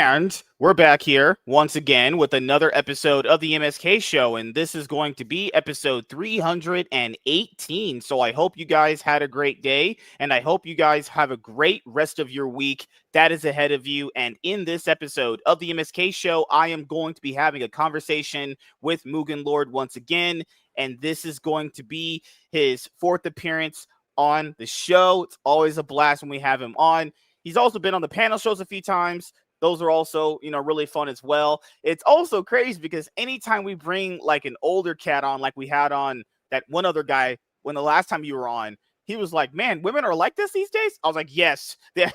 And we're back here once again with another episode of the MSK show, and this is going to be episode 318. So I hope you guys had a great day, and I hope you guys have a great rest of your week that is ahead of you. And in this episode of the MSK show, I am going to be having a conversation with Mugen Lord once again, and this is going to be his fourth appearance on the show. It's always a blast when we have him on. He's also been on the panel shows a few times. Those are also, really fun as well. It's also crazy because anytime we bring like an older cat on, like we had on that one other guy when the last time you were on, he was like, man, women are like this these days. I was like, yes. Yeah.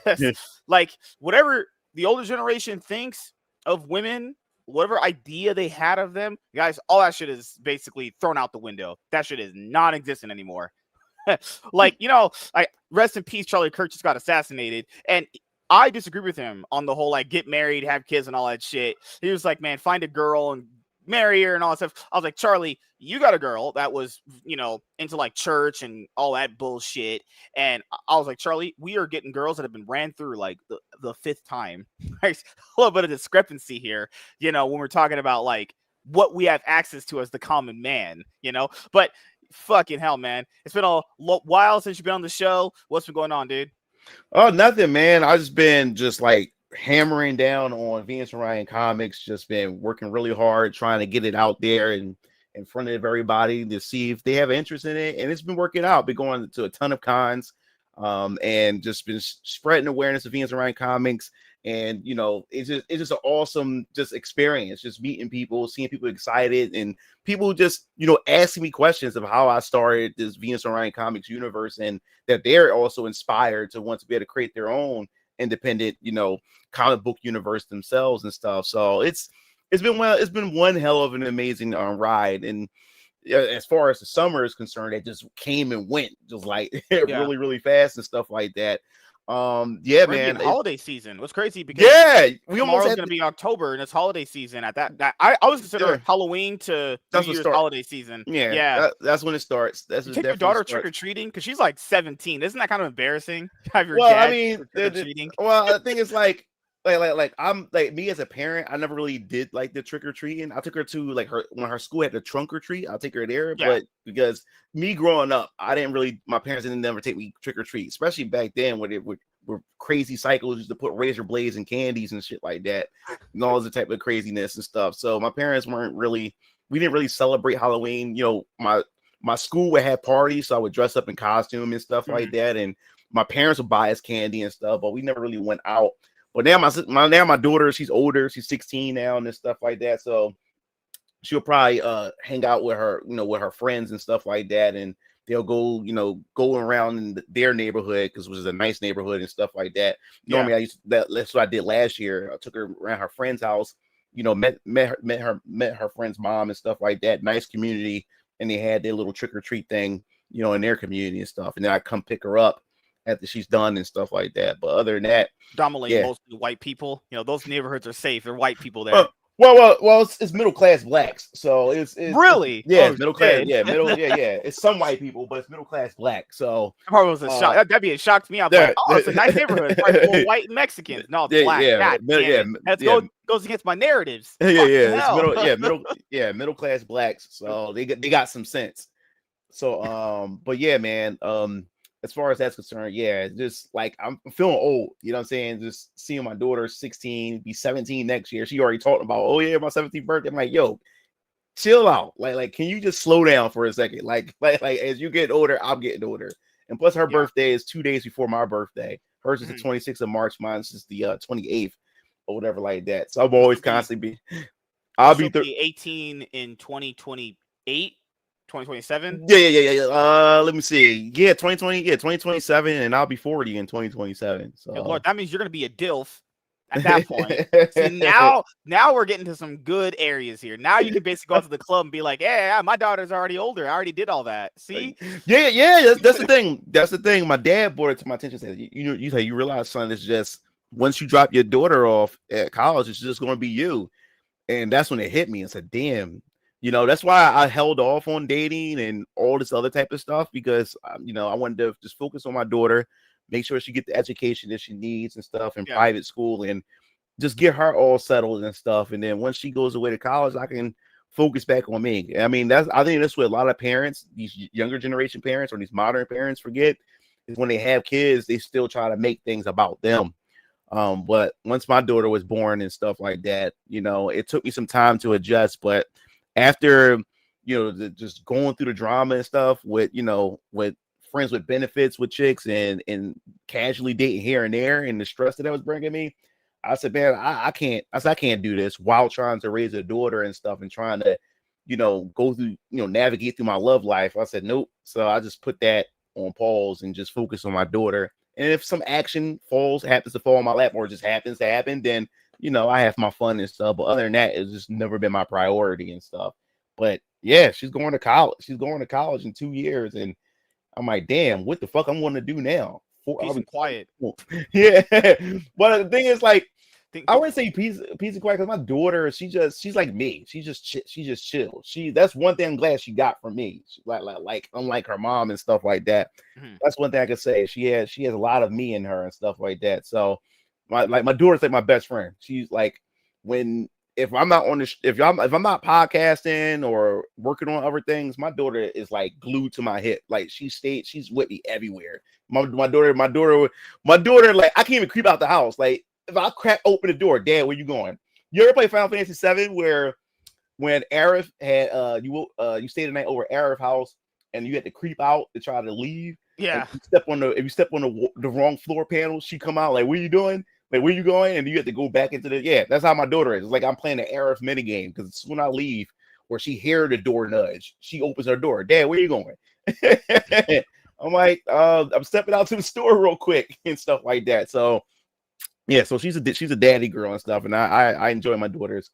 Like whatever the older generation thinks of women, whatever idea they had of them, guys, all that shit is basically thrown out the window. That shit is non-existent anymore. Like, rest in peace, Charlie Kirk just got assassinated. And I disagree with him on the whole, like, get married, have kids, and all that shit. He was like, man, find a girl and marry her and all that stuff. I was like, Charlie, you got a girl that was, into like church and all that bullshit. And I was like, Charlie, we are getting girls that have been ran through like the fifth time. There's a little bit of discrepancy here, when we're talking about like what we have access to as the common man, but fucking hell, man. It's been a while since you've been on the show. What's been going on, dude? Oh, nothing, man. I just been like hammering down on Venus and Ryan comics. Just been working really hard trying to get it out there and in front of everybody to see if they have interest in it. And it's been working out. Been going to a ton of cons, and just been spreading awareness of Venus and Ryan comics. And it's just an awesome experience, just meeting people, seeing people excited, and people just asking me questions of how I started this Venus and Ryan comics universe, and that they're also inspired to want to be able to create their own independent comic book universe themselves and stuff. So it's been one hell of an amazing ride. And as far as the summer is concerned, it just came and went just like really, really fast and stuff like that. Yeah, man. Holiday season. What's crazy because we tomorrow's gonna be October and it's holiday season. At that I was considering Halloween to New Year's holiday season. That's when it starts. That's you take your daughter trick or treating because she's like 17. Isn't that kind of embarrassing? Have your well, dad I mean, I think it's like I'm like me as a parent. I never really did like the trick or treating. I took her to like when her school had the trunk or treat. I'll take her there, but because me growing up, my parents didn't never take me trick or treat, especially back then when it were crazy cycles used to put razor blades and candies and shit like that, and all the type of craziness and stuff. So my parents we didn't really celebrate Halloween. My school would have parties, so I would dress up in costume and stuff like that, and my parents would buy us candy and stuff, but we never really went out. But now my daughter, she's older, she's 16 now and stuff like that. So she'll probably hang out with her, with her friends and stuff like that. And they'll go around in their neighborhood because it was a nice neighborhood and stuff like that. Normally that's what I did last year. I took her around her friend's house, met her friend's mom and stuff like that. Nice community. And they had their little trick or treat thing, in their community and stuff. And then I come pick her up after she's done and stuff like that. But other than that, dominate mostly white people. Those neighborhoods are safe. They're white people there. Well, it's middle class blacks. So it's really middle class. It's some white people, but it's middle class black. So that probably was a shock. That'd be a shock to me. I was like, oh, it's a nice neighborhood. It's like full white Mexicans. No, it's black. That goes against my narratives. Middle class blacks. So they got some sense. So but yeah, man. As far as that's concerned, just like I'm feeling old, you know what I'm saying? Just seeing my daughter 16, be 17 next year. She already talked about, my 17th birthday. I'm like, yo, chill out. Like, can you just slow down for a second? Like as you get older, I'm getting older. And plus her birthday is 2 days before my birthday. Hers is the 26th of March. Mine's is the 28th or whatever like that. So I'm always constantly I'll be 18 in 2028. 2027. Let me see. 2027, and I'll be 40 in 2027. So Lord, that means you're gonna be a DILF at that point. See, now we're getting to some good areas here. Now you can basically go to the club and be like, yeah, my daughter's already older. I already did all that. See? That's the thing. That's the thing. My dad brought it to my attention. Said, you realize, son, it's just once you drop your daughter off at college, it's just going to be you. And that's when it hit me and said, damn. That's why I held off on dating and all this other type of stuff because, I wanted to just focus on my daughter, make sure she get the education that she needs and stuff in private school. And just get her all settled and stuff. And then once she goes away to college, I can focus back on me. I mean, I think that's what a lot of parents, these younger generation parents or these modern parents forget, is when they have kids, they still try to make things about them. But once my daughter was born and stuff like that, it took me some time to adjust. But after, just going through the drama and stuff with friends with benefits with chicks and casually dating here and there and the stress that was bringing me, I said, man, I can't do this while trying to raise a daughter and stuff and trying to, go through, navigate through my love life. I said, nope. So I just put that on pause and just focus on my daughter. And if some action happens to fall on my lap or just happens to happen, then, I have my fun and stuff. But other than that, it's just never been my priority and stuff. But yeah, she's going to college. She's going to college in 2 years. And I'm like, damn, what the fuck I'm going to do now? Peace and quiet. Yeah. But the thing is, like, I wouldn't say peace and quiet because my daughter, she's like me. She just chill. That's one thing I'm glad she got from me. Like unlike her mom and stuff like that. Mm-hmm. That's one thing I could say. She has a lot of me in her and stuff like that. So my daughter's like my best friend. She's like, if I'm not not podcasting or working on other things, my daughter is like glued to my hip. Like she's with me everywhere. My daughter, like I can't even creep out the house. Like if I open the door, Dad, where you going? You ever play Final Fantasy VII where when Aerith had you stayed the night over Aerith's house and you had to creep out to try to leave? Yeah. If you step on the wrong floor panel, she come out like, what are you doing? Like, where you going? And you have to go back into that's how my daughter is. It's like I'm playing the Aerith minigame because when I leave or she hear the door nudge, she opens her door. Dad, where you going? I'm like, I'm stepping out to the store real quick and stuff like that. So yeah, so she's a daddy girl and stuff, and I enjoy my daughter's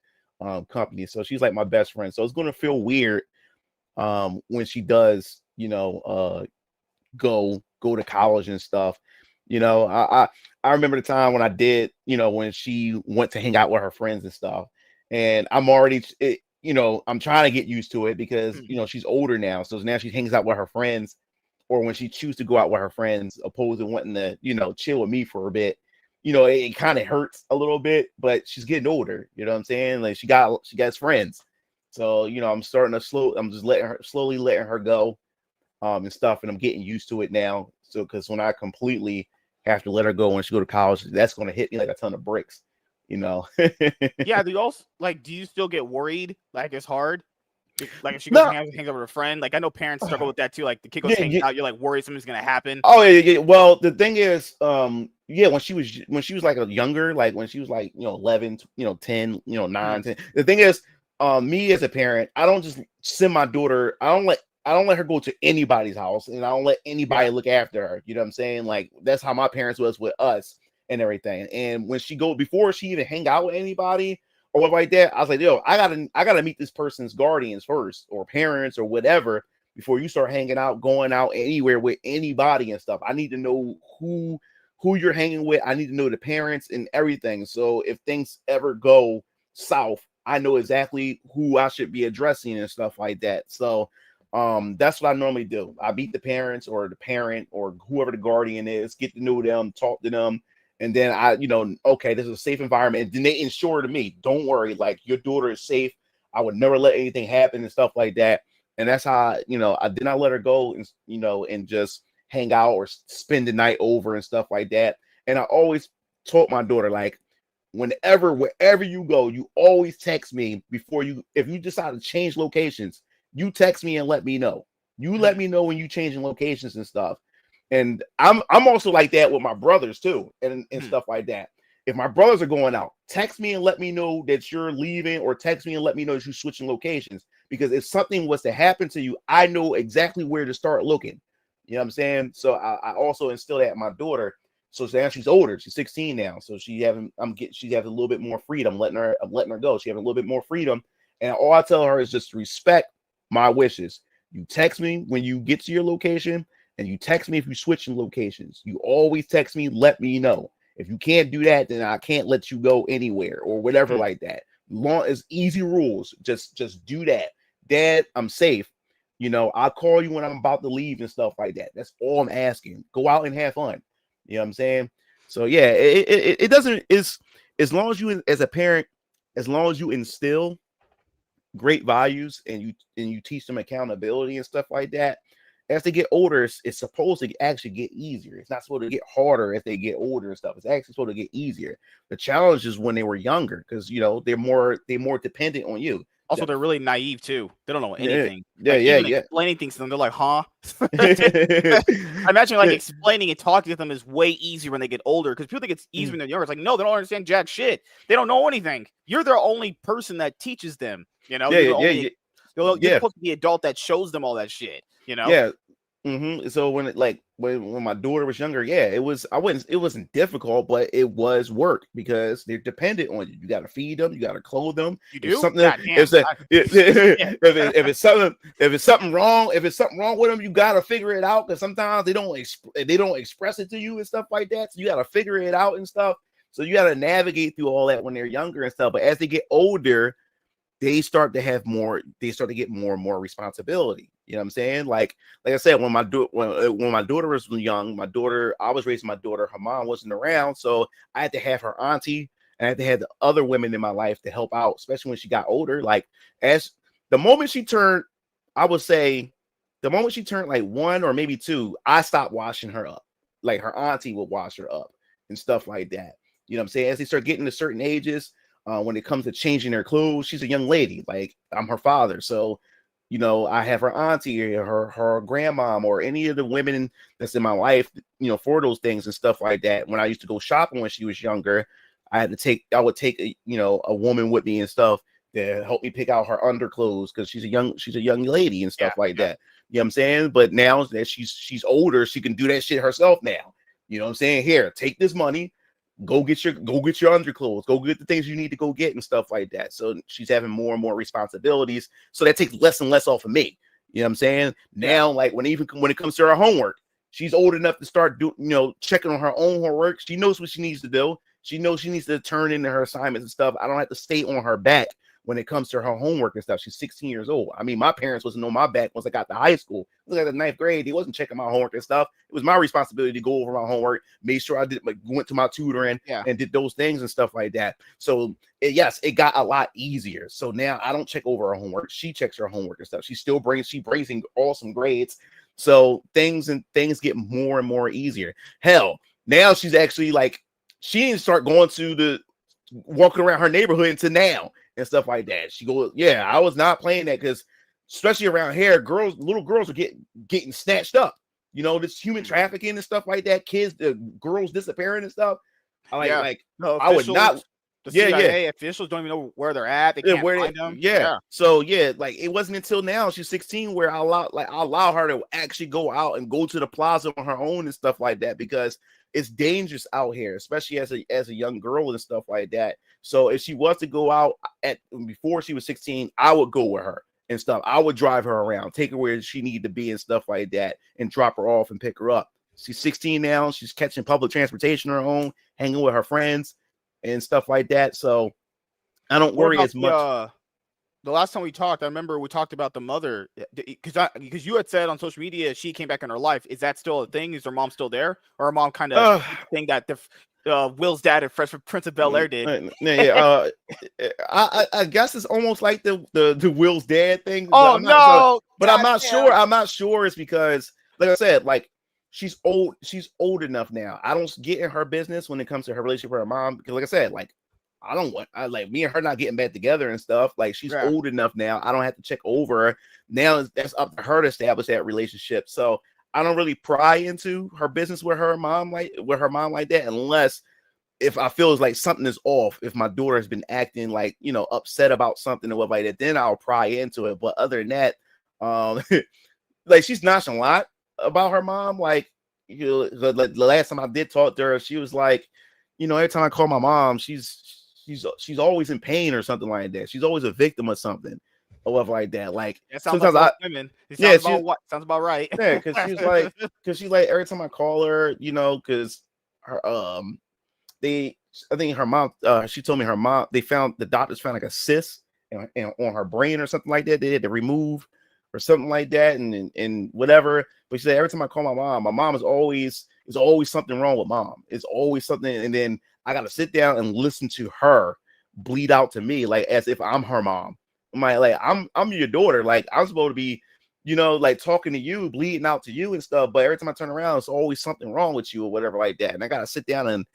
company. So she's like my best friend. So it's gonna feel weird when she does, go to college and stuff. I remember the time when I did, when she went to hang out with her friends and stuff, and I'm already, I'm trying to get used to it because she's older now, so now she hangs out with her friends, or when she chooses to go out with her friends, opposed to wanting to, chill with me for a bit. It kind of hurts a little bit, but she's getting older. You know what I'm saying? Like she got friends. So, I'm starting to I'm just slowly letting her go and stuff. And I'm getting used to it now. So, because when I completely have to let her go when she go to college, that's going to hit me like a ton of bricks, Yeah. Do you still get worried? Like it's hard? Like if she goes and hangs out with a friend, like I know parents struggle with that too. Like the kid goes hang out, you're like worried something's gonna happen. Oh yeah. Well, the thing is, when she was like a younger, like when she was like 11, 10, 9, 10. The thing is, me as a parent, I don't just send my daughter. I don't let her go to anybody's house, and I don't let anybody look after her. You know what I'm saying? Like that's how my parents was with us and everything. And when before she even hang out with anybody or whatever like that, I was like, yo, I gotta meet this person's guardians first, or parents, or whatever, before you start hanging out, going out anywhere with anybody and stuff. I need to know who you're hanging with. I need to know the parents and everything. So if things ever go south, I know exactly who I should be addressing and stuff like that. So that's what I normally do. I meet the parents or the parent or whoever the guardian is, get to know them, talk to them. And then okay, this is a safe environment. And then they ensure to me, don't worry, like your daughter is safe. I would never let anything happen and stuff like that. And that's how, I did not let her go and, and just hang out or spend the night over and stuff like that. And I always taught my daughter, like, wherever you go, you always text me if you decide to change locations, you text me and let me know. You let me know when you changing locations and stuff. And I'm also like that with my brothers too, and stuff like that. If my brothers are going out, text me and let me know that you're leaving, or text me and let me know that you're switching locations. Because if something was to happen to you, I know exactly where to start looking. You know what I'm saying? So I also instill that in my daughter. So now she's older. She's 16 now. So she having a little bit more freedom. I'm letting her go. She having a little bit more freedom. And all I tell her is just respect my wishes. You text me when you get to your location, and you text me if you switching locations. You always text me, let me know. If you can't do that, then I can't let you go anywhere or whatever like that. Long as easy rules, just do that. Dad, I'm safe. I'll call you when I'm about to leave and stuff like that. That's all I'm asking. Go out and have fun. You know what I'm saying? So yeah, it doesn't. as long as you, as a parent, as long as you instill great values and you teach them accountability and stuff like that, as they get older, it's supposed to actually get easier. It's not supposed to get harder as they get older and stuff. It's actually supposed to get easier. The challenge is when they were younger, because they're more dependent on you. Also, they're really naive too. They don't know anything. Yeah, explaining things to them, they're like, huh? I imagine like explaining and talking to them is way easier when they get older, because people think it's easier when they're younger. It's like, no, they don't understand jack shit. They don't know anything. You're the only person that teaches them. You're supposed to be the adult that shows them all that shit. Yeah. So when when my daughter was younger, it wasn't difficult, but it was work because they're dependent on you. You got to feed them, you got to clothe them. You do if it's something wrong with them, you got to figure it out, because sometimes they don't express it to you and stuff like that. So you got to figure it out and stuff. So you got to navigate through all that when they're younger and stuff. But as they get older, they start to get more and more responsibility. You know what I'm saying? Like I said, when my daughter was young, I was raising my daughter. Her mom wasn't around, so I had to have her auntie, and I had to have the other women in my life to help out, especially when she got older. Like as the moment she turned, I would say, the moment she turned like 1 or maybe 2, I stopped washing her up. Like her auntie would wash her up and stuff like that. You know what I'm saying? As they start getting to certain ages, when it comes to changing their clothes, she's a young lady. Like I'm her father, so I have her auntie or her grandmom or any of the women that's in my life, for those things and stuff like that. When I used to go shopping when she was younger, I would take a woman with me and stuff to help me pick out her underclothes, because she's a young lady and stuff like that. You know what I'm saying? But now that she's older, she can do that shit herself now. You know what I'm saying? Here, take this money. Go get your underclothes, go get the things you need to go get and stuff like that. So she's having more and more responsibilities. So that takes less and less off of me. You know what I'm saying? Now, like when it comes to her homework, she's old enough to start checking on her own homework. She knows what she needs to do. She knows she needs to turn in her assignments and stuff. I don't have to stay on her back when it comes to her homework and stuff. She's 16 years old. I mean, my parents wasn't on my back once I got to high school. It was like the 9th grade. They wasn't checking my homework and stuff. It was my responsibility to go over my homework, make sure I went to my tutor and did those things and stuff like that. So it got a lot easier. So now I don't check over her homework. She checks her homework and stuff. She brings in awesome grades. So things get more and more easier. Hell, now she's actually like, she didn't start going to walking around her neighborhood until now and stuff like that. She goes, I was not playing that, because especially around here, little girls are getting snatched up. This human trafficking and stuff like that. Girls disappearing and stuff. I would not. The CIA officials don't even know where they're at. They can't find them. So like it wasn't until now she's 16 where I allow her to actually go out and go to the plaza on her own and stuff like that, because it's dangerous out here, especially as a young girl and stuff like that. So if she was to go out before she was 16, I would go with her and stuff. I would drive her around, take her where she needed to be and stuff like that, and drop her off and pick her up. She's 16 now. She's catching public transportation on her own, hanging with her friends and stuff like that. So I don't worry as much. The last time we talked, I remember we talked about the mother, because you had said on social media she came back in her life. Is that still a thing? Is her mom still there, or her mom kind of thing that the Will's dad at Fresh Prince of Bel-Air did? I guess it's almost like the Will's dad thing. Oh no! But I'm not sure. I'm not sure. It's because, like I said, like she's old. She's old enough now. I don't get in her business when it comes to her relationship with her mom, because, like I said, like I like me and her not getting back together and stuff. Like she's old enough now. I don't have to check over her. Now that's up to her to establish that relationship. So I don't really pry into her business with her mom like that, unless if I feel like something is off. If my daughter has been acting like, upset about something or whatever like that, then I'll pry into it. But other than that, like she's nonchalant about her mom. Like, the last time I did talk to her, she was like, every time I call my mom, she's always in pain or something like that. She's always a victim of something or whatever like that. Like sometimes women. Sounds about right. Yeah, because she's like every time I call her, because her I think her mom, she told me her mom, the doctors found like a cyst on her brain or something like that. They had to remove or something like that, and whatever. But she said every time I call my mom is always something wrong with mom. It's always something, and then I got to sit down and listen to her bleed out to me, like as if I'm her mom. I'm your daughter. Like I'm supposed to be, like talking to you, bleeding out to you and stuff. But every time I turn around, it's always something wrong with you or whatever like that. And I got to sit down and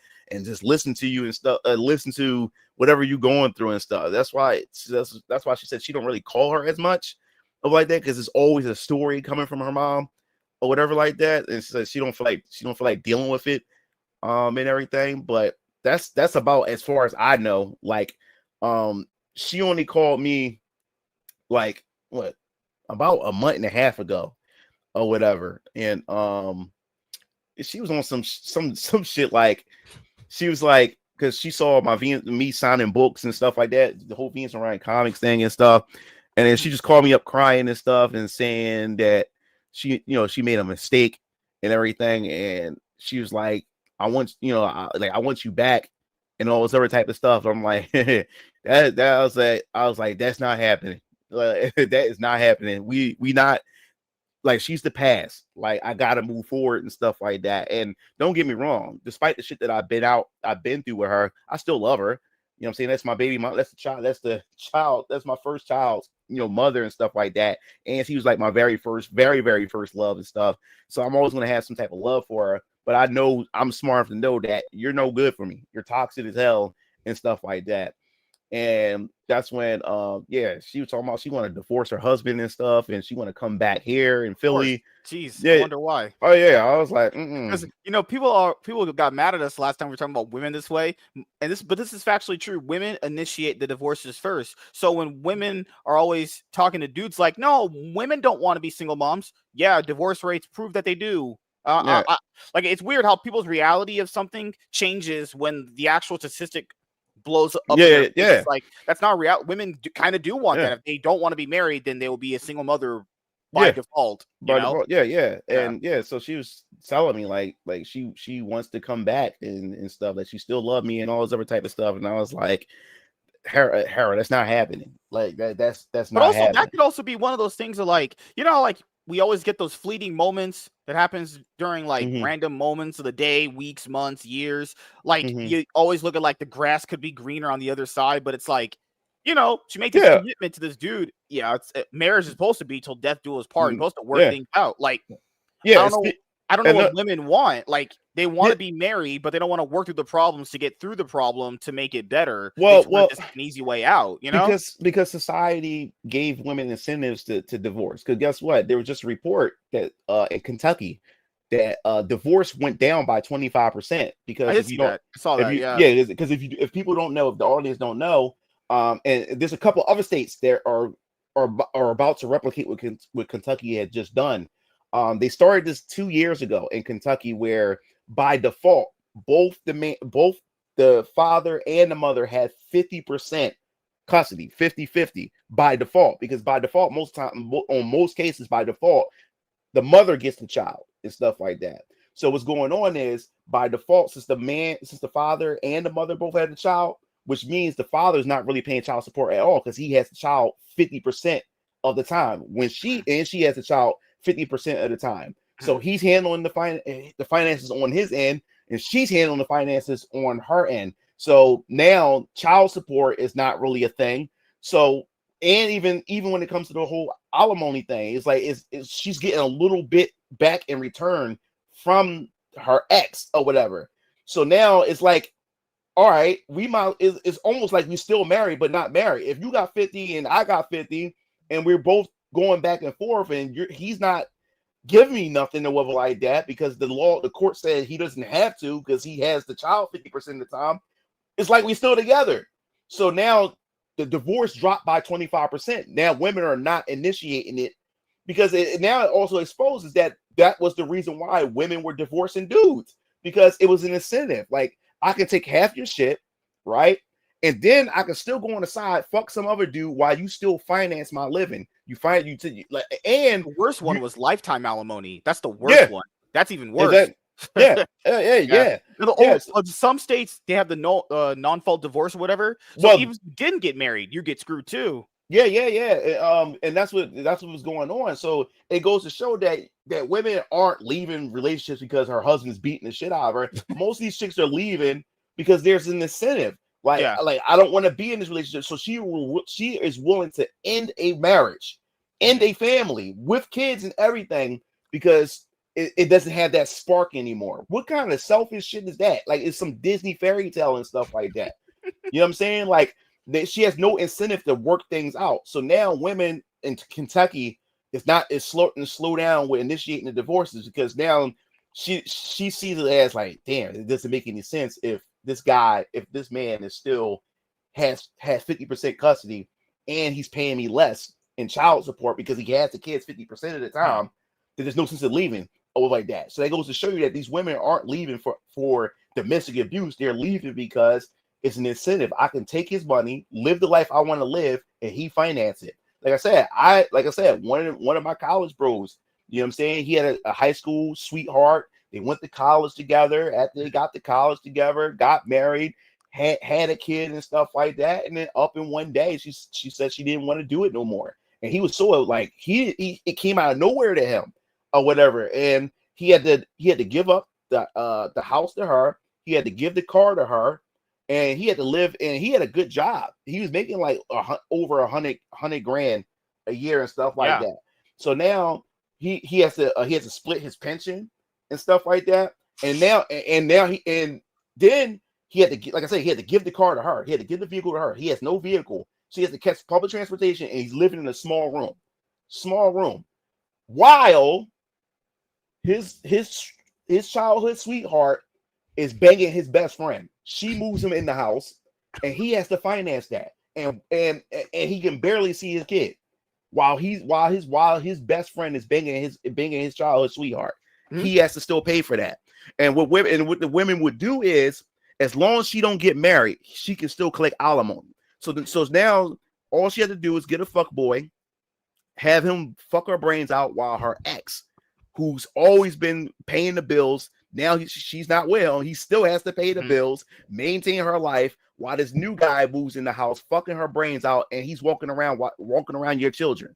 just listen to you and stuff, listen to whatever you going through and stuff. That's why she said she don't really call her as much of like that, because it's always a story coming from her mom or whatever like that. And she said she don't feel like dealing with it and everything. But that's about as far as I know. Like she only called me like what, about a month and a half ago or whatever. And she was on some shit, like she was like, because she saw me signing books and stuff like that, the whole Venus and Ryan comics thing and stuff. And then she just called me up crying and stuff and saying that she made a mistake and everything. And she was like, I want you back and all this other type of stuff. I'm like, I was like, that's not happening. That is not happening. We not, like, she's the past. Like, I gotta move forward and stuff like that. And don't get me wrong, despite the shit that I've been through with her, I still love her. You know what I'm saying? That's my baby mom. That's the child. That's my first child's, mother and stuff like that. And she was like my very first love and stuff. So I'm always gonna have some type of love for her. But I know I'm smart enough to know that you're no good for me. You're toxic as hell and stuff like that. And that's when she was talking about she want to divorce her husband and stuff, and she want to come back here in Philly. Jeez, yeah. I wonder why. Oh yeah, I was like, because people got mad at us last time we were talking about women this way, and this is factually true. Women initiate the divorces first. So when women are always talking to dudes like, no, women don't want to be single moms. Yeah, divorce rates prove that they do. Like, it's weird how people's reality of something changes when the actual statistic blows up. It's like, that's not real. Women kind of do want that. If they don't want to be married, then they will be a single mother by default. Default. And so she was telling me like she wants to come back and stuff, that she still love me and all this other type of stuff. And I was like, Hera, that's not happening. Like that's not happening. That could also be one of those things of like, like we always get those fleeting moments that happens during like random moments of the day, weeks, months, years. Like you always look at like the grass could be greener on the other side, but it's like, she made this commitment to this dude. Yeah, marriage is supposed to be till death do us part. You're supposed to work things out. Like, I don't know what women want. Like, they want to be married, but they don't want to work through the problems to get through the problem to make it better. Well, it's an easy way out, because society gave women incentives to divorce. Because guess what? There was just a report that in Kentucky that divorce went down by 25%. Because if people don't know, if the audience don't know, and there's a couple other states that are about to replicate what Kentucky had just done. They started this 2 years ago in Kentucky, where by default, both the father and the mother had 50% custody, 50-50 by default, because by default, most cases, by default, the mother gets the child and stuff like that. So what's going on is, by default, since the father and the mother both had the child, which means the father's not really paying child support at all, because he has the child 50% of the time, when she has the child 50% of the time. So he's handling the finances on his end, and she's handling the finances on her end. So now child support is not really a thing. So, and even when it comes to the whole alimony thing, it's like she's getting a little bit back in return from her ex or whatever. So now it's like, all right, it's almost like we still married but not married. If you got 50 and I got 50, and we're both going back and forth, and he's not giving me nothing or whatever like that, because the court said he doesn't have to, because he has the child 50% of the time, it's like we still together. So now the divorce dropped by 25%. Now women are not initiating it, because now it also exposes that was the reason why women were divorcing dudes, because it was an incentive. Like, I can take half your shit, right? And then I can still go on the side, fuck some other dude while you still finance my living. And the worst one was lifetime alimony. That's the worst one. That's even worse. Some states, they have the non-fault divorce or whatever. So even if you didn't get married, you get screwed too. And that's what was going on. So it goes to show that women aren't leaving relationships because her husband's beating the shit out of her. Most of these chicks are leaving because there's an incentive. Like Yeah. I don't want to be in this relationship. So she is willing to end a marriage, end a family with kids and everything because it doesn't have that spark anymore. What kind of selfish shit is that? Like it's some Disney fairy tale and stuff like that. You know what I'm saying? Like she has no incentive to work things out. So now women in Kentucky is slow down with initiating the divorces because now she sees it as like, damn, it doesn't make any sense if this man is still has 50% custody and he's paying me less in child support because he has the kids 50% of the time, then there's no sense of leaving over like that. So that goes to show you that these women aren't leaving for domestic abuse. They're leaving because it's an incentive. I can take his money, live the life I want to live, and he finance it. Like I said, one of my college bros, you know what I'm saying? He had a high school sweetheart. They went to college together. After they got to college together, got married, had a kid and stuff like that. And then up in one day, she said she didn't want to do it no more. And he was so like it came out of nowhere to him or whatever. And he had to give up the house to her. He had to give the car to her. And he had to live, and he had a good job. He was making like over 100 grand a year and stuff like that. So now he has to split his pension and stuff like that. And then he had to, like I said, he had to give the car to her. He had to give the vehicle to her. He has no vehicle, so he has to catch public transportation, and he's living in a small room, while his childhood sweetheart is banging his best friend. She moves him in the house, and he has to finance that, and he can barely see his kid, while his best friend is banging his childhood sweetheart. Mm-hmm. He has to still pay for that. And what the women would do is, as long as she don't get married, she can still collect alimony. So now all she had to do is get a fuck boy, have him fuck her brains out, while her ex, who's always been paying the bills, now she's not well. He still has to pay the bills, maintain her life, while this new guy moves in the house, fucking her brains out, and he's walking around your children.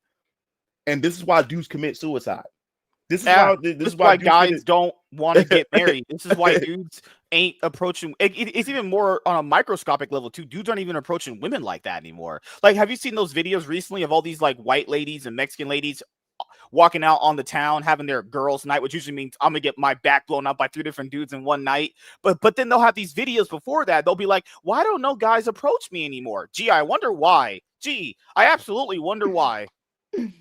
And this is why dudes commit suicide. This is why guys don't want to get married. This is why dudes ain't approaching. It's even more on a microscopic level too. Dudes aren't even approaching women like that anymore. Like, have you seen those videos recently of all these like white ladies and Mexican ladies walking out on the town having their girls' night, which usually means I'm gonna get my back blown up by 3 different dudes in one night. But then they'll have these videos before that. They'll be like, "Why don't no guys approach me anymore? Gee, I wonder why. Gee, I absolutely wonder why."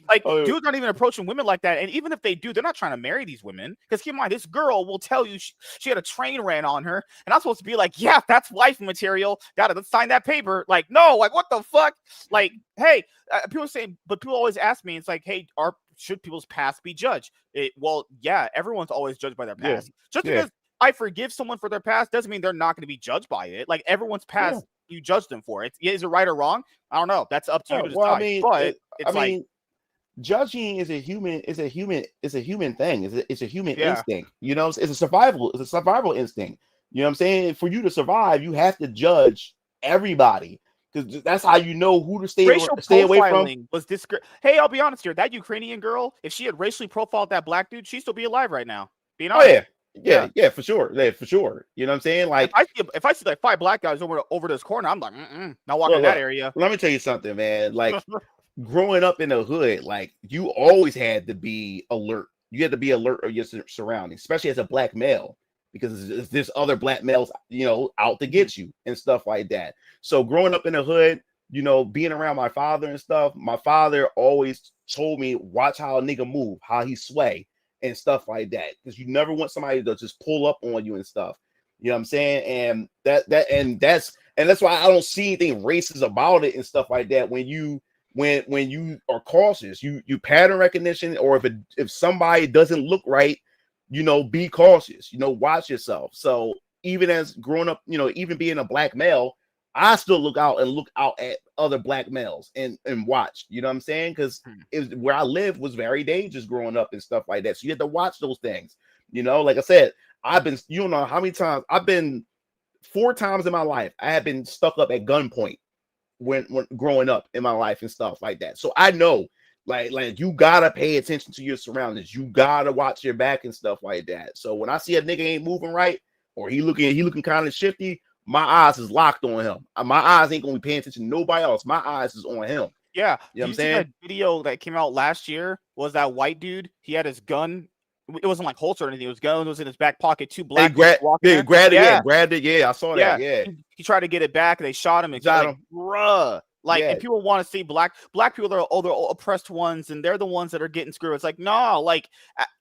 Like, dudes aren't even approaching women like that. And even if they do, they're not trying to marry these women. Because keep in mind, this girl will tell you she had a train ran on her. And I'm supposed to be like, yeah, that's wife material. Let's sign that paper. Like, no, like, what the fuck? Like, hey, people say, but people always ask me, it's like, hey, should people's past be judged? Well, yeah, everyone's always judged by their past. Just because I forgive someone for their past doesn't mean they're not going to be judged by it. Like, everyone's past, you judge them for it. Is it right or wrong? I don't know. That's up to you to decide. But it's like, judging is a human thing. It's a human instinct. You know, it's a survival instinct. You know what I'm saying? For you to survive, you have to judge everybody, because that's how you know who to stay away from. Hey, I'll be honest here. That Ukrainian girl, if she had racially profiled that black dude, she'd still be alive right now. Being honest. Yeah, for sure. Yeah, for sure. You know what I'm saying? Like, if I see like 5 black guys over this corner, I'm like, not walking in that area. Let me tell you something, man. Like, growing up in the hood, like, you always had to be alert. You had to be alert of your surroundings, especially as a black male, because there's other black males, you know, out to get you and stuff like that. So growing up in the hood, you know, being around my father and stuff, my father always told me, watch how a nigga move, how he sway and stuff like that, because you never want somebody to just pull up on you and stuff. You know what I'm saying? And that's why I don't see anything racist about it and stuff like that. When you are cautious, you pattern recognition, or if somebody doesn't look right, you know, be cautious, you know, watch yourself. So even as growing up, you know, even being a black male, I still look out at other black males and watch, you know what I'm saying? Because where I live was very dangerous growing up and stuff like that. So you had to watch those things, you know. Like I said, you don't know how many times I've been, 4 times in my life I have been stuck up at gunpoint when growing up in my life and stuff like that. So I know, like you gotta pay attention to your surroundings. You gotta watch your back and stuff like that. So when I see a nigga ain't moving right, or he looking kind of shifty, my eyes is locked on him. My eyes ain't gonna be paying attention to nobody else. My eyes is on him. Yeah. You know what Do I'm you see saying? that video that came out last year? Was that white dude? He had his gun. It wasn't like holster or anything. His gun was in his back pocket. Two They black dudes walking there. grabbed it, Yeah. grabbed it. Yeah, I saw that. Yeah. He tried to get it back. They shot him and Shot like, him. bruh. Like, Yeah. and people want to see black people are all the oppressed ones, and they're the ones that are getting screwed. It's like, no, like,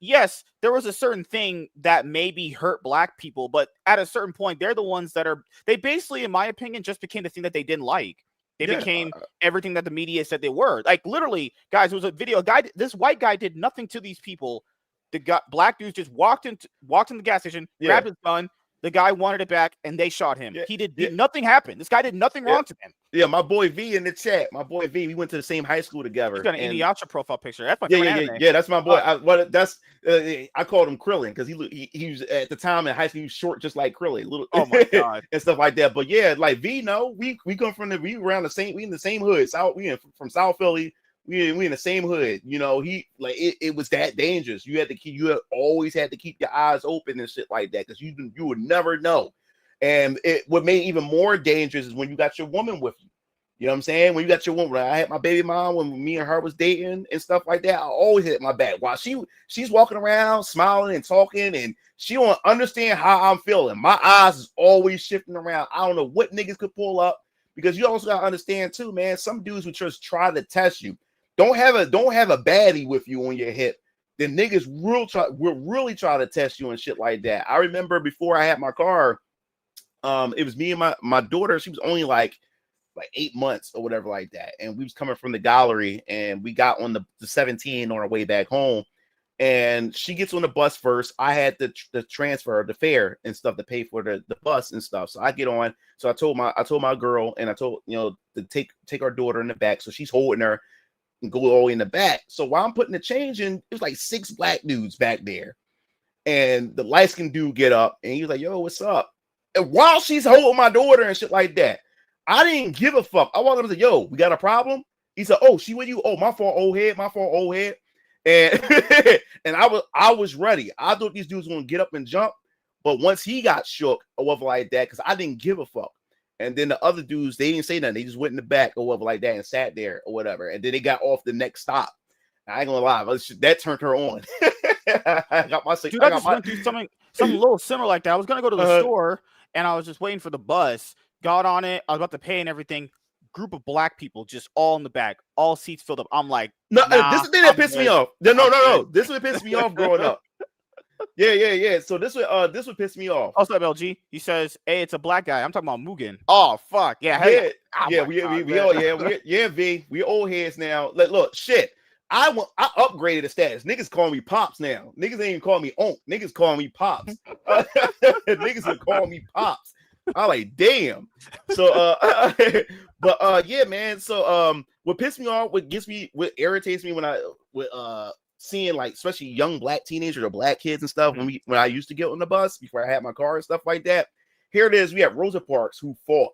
yes, there was a certain thing that maybe hurt black people, but at a certain point, they're the ones that they basically, in my opinion, just became the thing that they didn't like. They became everything that the media said they were. Like, literally, guys, it was a video. This white guy did nothing to these people. The black dudes just walked in the gas station, grabbed his gun. The guy wanted it back, and they shot him. He did nothing happened. This guy did nothing wrong to them. Yeah, my boy V in the chat. My boy V, we went to the same high school together. He's got an Inuyasha profile picture. That's my yeah. That's my boy. I called him Krillin because he was at the time in high school. He was short, just like Krillin, little. Oh my god, and stuff like that. But yeah, like V, no, we come from we around the same. We in the same hood. From South Philly. We in the same hood. You know, it was that dangerous. You always had to keep your eyes open and shit like that because you would never know. And what made it even more dangerous is when you got your woman with you. You know what I'm saying? When you got your woman, I had my baby mom when me and her was dating and stuff like that. I always had my back while she's walking around smiling and talking, and she don't understand how I'm feeling. My eyes is always shifting around. I don't know what niggas could pull up because you also gotta understand too, man. Some dudes would just try to test you. Don't have a baddie with you on your hip. The niggas will really try to test you and shit like that. I remember before I had my car. It was me and my daughter. She was only like 8 months or whatever like that. And we was coming from the gallery and we got on the 17 on our way back home. And she gets on the bus first. I had the transfer, the fare and stuff to pay for the bus and stuff. So I get on. So I told my girl and I told, to take our daughter in the back. So she's holding her and go all the way in the back. So while I'm putting the change in, it was like 6 black dudes back there. And the light-skinned dude get up and he was like, yo, what's up? And while she's holding my daughter and shit like that, I didn't give a fuck. I walked up and said, yo, we got a problem? He said, oh, she with you? Oh, my fault, old head. And and I was ready. I thought these dudes were gonna get up and jump, but once he got shook or whatever like that, because I didn't give a fuck. And then the other dudes, they didn't say nothing. They just went in the back or whatever like that and sat there or whatever. And then they got off the next stop. I ain't gonna lie, that turned her on. I just went through something a little similar like that. I was gonna go to the store and I was just waiting for the bus. Got on it. I was about to pay and everything. Group of black people just all in the back, all seats filled up. I'm like, no, this is the thing that pissed me off. No. This would piss me off growing up. Yeah. So this would piss me off. Also, LG, he says, "Hey, it's a black guy." I'm talking about Mugen. Oh fuck, yeah, V. We old heads now. Look, shit. I upgraded the status. Niggas call me pops now. Niggas ain't even call me onk. Niggas call me pops. Niggas are calling me pops. I'm like, damn. So yeah, man. So what pissed me off, what irritates me when seeing like especially young black teenagers or black kids and stuff when I used to get on the bus before I had my car and stuff like that. Here it is, we have Rosa Parks who fought,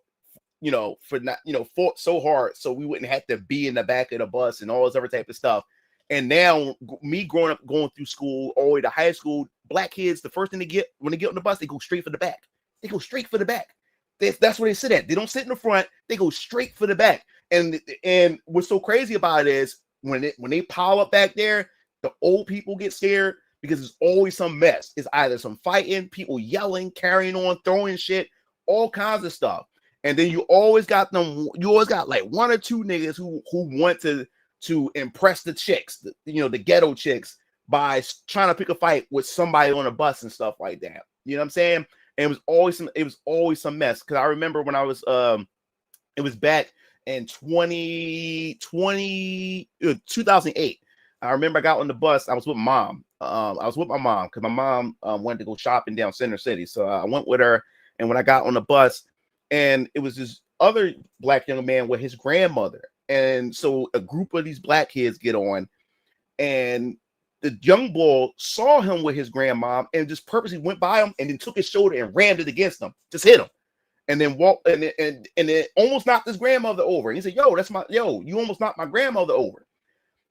fought so hard so we wouldn't have to be in the back of the bus and all this other type of stuff. And now me growing up, going through school all the way to high school, black kids, the first thing when they get on the bus, they go straight for the back. They go straight for the back. That's where they sit at. They don't sit in the front. They go straight for the back. And what's so crazy about it is when they pile up back there, the old people get scared because there's always some mess. It's either some fighting, people yelling, carrying on, throwing shit, all kinds of stuff. And then you always got like 1 or 2 niggas who want to impress the chicks, the ghetto chicks by trying to pick a fight with somebody on a bus and stuff like that. You know what I'm saying? And it was always some mess. Because I remember when I was it was back in 2008. I remember I got on the bus. I was with mom. I was with my mom because my mom wanted to go shopping down Center City. So I went with her. And when I got on the bus, and it was this other black young man with his grandmother. And so a group of these black kids get on, and the young boy saw him with his grandmom and just purposely went by him and then took his shoulder and rammed it against him, just hit him, and then walked and it almost knocked his grandmother over. And he said, you almost knocked my grandmother over.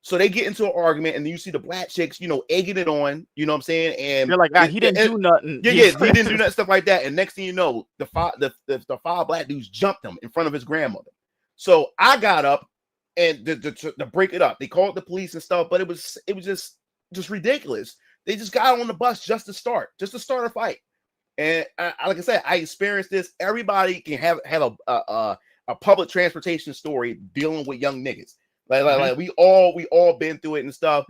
So they get into an argument, and then you see the black chicks, egging it on. You know what I'm saying? And they're like, he didn't do nothing. Yeah, he didn't do nothing, stuff like that. And next thing you know, the five black dudes jumped him in front of his grandmother. So I got up and to break it up. They called the police and stuff, but it was just ridiculous. They just got on the bus just to start a fight. And like I said, I experienced this. Everybody can have a public transportation story dealing with young niggas. Like we all been through it and stuff.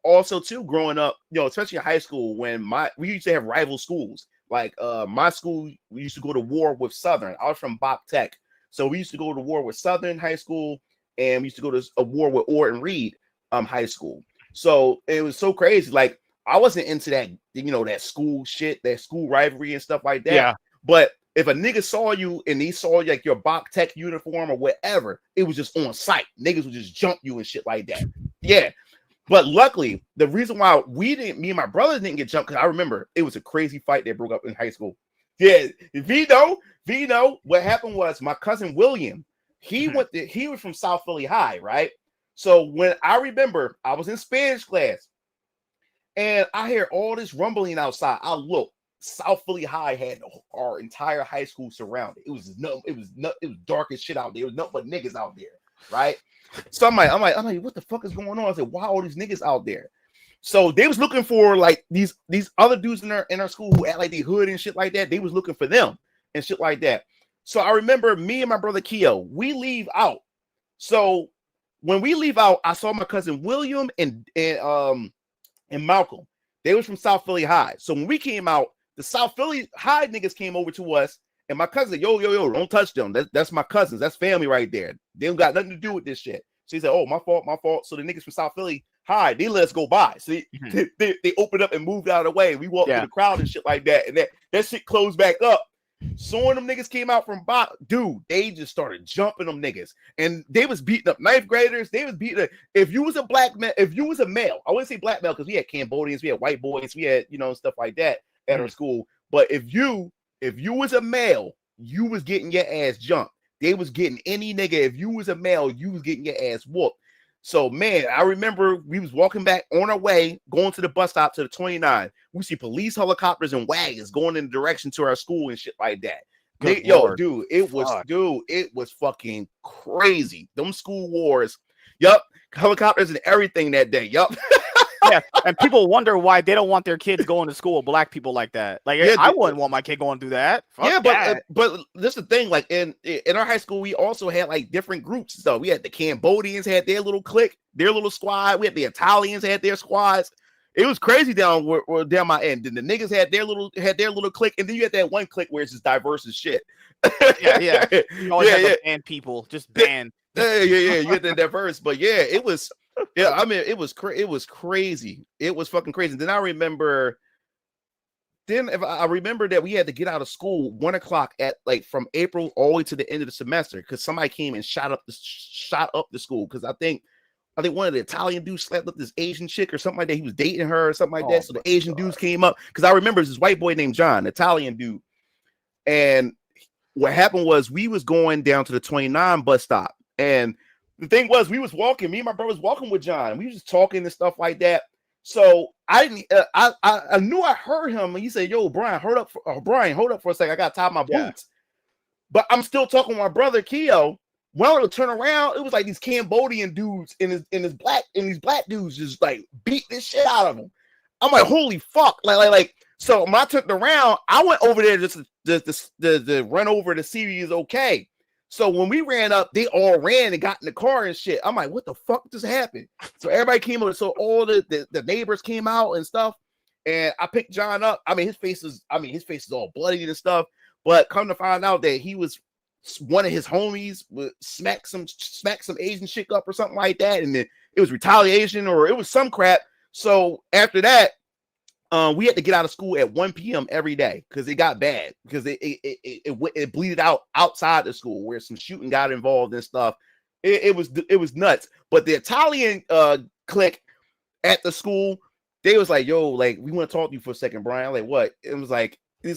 Also too, growing up, especially in high school, when we used to have rival schools. Like my school, we used to go to war with Southern. I was from Bach Tech, so we used to go to war with Southern High School, and we used to go to a war with Orton Reed High School. So it was so crazy. Like I wasn't into that, that school shit, that school rivalry and stuff like that. Yeah. But if a nigga saw you and he saw like your Bach Tech uniform or whatever, it was just on sight. Niggas would just jump you and shit like that. Yeah. But luckily, the reason why me and my brothers didn't get jumped, because I remember it was a crazy fight that broke up in high school. Yeah. Vito, what happened was my cousin William, he was from South Philly High, right? So when I remember I was in Spanish class and I hear all this rumbling outside, I look. South Philly High had our entire high school surrounded. It was dark as shit out there. It was nothing but niggas out there, right? So I'm like, what the fuck is going on? I said, why all these niggas out there? So they was looking for like these other dudes in our school who act like they hood and shit like that. They was looking for them and shit like that. So I remember me and my brother Keo, we leave out. So when we leave out, I saw my cousin William and Malcolm. They was from South Philly High. So when we came out, the South Philly High niggas came over to us, and my cousin said, yo, don't touch them. That's my cousins. That's family right there. They don't got nothing to do with this shit. So he said, oh, my fault. So the niggas from South Philly High, they let us go by. So they opened up and moved out of the way. We walked through the crowd and shit like that, and that shit closed back up. So when them niggas came out from Bach, dude, they just started jumping them niggas, and they was beating up ninth graders. They was beating up, if you was a black man, if you was a male, I wouldn't say black male because we had Cambodians, we had white boys, we had stuff like that at our school. But if you was a male, you was getting your ass jumped. They was getting any nigga. If you was a male, you was getting your ass whooped. So man, I remember we was walking back on our way, going to the bus stop to the 29. We see police helicopters and wagons going in the direction to our school and shit like that. Dude, it was fucking crazy. Them school wars. Yup, helicopters and everything that day. Yup. Yeah, and people wonder why they don't want their kids going to school with black people like that. Like, I wouldn't want my kid going through that. Fuck but this is the thing. Like in our high school, we also had like different groups. So we had the Cambodians had their little clique, their little squad. We had the Italians had their squads. It was crazy down my end. And the niggas had their little clique, and then you had that one clique where it's just diverse as shit. Yeah. You always have to ban people, just ban. Yeah. You had that diverse, but yeah, it was. Yeah, I mean, it was crazy. It was fucking crazy. Then I remember that we had to get out of school 1:00 at like from April all the way to the end of the semester because somebody came and shot up the school because I think one of the Italian dudes slept with this Asian chick or something like that. He was dating her or something like that. So the Asian dudes came up because I remember this white boy named John, Italian dude. And what happened was we was going down to the 29 bus stop, and the thing was, me and my brother was walking with John. We was just talking and stuff like that. So I didn't. I knew I heard him, and he said, "Yo, Brian, hold up for a second. I got to tie my boots." But I'm still talking with my brother Keo. When I would turn around, it was like these Cambodian dudes and these black dudes just like beat this shit out of him. I'm like, holy fuck! Like. So when I turned around, I went over there just to run over to see if he was okay. So when we ran up, they all ran and got in the car and shit. I'm like, what the fuck just happened? So everybody came over. So all the neighbors came out and stuff. And I picked John up. I mean, his face is all bloody and stuff. But come to find out that he was one of his homies would smack some Asian chick up or something like that. And then it was retaliation or it was some crap. So after that, we had to get out of school at 1 p.m. every day because it got bad because it bleeded out outside the school where some shooting got involved and stuff. It was nuts. But the Italian clique at the school, they was like, yo, like, we want to talk to you for a second, Brian. I'm like, what? It's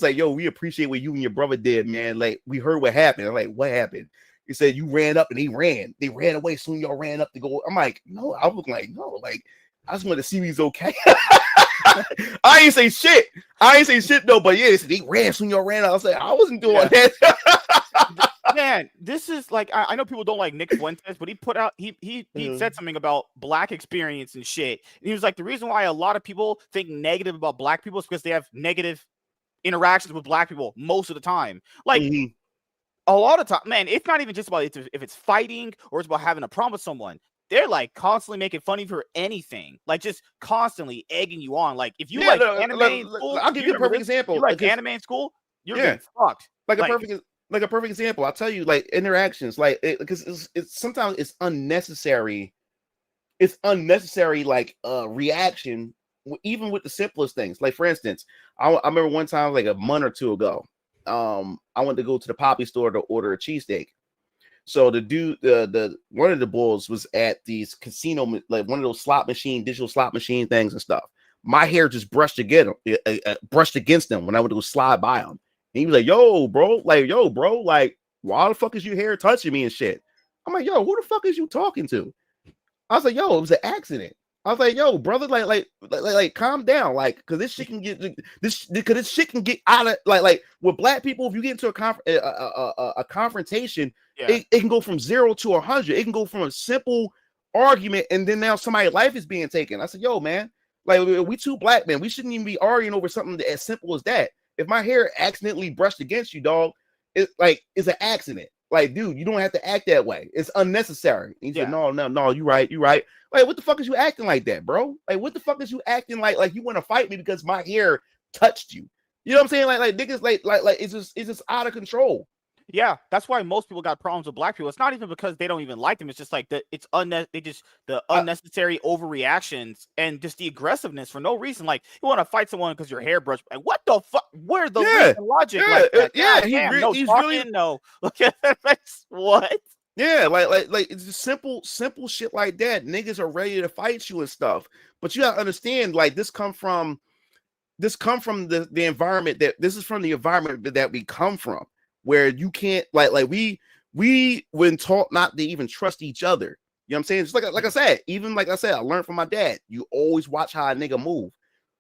like, yo, we appreciate what you and your brother did, man. Like, we heard what happened. I'm like, what happened? He said you ran up and they ran away. Soon y'all ran up to go. I'm like, no, I was like, no, like I just wanted to see if he's okay. I ain't say shit. Though, but yeah, they ran soon y'all ran out. I was like, I wasn't doing that. Man, this is like I know people don't like Nick Fuentes, but he put out he said something about black experience and shit. And he was like, the reason why a lot of people think negative about black people is because they have negative interactions with black people most of the time. Like a lot of time, man, it's not even just about if it's fighting or it's about having a problem with someone. They're like constantly making fun of you for anything, like just constantly egging you on. Like if you like anime in school, I'll give you a perfect example. You like anime in school, you're getting fucked. Like a perfect example. I'll tell you, like interactions, like because it's sometimes it's unnecessary. It's unnecessary, like reaction, even with the simplest things. Like for instance, I remember one time, like a month or two ago, I went to go to the Poppy store to order a cheesesteak. So the dude, the one of the bulls was at these casino, like one of those digital slot machine things and stuff. My hair just brushed against them when I went to go slide by him. And he was like, yo, bro, like, why the fuck is your hair touching me and shit? I'm like, yo, who the fuck is you talking to? I was like, yo, it was an accident. I was like, yo, brother, like, calm down, like, because this shit can get out of like with black people. If you get into a confrontation, it can go from 0 to 100. It can go from a simple argument, and then now somebody's life is being taken. I said, yo, man, like we two black men, we shouldn't even be arguing over something as simple as that. If my hair accidentally brushed against you, dog, it's an accident. Like, dude, you don't have to act that way. It's unnecessary. He said, no, you right. Like, what the fuck is you acting like that, bro? Like, what the fuck is you acting like you want to fight me because my hair touched you? You know what I'm saying? Like niggas, like it's just out of control. Yeah, that's why most people got problems with black people. It's not even because they don't even like them. It's just like the unnecessary overreactions and just the aggressiveness for no reason. Like you want to fight someone because your hair brushed. Like what the fuck? Where's the reason logic? Like that? He's really no. Look at what? Yeah, like it's just simple shit like that. Niggas are ready to fight you and stuff. But you gotta understand, like this come from the environment this is from the environment that we come from, where you can't like we when taught not to even trust each other. You know what I'm saying? Just like I said, I learned from my dad. You always watch how a nigga move.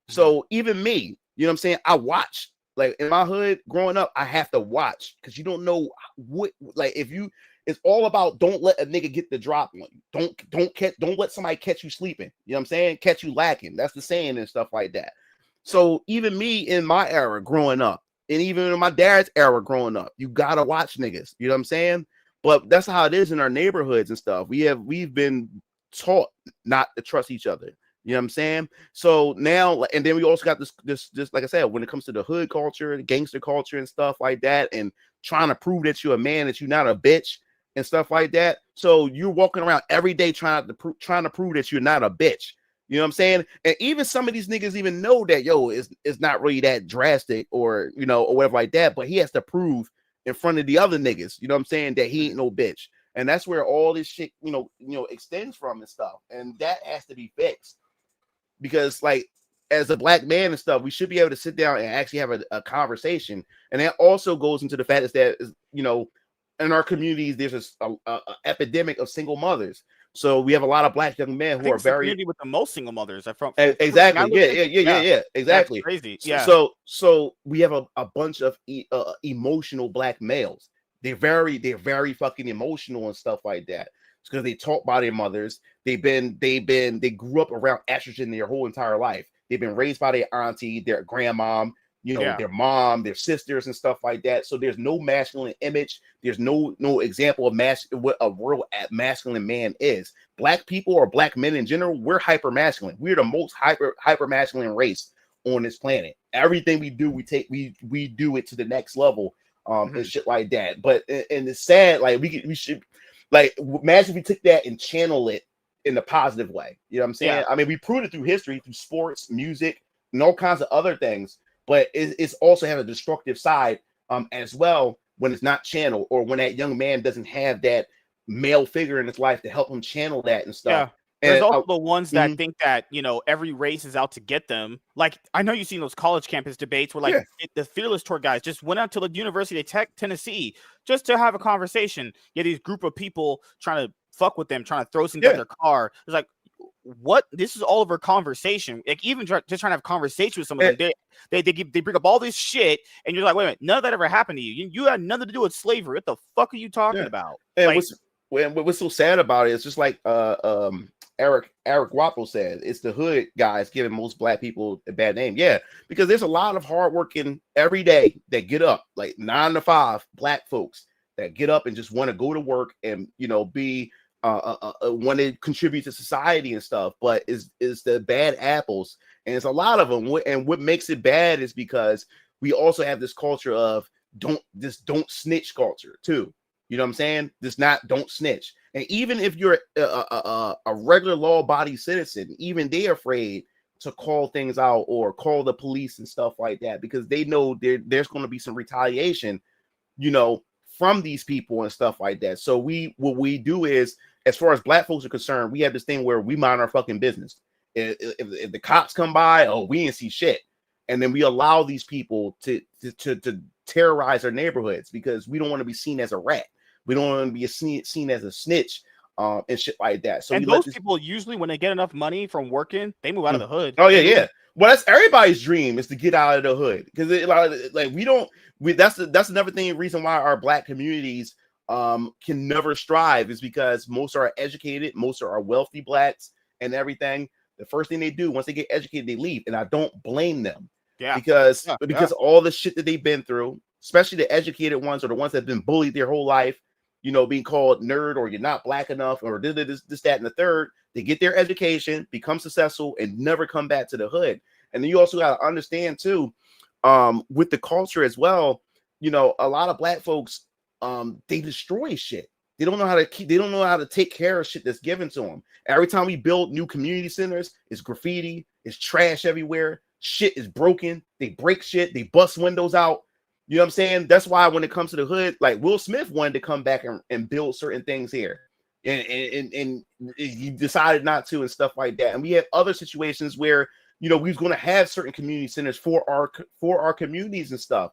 So even me, you know what I'm saying? I watch. Like in my hood growing up, I have to watch because you don't know what, like if you, it's all about don't let a nigga get the drop on you. Don't let somebody catch you sleeping. You know what I'm saying? Catch you lacking. That's the saying and stuff like that. So even me in my era growing up, and even in my dad's era growing up, you gotta watch niggas. You know what I'm saying? But that's how it is in our neighborhoods and stuff. We've been taught not to trust each other. You know what I'm saying? So now, and then we also got this like I said, when it comes to the hood culture, the gangster culture and stuff like that, and trying to prove that you're a man, that you're not a bitch and stuff like that. So you're walking around every day trying to prove that you're not a bitch. You know what I'm saying? And even some of these niggas even know that, yo, it's not really that drastic or, you know, or whatever like that, but he has to prove in front of the other niggas, you know what I'm saying, that he ain't no bitch. And that's where all this shit, you know, extends from and stuff. And that has to be fixed. Because, like, as a black man and stuff, we should be able to sit down and actually have a conversation. And that also goes into the fact that, you know, in our communities, there's a epidemic of single mothers. So we have a lot of black young men who are very community with the most single mothers. Exactly. Yeah. Exactly. That's crazy. So we have a bunch of emotional black males. They're very fucking emotional and stuff like that. Because they taught by their mothers. They grew up around estrogen their whole entire life. They've been raised by their auntie, their grandma, you know, their mom, their sisters and stuff like that. So there's no masculine image. There's no example of what a real masculine man is. Black people or black men in general, we're hyper masculine. We're the most hyper masculine race on this planet. Everything we do, we do it to the next level, and shit like that. But and it's sad, like we should. Like, imagine if we took that and channel it in a positive way. You know what I'm saying? Yeah. I mean, we proved it through history, through sports, music, and all kinds of other things. But it's also have a destructive side as well when it's not channeled, or when that young man doesn't have that male figure in his life to help him channel that and stuff. There's also the ones that think that, you know, every race is out to get them. Like, I know you've seen those college campus debates where, like, the Fearless Tour guys just went out to the University of Tennessee just to have a conversation. Yeah, these group of people trying to fuck with them, trying to throw things at their car. It's like, what? This is all of our conversation. Like, even just trying to have conversation with some of them, they bring up all this shit, and you're like, wait a minute, none of that ever happened to you. You had nothing to do with slavery. What the fuck are you talking about? And what's so sad about it is just like Eric Wappel said, it's the hood guys giving most black people a bad name. Yeah, because there's a lot of hardworking every day that get up, like 9 to 5 black folks that get up and just want to go to work and, you know, be want to contribute to society and stuff. But is the bad apples, and it's a lot of them. And what makes it bad is because we also have this culture of don't snitch culture too. You know what I'm saying? Don't snitch. And even if you're a regular law-abiding citizen, even they're afraid to call things out or call the police and stuff like that, because they know there's going to be some retaliation, you know, from these people and stuff like that. So what we do is, as far as black folks are concerned, we have this thing where we mind our fucking business. If the cops come by, oh, we didn't see shit. And then we allow these people to terrorize our neighborhoods because we don't want to be seen as a rat. We don't want to be seen as a snitch and shit like that. So and those people usually, when they get enough money from working, they move out of the hood. Oh yeah. Well, that's everybody's dream, is to get out of the hood, because that's another reason why our black communities can never strive, is because most are educated, most are wealthy blacks and everything. The first thing they do once they get educated, they leave, and I don't blame them. Yeah, because all the shit that they've been through, especially the educated ones, or the ones that have been bullied their whole life, you know, being called nerd, or you're not black enough, or this, that, and the third. They get their education, become successful, and never come back to the hood. And then you also got to understand too, with the culture as well, you know, a lot of black folks, they destroy shit. They don't know how to take care of shit that's given to them. Every time we build new community centers, it's graffiti, it's trash everywhere, shit is broken, they break shit, they bust windows out. You know what I'm saying? That's why when it comes to the hood, like Will Smith wanted to come back and build certain things here, and he decided not to and stuff like that. And we have other situations where, you know, we're going to have certain community centers for our communities and stuff.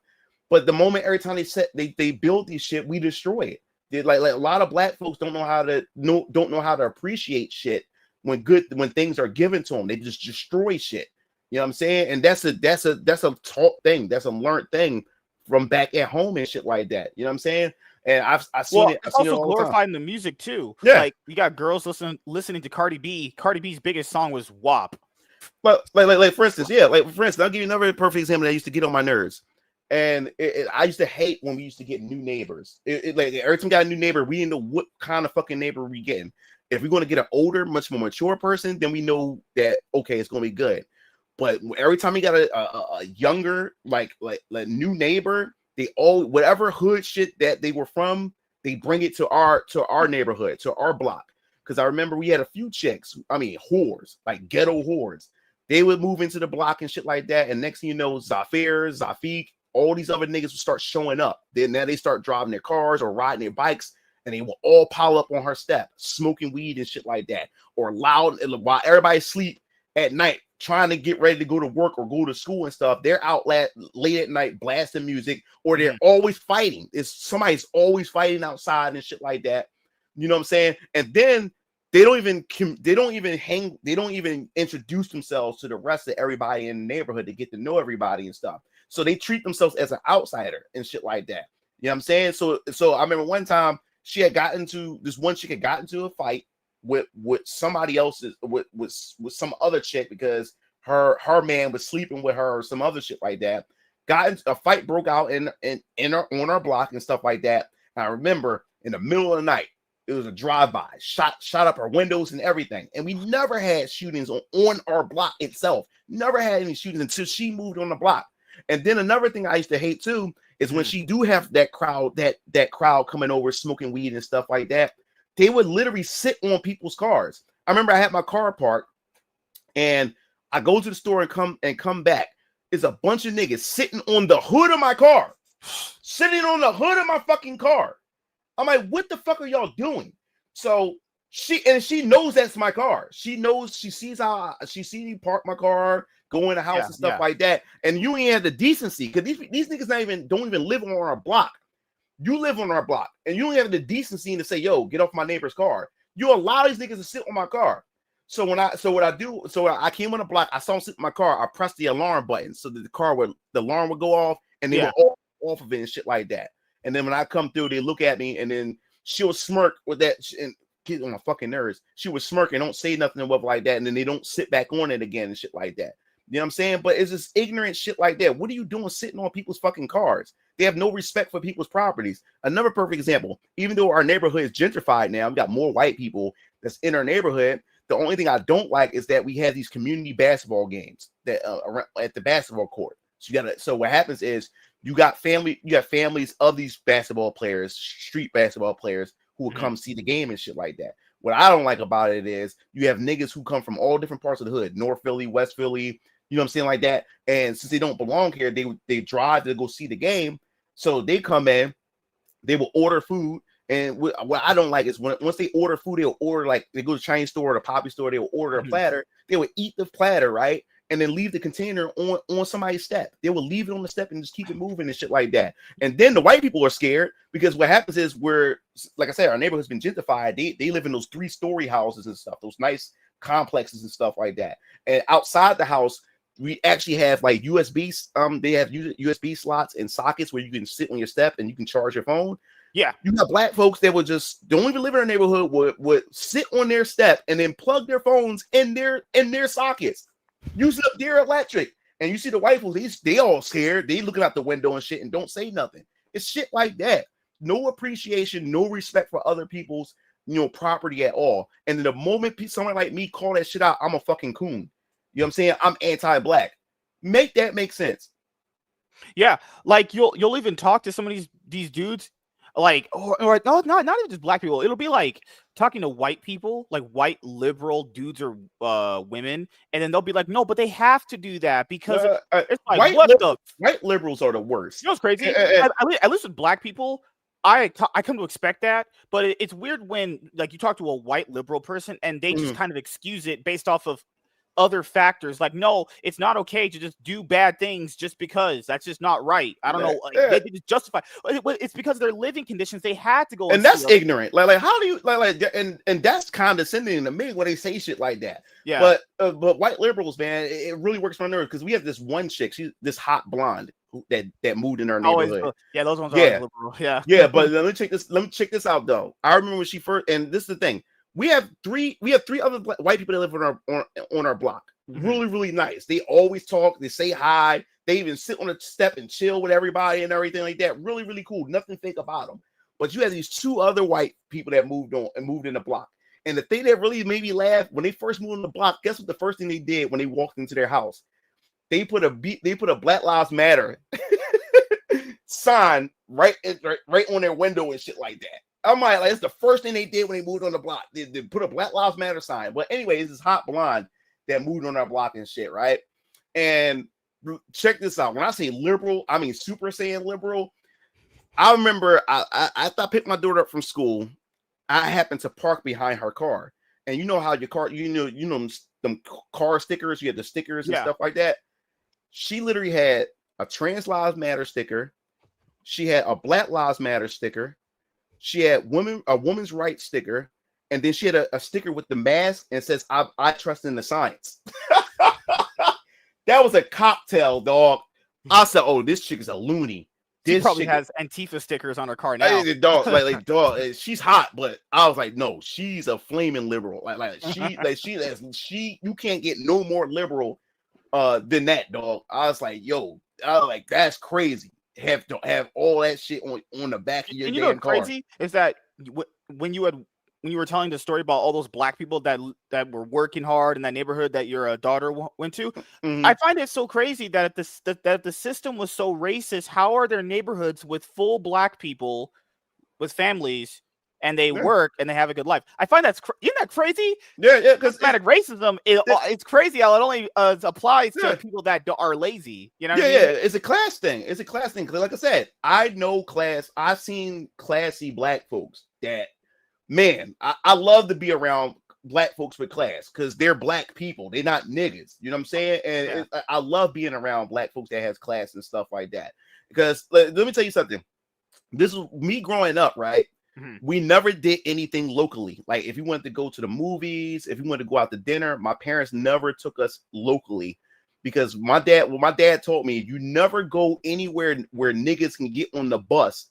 But the moment every time they build these shit, we destroy it. Like a lot of black folks don't know how to appreciate shit when things are given to them. They just destroy shit. You know what I'm saying? And that's a taught thing. That's a learned thing from back at home and shit like that. You know what I'm saying? And I've seen it. It's also glorifying the music too. Yeah, like you got girls listening to Cardi B. Cardi B's biggest song was WAP. But like for instance, I'll give you another perfect example that used to get on my nerves. And I used to hate when we used to get new neighbors. Like every time we got a new neighbor, we didn't know what kind of fucking neighbor we getting. If we're going to get an older, much more mature person, then we know that, okay, it's going to be good. But every time we got a younger, like new neighbor, they all, whatever hood shit that they were from, they bring it to our neighborhood, to our block. Because I remember we had a few chicks, whores, like ghetto whores. They would move into the block and shit like that. And next thing you know, Zafiq, all these other niggas would start showing up. Then now they start driving their cars or riding their bikes, and they will all pile up on her step, smoking weed and shit like that. Or loud, while everybody sleep at night, trying to get ready to go to work or go to school and stuff. They're out late at night blasting music, or they're always fighting. Somebody's always fighting outside and shit like that. You know what I'm saying? And then they don't even introduce themselves to the rest of everybody in the neighborhood to get to know everybody and stuff. So they treat themselves as an outsider and shit like that. You know what I'm saying? So I remember one time she had gotten into a fight with somebody else's with some other chick, because her man was sleeping with her or some other shit like that. A fight broke out on our block and stuff like that. And I remember in the middle of the night, it was a drive-by, shot up our windows and everything. And we never had shootings on our block itself. Never had any shootings until she moved on the block. And then another thing I used to hate too is when she do have that crowd coming over smoking weed and stuff like that. They would literally sit on people's cars. I remember I had my car parked, and I go to the store and come back. It's a bunch of niggas sitting on the hood of my car, sitting on the hood of my fucking car. I'm like, what the fuck are y'all doing? So She knows that's my car. She knows, she sees me park my car, go in the house and stuff like that. And you ain't have the decency, because these niggas don't even live on our block. You live on our block, and you don't have the decency to say, "Yo, get off my neighbor's car." You allow these niggas to sit on my car. So when I came on the block, I saw him sit in my car. I pressed the alarm button so that the alarm would go off, and they were all off of it and shit like that. And then when I come through, they look at me, and then she'll smirk with that and get on my fucking nerves. She would smirk and don't say nothing and like that, and then they don't sit back on it again and shit like that. You know what I'm saying? But it's just ignorant shit like that. What are you doing sitting on people's fucking cars? They have no respect for people's properties. Another perfect example, even though our neighborhood is gentrified now, we got more white people that's in our neighborhood. The only thing I don't like is that we have these community basketball games that at the basketball court. So what happens is you got families of these basketball players, street basketball players, who will come see the game and shit like that. What I don't like about it is you have niggas who come from all different parts of the hood, North Philly, West Philly, you know what I'm saying, like that. And since they don't belong here, they drive to go see the game. So they come in, they will order food. And what I don't like is once they order food, they'll order, like, they go to the Chinese store or the Poppy store, they will order a platter. They will eat the platter, right? And then leave the container on somebody's step. They will leave it on the step and just keep it moving and shit like that. And then the white people are scared because what happens is like I said, our neighborhood's been gentrified. They live in those 3-story houses and stuff, those nice complexes and stuff like that. And outside the house, we actually have like USB. They have USB slots and sockets where you can sit on your step and you can charge your phone. Yeah, you got black folks that don't even live in our neighborhood, would sit on their step and then plug their phones in their sockets, using up their electric. And you see the white folks, they all scared. They looking out the window and shit and don't say nothing. It's shit like that. No appreciation, no respect for other people's property at all. And the moment someone like me call that shit out, I'm a fucking coon. You know what I'm saying? I'm anti-black. Make that make sense. Yeah, like you'll even talk to some of these dudes, like, or no, not even just black people. It'll be like talking to white people, like white liberal dudes or women, and then they'll be like, no, but they have to do that because it's like, white liberals are the worst. You know what's crazy? At least with black people, I come to expect that, but it's weird when, like, you talk to a white liberal person and they just kind of excuse it based off of other factors. Like, no, it's not okay to just do bad things just because. That's just not right. I don't know. They just justify. It's because their living conditions. They had to go, and that's ignorant. Like how do you like and that's condescending to me when they say shit like that. Yeah. But white liberals, man, it really works for my nerves because we have this one chick. She's this hot blonde that moved in our neighborhood. Yeah, those ones are liberal. Yeah. Yeah, but let me check this out though. I remember when she first, and this is the thing. We have three other white people that live on our block. Really, really nice. They always talk. They say hi. They even sit on a step and chill with everybody and everything like that. Really, really cool. Nothing fake about them. But you have these 2 other white people that moved in the block. And the thing that really made me laugh when they first moved in the block, guess what the first thing they did when they walked into their house? They put a Black Lives Matter sign right on their window and shit like that. I'm like, it's the first thing they did when they moved on the block. They put a Black Lives Matter sign. But anyway, it's this hot blonde that moved on our block and shit, right? And check this out. When I say liberal, I mean super saiyan liberal. I remember after I picked my daughter up from school, I happened to park behind her car. And you know how your car, you know them car stickers, you have the stickers and stuff like that. She literally had a Trans Lives Matter sticker. She had a Black Lives Matter sticker. She had a woman's rights sticker, and then she had a sticker with the mask and says, I trust in the science. That was a cocktail, dog. I said, oh, this chick is a loony. She probably has Antifa stickers on her car now. Dog, she's hot, but I was like, no, she's a flaming liberal. She you can't get no more liberal than that, dog. I was like, that's crazy. Have all that shit on the back of your damn car. Crazy is that when you were telling the story about all those black people that were working hard in that neighborhood that your daughter went to, I find it so crazy that that the system was so racist. How are there neighborhoods with full black people with families and they work and they have a good life? I find isn't that crazy? Yeah, because systematic racism it's crazy how it only applies to people that are lazy. You know? What I mean? It's a class thing. It's a class thing. Because like I said, I've seen classy black folks that man, I love to be around black folks with class because they're black people. They're not niggas. You know what I'm saying? And I love being around black folks that has class and stuff like that. Because let me tell you something. This is me growing up, right? We never did anything locally. Like if you wanted to go to the movies, if you wanted to go out to dinner, my parents never took us locally because my dad told me, you never go anywhere where niggas can get on the bus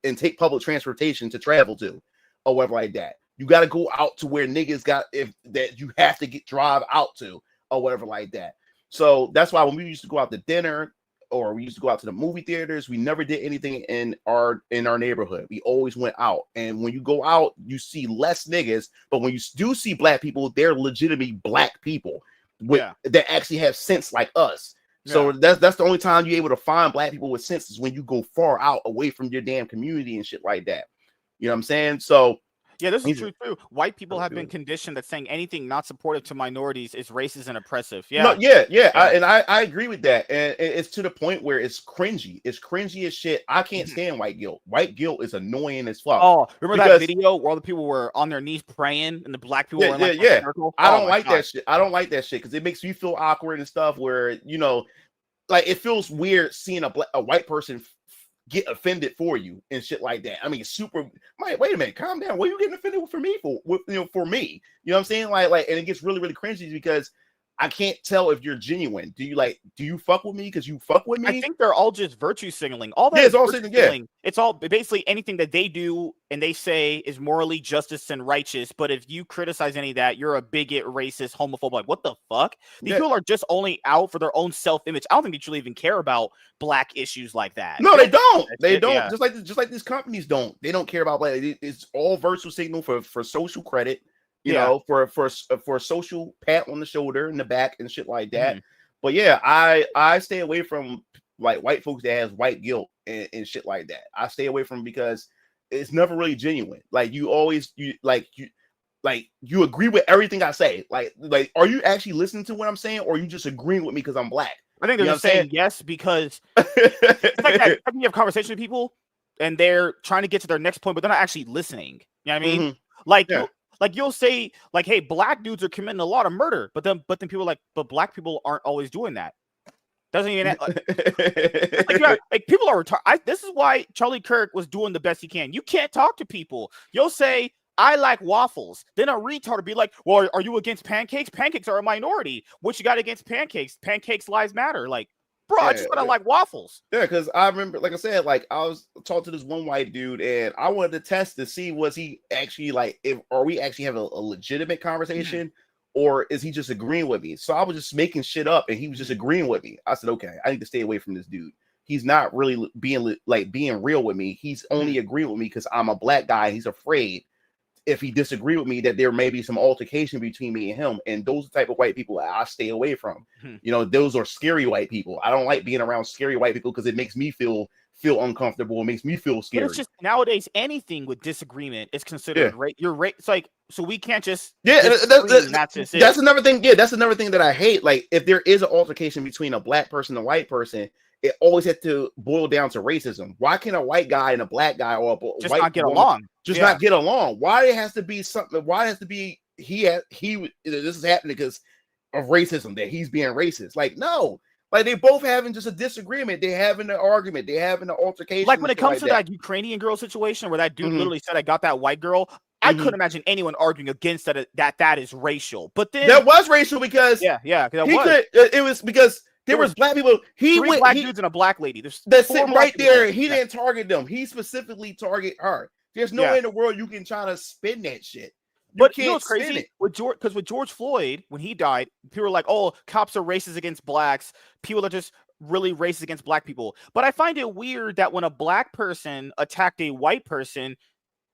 and take public transportation to travel to or whatever like that. You got to go out to where niggas got that you have to drive out to or whatever like that. So that's why when we used to go out to dinner or we used to go out to the movie theaters, we never did anything in our neighborhood. We always went out. And when you go out, you see less niggas, but when you do see black people, they're legitimately black people that actually have sense like us. So that's the only time you're able to find black people with sense is when you go far out away from your damn community and shit like that. You know what I'm saying? So yeah, this is true too. White people have been conditioned that saying anything not supportive to minorities is racist and oppressive. Yeah, no, I agree with that, and it's to the point where it's cringy. It's cringy as shit. I can't stand white guilt. White guilt is annoying as fuck. Oh, remember that video where all the people were on their knees praying and the black people were in like a circle? I don't like that shit. I don't like that shit because it makes me feel awkward and stuff. Where like it feels weird seeing a white person get offended for you and shit like that. I mean, wait a minute, calm down. What are you getting offended for me for? For me, you know what I'm saying? Like, and it gets really, really cringy because I can't tell if you're genuine. Do you fuck with me because you fuck with me? I think they're all just virtue signaling. All that it's all signaling. It's all basically anything that they do and they say is morally justice and righteous. But if you criticize any of that, you're a bigot, racist, homophobe. Like, what the fuck? These people are just only out for their own self-image. I don't think they truly even care about black issues like that. No, they don't. They don't. Yeah. Just like these companies don't. They don't care about black. It's all virtue signal for social credit. You know, for social pat on the shoulder and the back and shit like that. But yeah, I stay away from like white folks that has white guilt and shit like that. I stay away from because it's never really genuine. Like you agree with everything I say. Like are you actually listening to what I'm saying, or are you just agreeing with me because I'm black? I think they're just saying yes because it's like that. You have conversation with people and they're trying to get to their next point, but they're not actually listening. You know what I mean? Like you'll say, like, hey, black dudes are committing a lot of murder, but then people are like, but black people aren't always doing that. Doesn't even like people are retarded. This is why Charlie Kirk was doing the best he can. You can't talk to people. You'll say, I like waffles. Then a retard will be like, well, are you against pancakes? Pancakes are a minority. What you got against pancakes? Pancakes lives matter. Like, bro, I just want to like waffles. Yeah, because I remember, like I said, like I was talking to this one white dude, and I wanted to test to see was he actually like, are we actually having a legitimate conversation, or is he just agreeing with me? So I was just making shit up, and he was just agreeing with me. I said, okay, I need to stay away from this dude. He's not really being real with me. He's only agreeing with me because I'm a black guy. He's afraid if he disagree with me that there may be some altercation between me and him, and those type of white people I stay away from. Those are scary white people. I don't like being around scary white people because it makes me feel uncomfortable. It makes me feel scared. But it's just nowadays anything with disagreement is considered right. You're right. It's like, so we can't just that's another thing. Yeah, that's another thing that I hate. Like if there is an altercation between a black person and a white person, it always has to boil down to racism. Why can't a white guy and a black guy or a just white not get along? Not get along? Why it has to be something? Why it has to be this is happening because of racism, that he's being racist? Like, no. Like they both having just a disagreement. They're having an argument. They're having an altercation. Like when it comes to that Ukrainian girl situation where that dude literally said, I got that white girl. I couldn't imagine anyone arguing against that is racial. But then that was racial because it was because there was black people. Black dudes and a black lady. That's sitting right there. He didn't target them. He specifically target her. There's no way in the world you can try to spin that shit. But you know what's crazy? With George Floyd, when he died, people were like, oh, cops are racist against blacks. People are just really racist against black people. But I find it weird that when a black person attacked a white person,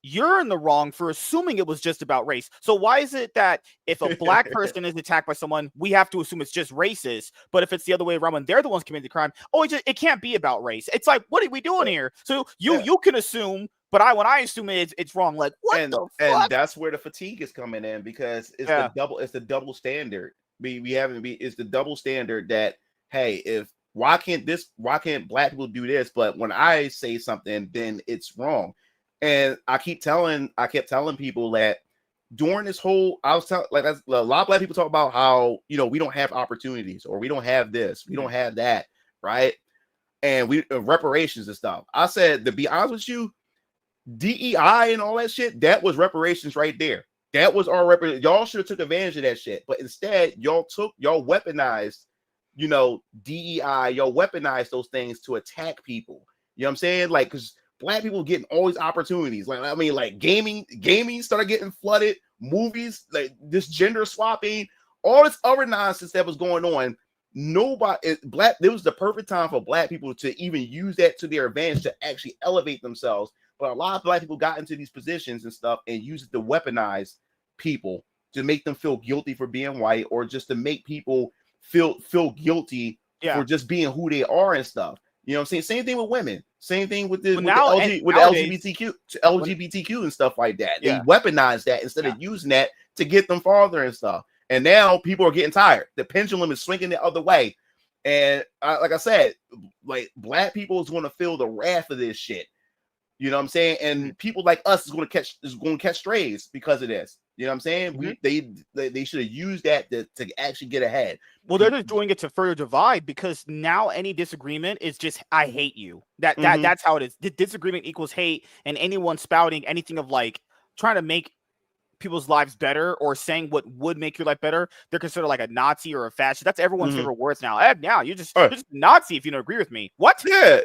you're in the wrong for assuming it was just about race. So why is it that if a black person is attacked by someone, we have to assume it's just racist? But if it's the other way around, when they're the ones committing the crime, it can't be about race. It's like, what are we doing here? So you can assume, but when I assume it's wrong. Like, what the fuck? And that's where the fatigue is coming in because it's the double standard. It's the double standard that, hey, why can't black people do this? But when I say something, then it's wrong. And I kept telling people that during this whole, I was telling, like, that's a lot of black people talk about how, you know, we don't have opportunities, or we don't have this, we don't have that, right? And we reparations and stuff. I said, to be honest with you, DEI and all that shit, that was reparations right there. That was our y'all should have took advantage of that shit, but instead y'all weaponized, you know, DEI. Y'all weaponized those things to attack people. You know what I'm saying? Like, because black people getting all these opportunities. Like, I mean, like gaming started getting flooded. Movies, like this gender swapping, all this other nonsense that was going on. It was the perfect time for black people to even use that to their advantage to actually elevate themselves. But a lot of black people got into these positions and stuff and used it to weaponize people to make them feel guilty for being white, or just to make people feel guilty for just being who they are and stuff. You know what I'm saying? Same thing with women. Same thing with the LGBTQ and stuff like that. They weaponize that instead of using that to get them farther and stuff. And now people are getting tired. The pendulum is swinging the other way. And like I said, like, black people is going to feel the wrath of this shit. You know what I'm saying? And people like us is going to catch strays because of this. You know what I'm saying? They should have used that to actually get ahead. Well, they're just doing it to further divide, because now any disagreement is just, I hate you. That's how it is. The disagreement equals hate, and anyone spouting anything of like trying to make people's lives better or saying what would make your life better, they're considered like a Nazi or a fascist. That's everyone's favorite words now. Now you're just Nazi if you don't agree with me. What? Yeah.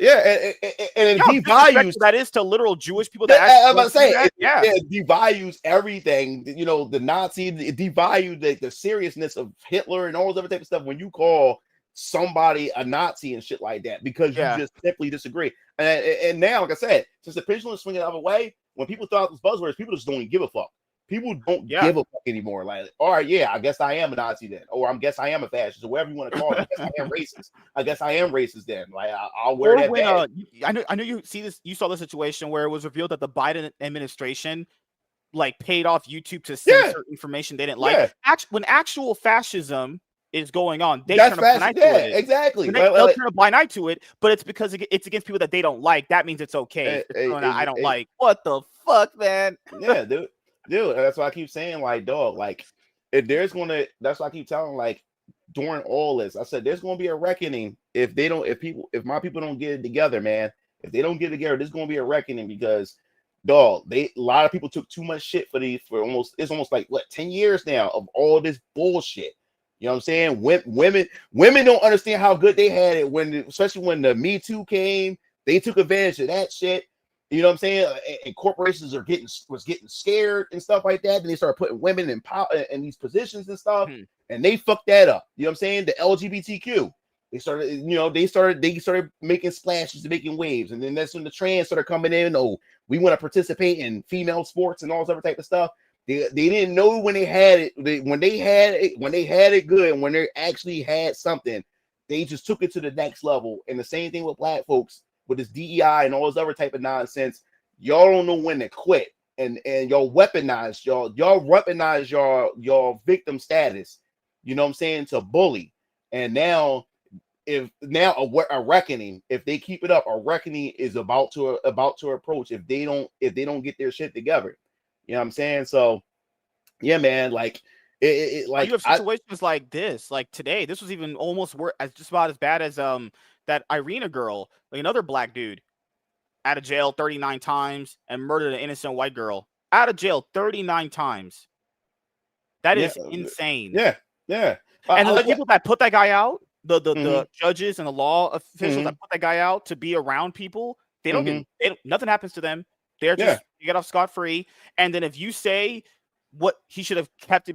And it devalues that is to literal Jewish people. I'm about to say it devalues everything. You know, the Nazi, it devalued the seriousness of Hitler and all this other type of stuff when you call somebody a Nazi and shit like that, because you just simply disagree. And now, like I said, since the pendulum is swinging the other way, when people throw out these buzzwords, people just don't give a fuck. People don't give a fuck anymore. Like, all right, I guess I am a Nazi then, or I guess I am a fascist, or whatever you want to call it. I guess I am racist. I guess I am racist then. Like, I'll wear that badge. I know you see this. You saw the situation where it was revealed that the Biden administration like paid off YouTube to censor information they didn't like. When actual fascism is going on, they turn a blind eye to it. Exactly. They'll turn a blind eye to it, but it's because it's against people that they don't like. That means it's okay. I don't like. What the fuck, man? Yeah, dude, that's why I keep saying, like, dog, like, if that's why I keep telling, like, during all this, I said there's gonna be a reckoning if my people don't get it together, man. If they don't get it together, there's gonna be a reckoning, because, dog, a lot of people took too much shit for almost like 10 years now of all this bullshit. You know what I'm saying? Women don't understand how good they had it especially when the Me Too came. They took advantage of that shit. You know what I'm saying? And corporations was getting scared and stuff like that. And they started putting women in power in these positions and stuff, and they fucked that up. You know what I'm saying? The LGBTQ, they started making splashes and making waves, and then that's when the trans started coming in. Oh, we want to participate in female sports and all this other type of stuff. They didn't know when they had it. When they had it good, and when they actually had something, they just took it to the next level. And the same thing with black folks. With this DEI and all this other type of nonsense, y'all don't know when to quit, and y'all weaponize your victim status. You know what I'm saying, to bully. And now a reckoning, if they keep it up, a reckoning is about to approach if they don't get their shit together. You know what I'm saying? So yeah, man, like like you have situations like this, like today. This was even almost just about as bad as that Irina girl, like another black dude, out of jail 39 times and murdered an innocent white girl. Out of jail 39 times. That is insane. Yeah. And the people that put that guy out, the judges and the law officials that put that guy out to be around people, they don't nothing happens to them. They're just you get off scot-free. And then if you say what he should have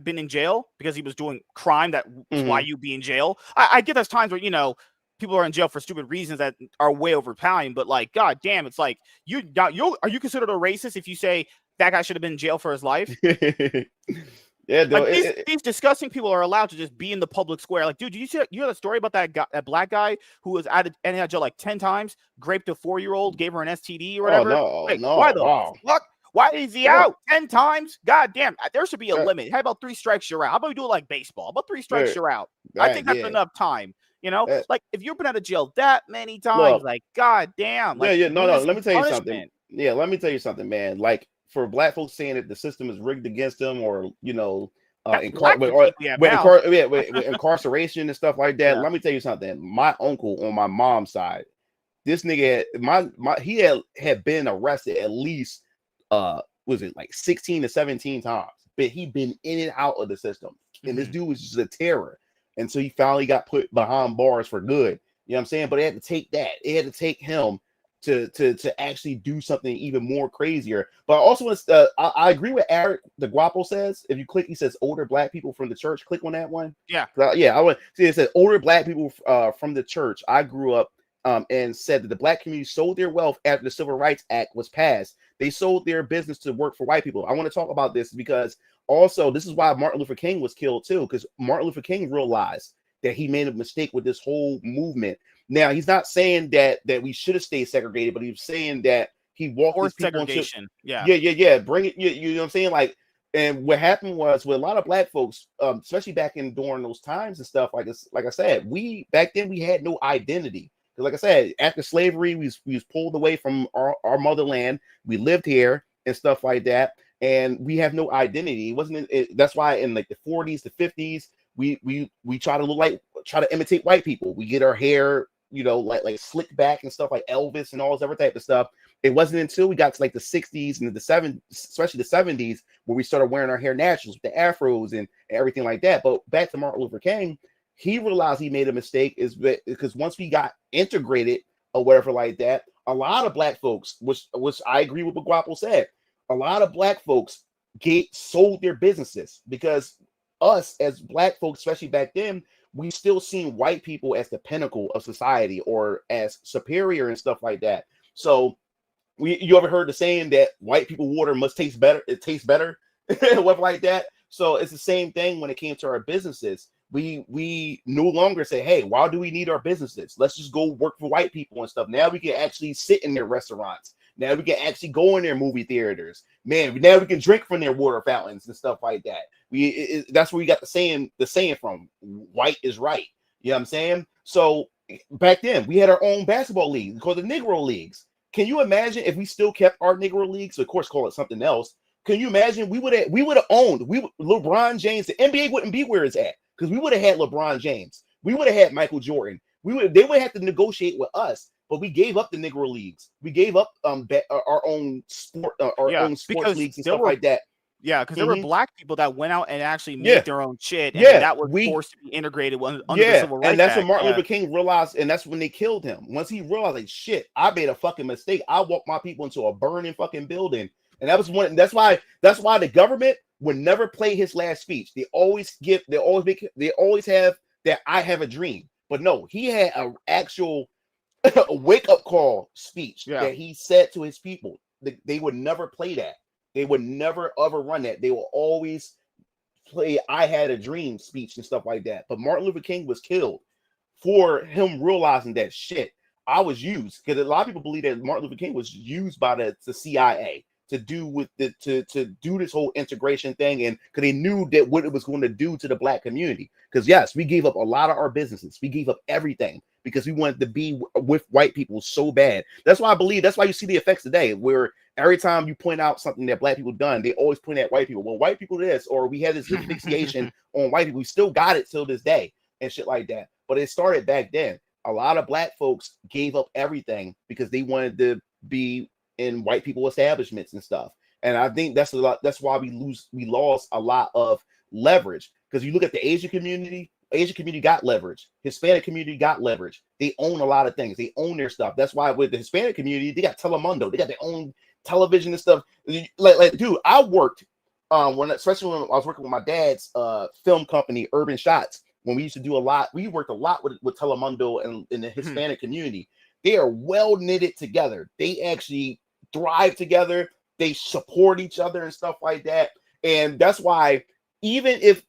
been in jail because he was doing crime, that's why you be in jail. I get there's times where, you know, people are in jail for stupid reasons that are way overpowering, but like, god damn, it's like are you considered a racist if you say that guy should have been in jail for his life? Yeah, like these disgusting people are allowed to just be in the public square. Like, dude, you hear the story about that black guy who was out of jail like 10 times, raped a 4-year-old, gave her an STD or whatever? Why the fuck? Why is he out 10 times? God damn, there should be a limit. How about 3 strikes, you're out? How about we do it like baseball? How about 3 strikes, you're out? I think that's enough time. You know, like if you've been out of jail that many times, like god damn. Like, no. Let me tell you something. Yeah, let me tell you something, man. Like for black folks saying that the system is rigged against them, or That's exactly what we have now. with incarceration and stuff like that. Yeah. Let me tell you something. My uncle on my mom's side, this nigga he had been arrested at least was it like 16 to 17 times, but he been in and out of the system, and this dude was just a terror. And so he finally got put behind bars for good. You know what I'm saying? But it had to take that. It had to take him to actually do something even more crazier. But I also want to I agree with Eric the Guapo says. If you click, he says older black people from the church. Click on that one. Yeah. I want see it says older black people from the church. I grew up and said that the black community sold their wealth after the Civil Rights Act was passed. They sold their business to work for white people. I want to talk about this because also this is why Martin Luther King was killed too, because Martin Luther King realized that he made a mistake with this whole movement. Now he's not saying that we should have stayed segregated, but he was saying that he walked these people segregation. Yeah. Bring it. You know what I'm saying? Like, and what happened was with a lot of black folks, especially back during those times and stuff. Like I said, back then we had no identity. Like I said, after slavery, we was pulled away from our motherland. We lived here and stuff like that, and we have no identity. It wasn't. That's why in like the 40s, the 50s, we try to imitate white people. We get our hair, like slicked back and stuff like Elvis and all this other type of stuff. It wasn't until we got to like the 60s and the 70s, especially the 70s, where we started wearing our hair naturals with the afros and everything like that. But back to Martin Luther King. He realized he made a mistake is because once we got integrated or whatever like that, a lot of black folks, which I agree with what Guapo said, a lot of black folks sold their businesses because us as black folks, especially back then, we still seen white people as the pinnacle of society or as superior and stuff like that. So you ever heard the saying that white people water must taste better? It tastes better, whatever like that. So it's the same thing when it came to our businesses. We no longer say, hey, why do we need our businesses? Let's just go work for white people and stuff. Now we can actually sit in their restaurants. Now we can actually go in their movie theaters. Man, now we can drink from their water fountains and stuff like that. That's where we got the saying from. White is right. You know what I'm saying? So back then we had our own basketball league called the Negro Leagues. Can you imagine if we still kept our Negro Leagues? Of course, call it something else. Can you imagine we would have owned LeBron James? The NBA wouldn't be where it's at. Because we would have had LeBron James. We would have had Michael Jordan. They would have to negotiate with us, but we gave up the Negro Leagues. We gave up our own sport, own sports leagues and stuff like that. Yeah, because there were black people that went out and actually made their own shit, and that was forced to be integrated under the Civil Rights and that's Act. when Martin Luther King realized, and that's when they killed him. Once he realized, like, shit, I made a fucking mistake. I walked my people into a burning fucking building, and that was one. That's why the government would never play his last speech. They always have that I have a dream. But no, he had an actual wake-up call speech that he said to his people. They would never play that. They would never ever run that. They will always play I had a dream speech and stuff like that. But Martin Luther King was killed for him realizing that shit. I was used, because a lot of people believe that Martin Luther King was used by the CIA to do this whole integration thing, and because they knew that what it was going to do to the black community. Because yes, we gave up a lot of our businesses, we gave up everything because we wanted to be with white people so bad. That's why you see the effects today, where every time you point out something that black people done, they always point at white people. Well, white people this, or we had this asphyxiation on white people. We still got it till this day and shit like that. But it started back then. A lot of black folks gave up everything because they wanted to be in white people establishments and stuff. And I think that's why we lost a lot of leverage. Because you look at the Asian community got leverage. Hispanic community got leverage. They own a lot of things. They own their stuff. That's why with the Hispanic community, they got Telemundo. They got their own television and stuff. Like dude, I worked especially when I was working with my dad's film company, Urban Shots. When we used to do we worked a lot with Telemundo and in the Hispanic community. They are well knitted together. They actually thrive together. They support each other and stuff like that. And that's why even if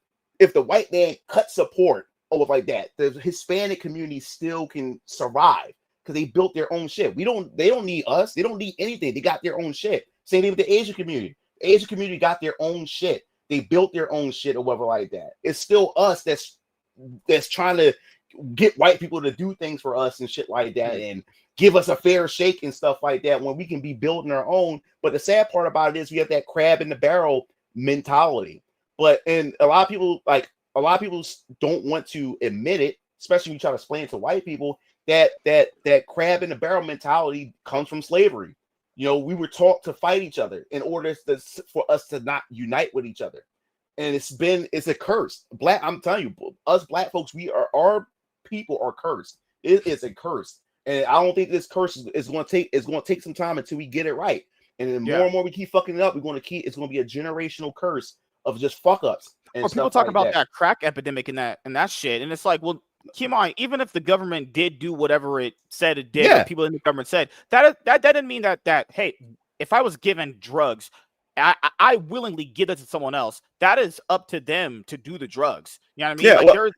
the white man cut support over like that, the Hispanic community still can survive because they built their own shit. They don't need us. They don't need anything. They got their own shit. Same thing with the Asian community. The Asian community got their own shit. They built their own shit or whatever like that. It's still us that's trying to get white people to do things for us and shit like that, and give us a fair shake and stuff like that when we can be building our own. But the sad part about it is we have that crab in the barrel mentality. And a lot of people don't want to admit it, especially when you try to explain it to white people, that crab in the barrel mentality comes from slavery. You know, we were taught to fight each other in order for us to not unite with each other. And it's a curse. I'm telling you, us black folks, our people are cursed. It is a curse. And I don't think this curse is going to take some time until we get it right. And then more and more we keep fucking it up, it's going to be a generational curse of just fuck ups. And or people talk about that crack epidemic and that shit. And it's like, well, keep in mind, even if the government did do whatever it said it did, or people in the government said, that didn't mean that hey, if I was given drugs, I willingly give it to someone else. That is up to them to do the drugs. You know what I mean? Yeah, like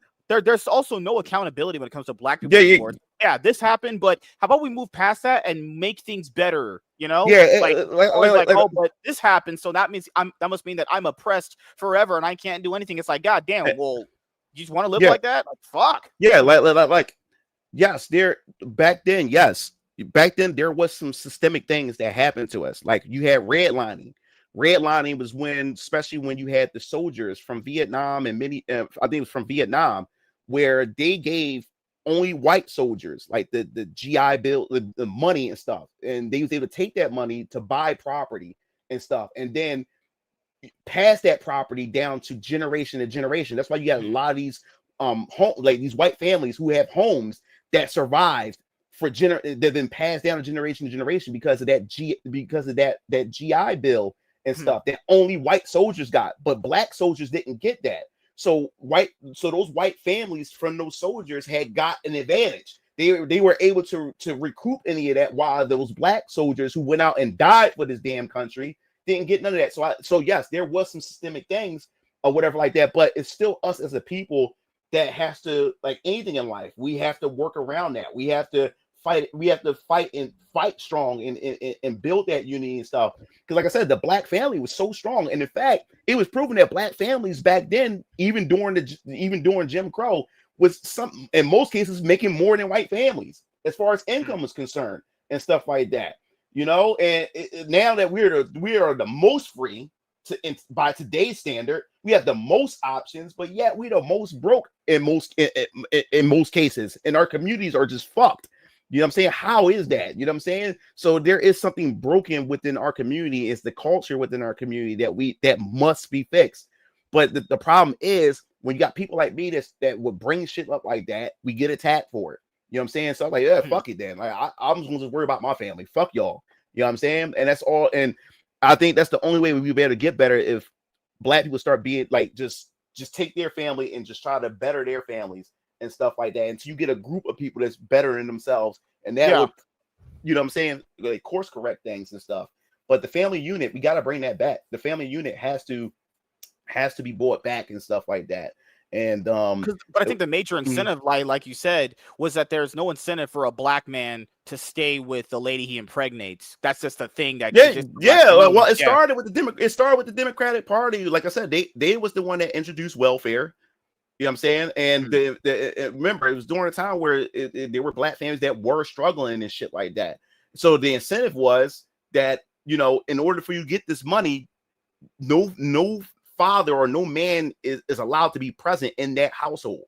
there's also no accountability when it comes to black people anymore. Yeah, this happened, but how about we move past that and make things better? You know? Yeah, but this happened, so that means that must mean that I'm oppressed forever and I can't do anything. It's like, God damn, well, you just want to live like that? Like, fuck. Yeah, yes, back then there was some systemic things that happened to us. Like you had redlining. Redlining was especially when you had the soldiers from Vietnam and I think it was from Vietnam, where they gave only white soldiers like the GI Bill, the money and stuff, and they was able to take that money to buy property and stuff, and then pass that property down to generation to generation. That's why you got a lot of these like these white families who have homes that survived they've been passed down to generation because of that GI Bill and stuff that only white soldiers got, but black soldiers didn't get that. So those white families from those soldiers had got an advantage. They were able to recoup any of that, while those black soldiers who went out and died for this damn country didn't get none of that. So yes, there was some systemic things or whatever like that, but it's still us as a people that has to, like anything in life, we have to work around that. We have to fight. We have to fight strong and build that unity and stuff. Because like I said, the black family was so strong, and in fact, it was proven that black families back then, even during Jim Crow, was in most cases making more than white families as far as income was concerned and stuff like that. You know, and now that we are the most free by today's standard, we have the most options, but yet we're the most broke in most cases, and our communities are just fucked. You know what I'm saying? How is that? You know what I'm saying? So there is something broken within our community. It's the culture within our community that must be fixed. But the problem is when you got people like me that would bring shit up like that, we get attacked for it. You know what I'm saying? So I'm like, yeah, fuck it then. Like I'm just gonna worry about my family. Fuck y'all. You know what I'm saying? And that's all. And I think that's the only way we'll be able to get better, if black people start being like just take their family and just try to better their families and stuff like that. Until you get a group of people that's better in themselves, and that would, you know what I'm saying, like course correct things and stuff. But the family unit, we got to bring that back. The family unit has to be brought back and stuff like that. And but I think the major incentive, like you said, was that there's no incentive for a black man to stay with the lady he impregnates. That's just the thing that well, it started with the Democratic Party. Like I said, they was the one that introduced welfare. You know what I'm saying? And remember, it was during a time where there were black families that were struggling and shit like that. So the incentive was that, you know, in order for you to get this money, no father or no man is allowed to be present in that household.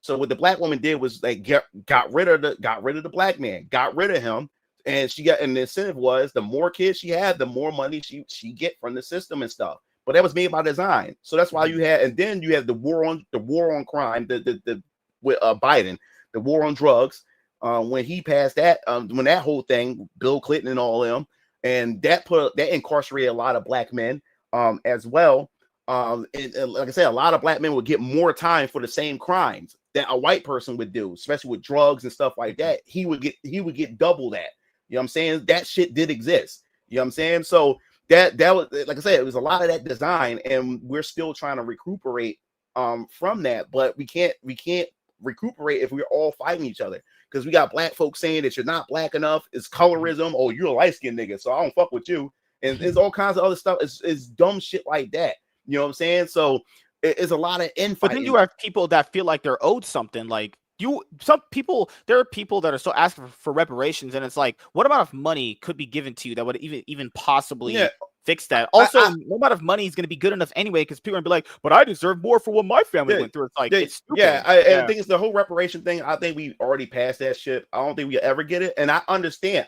So what the black woman did was like got rid of the black man, got rid of him, and the incentive was the more kids she had, the more money she get from the system and stuff. But that was made by design. So that's why then you have the war on crime, with Biden, the war on drugs, when he passed that, when that whole thing, Bill Clinton and all them, and that incarcerated a lot of black men as well. And like I said, a lot of black men would get more time for the same crimes that a white person would do, especially with drugs and stuff like that. He would get double that. You know what I'm saying? That shit did exist. You know what I'm saying? So that was, like I said, it was a lot of that design, and we're still trying to recuperate from that. But we can't recuperate if we're all fighting each other, because we got black folks saying that you're not black enough. It's colorism. Oh, you're a light-skinned nigga, so I don't fuck with you. And there's all kinds of other stuff. It's dumb shit like that. You know what I'm saying? So it's a lot of infighting. But then you have people that feel like they're owed something. Like there are people that are still asking for reparations, and it's like, what amount of money could be given to you that would even possibly fix that? Also, no amount of money is going to be good enough anyway, because people are going to be like, but I deserve more for what my family went through. It's like, it's stupid. And the thing is, the whole reparation thing, I think we already passed that shit. I don't think we ever get it. And I understand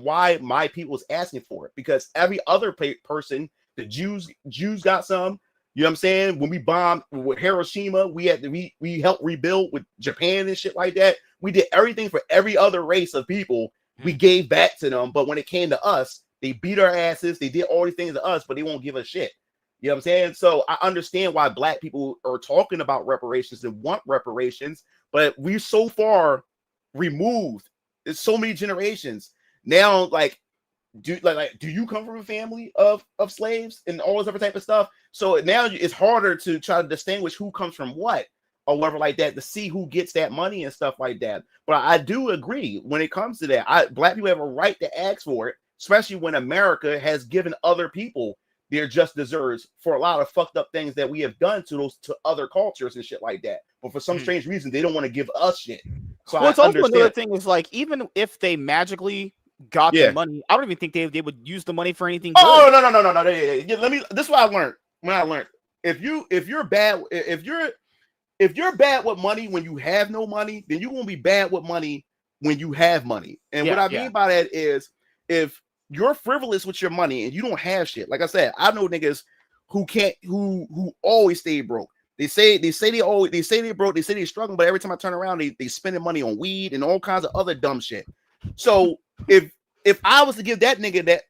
why my people is asking for it, because every other person, the Jews got some. You know what I'm saying? When we bombed with Hiroshima, we helped rebuild with Japan and shit like that. We did everything for every other race of people. We gave back to them. But when it came to us, they beat our asses. They did all these things to us, but they won't give a shit. You know what I'm saying? So I understand why Black people are talking about reparations and want reparations, but we're so far removed. There's so many generations now. Like, do you come from a family of slaves and all this other type of stuff? So now it's harder to try to distinguish who comes from what or whatever like that, to see who gets that money and stuff like that. But I do agree when it comes to that. Black people have a right to ask for it, especially when America has given other people their just deserves for a lot of fucked up things that we have done to other cultures and shit like that. But for some strange reason, they don't want to give us shit. So it's also another thing is, like, even if they magically got the money, I don't even think they would use the money for anything good. Oh, no. This is what I learned when I learned. If you're bad with money when you have no money, then you're gonna be bad with money when you have money. And what I mean by that is, if you're frivolous with your money and you don't have shit, like I said, I know niggas who always stay broke. They say they're broke, they say they're struggling, but every time I turn around, they spending money on weed and all kinds of other dumb shit. So if I was to give that nigga that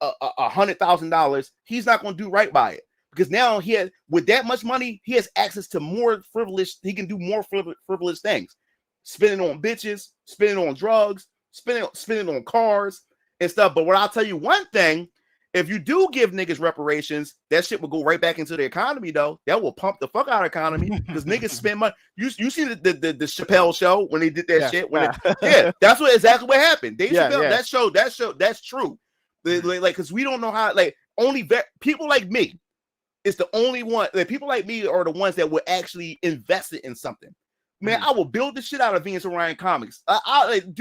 $100,000, he's not going to do right by it, because now with that much money, he has access to more frivolous. He can do more frivolous things, spending on bitches, spending on drugs, spending on cars and stuff. But what I'll tell you one thing, if you do give niggas reparations, that shit will go right back into the economy, though. That will pump the fuck out of the economy, because niggas spend money. You see the Chappelle show when they did that shit? That's exactly what happened. Dave Chappelle, that show, that's true. Like, because we don't know how, like, only people like me is the only one. Like, people like me are the ones that would actually invest it in something. Man, I will build the shit out of Venus Orion Comics. I will give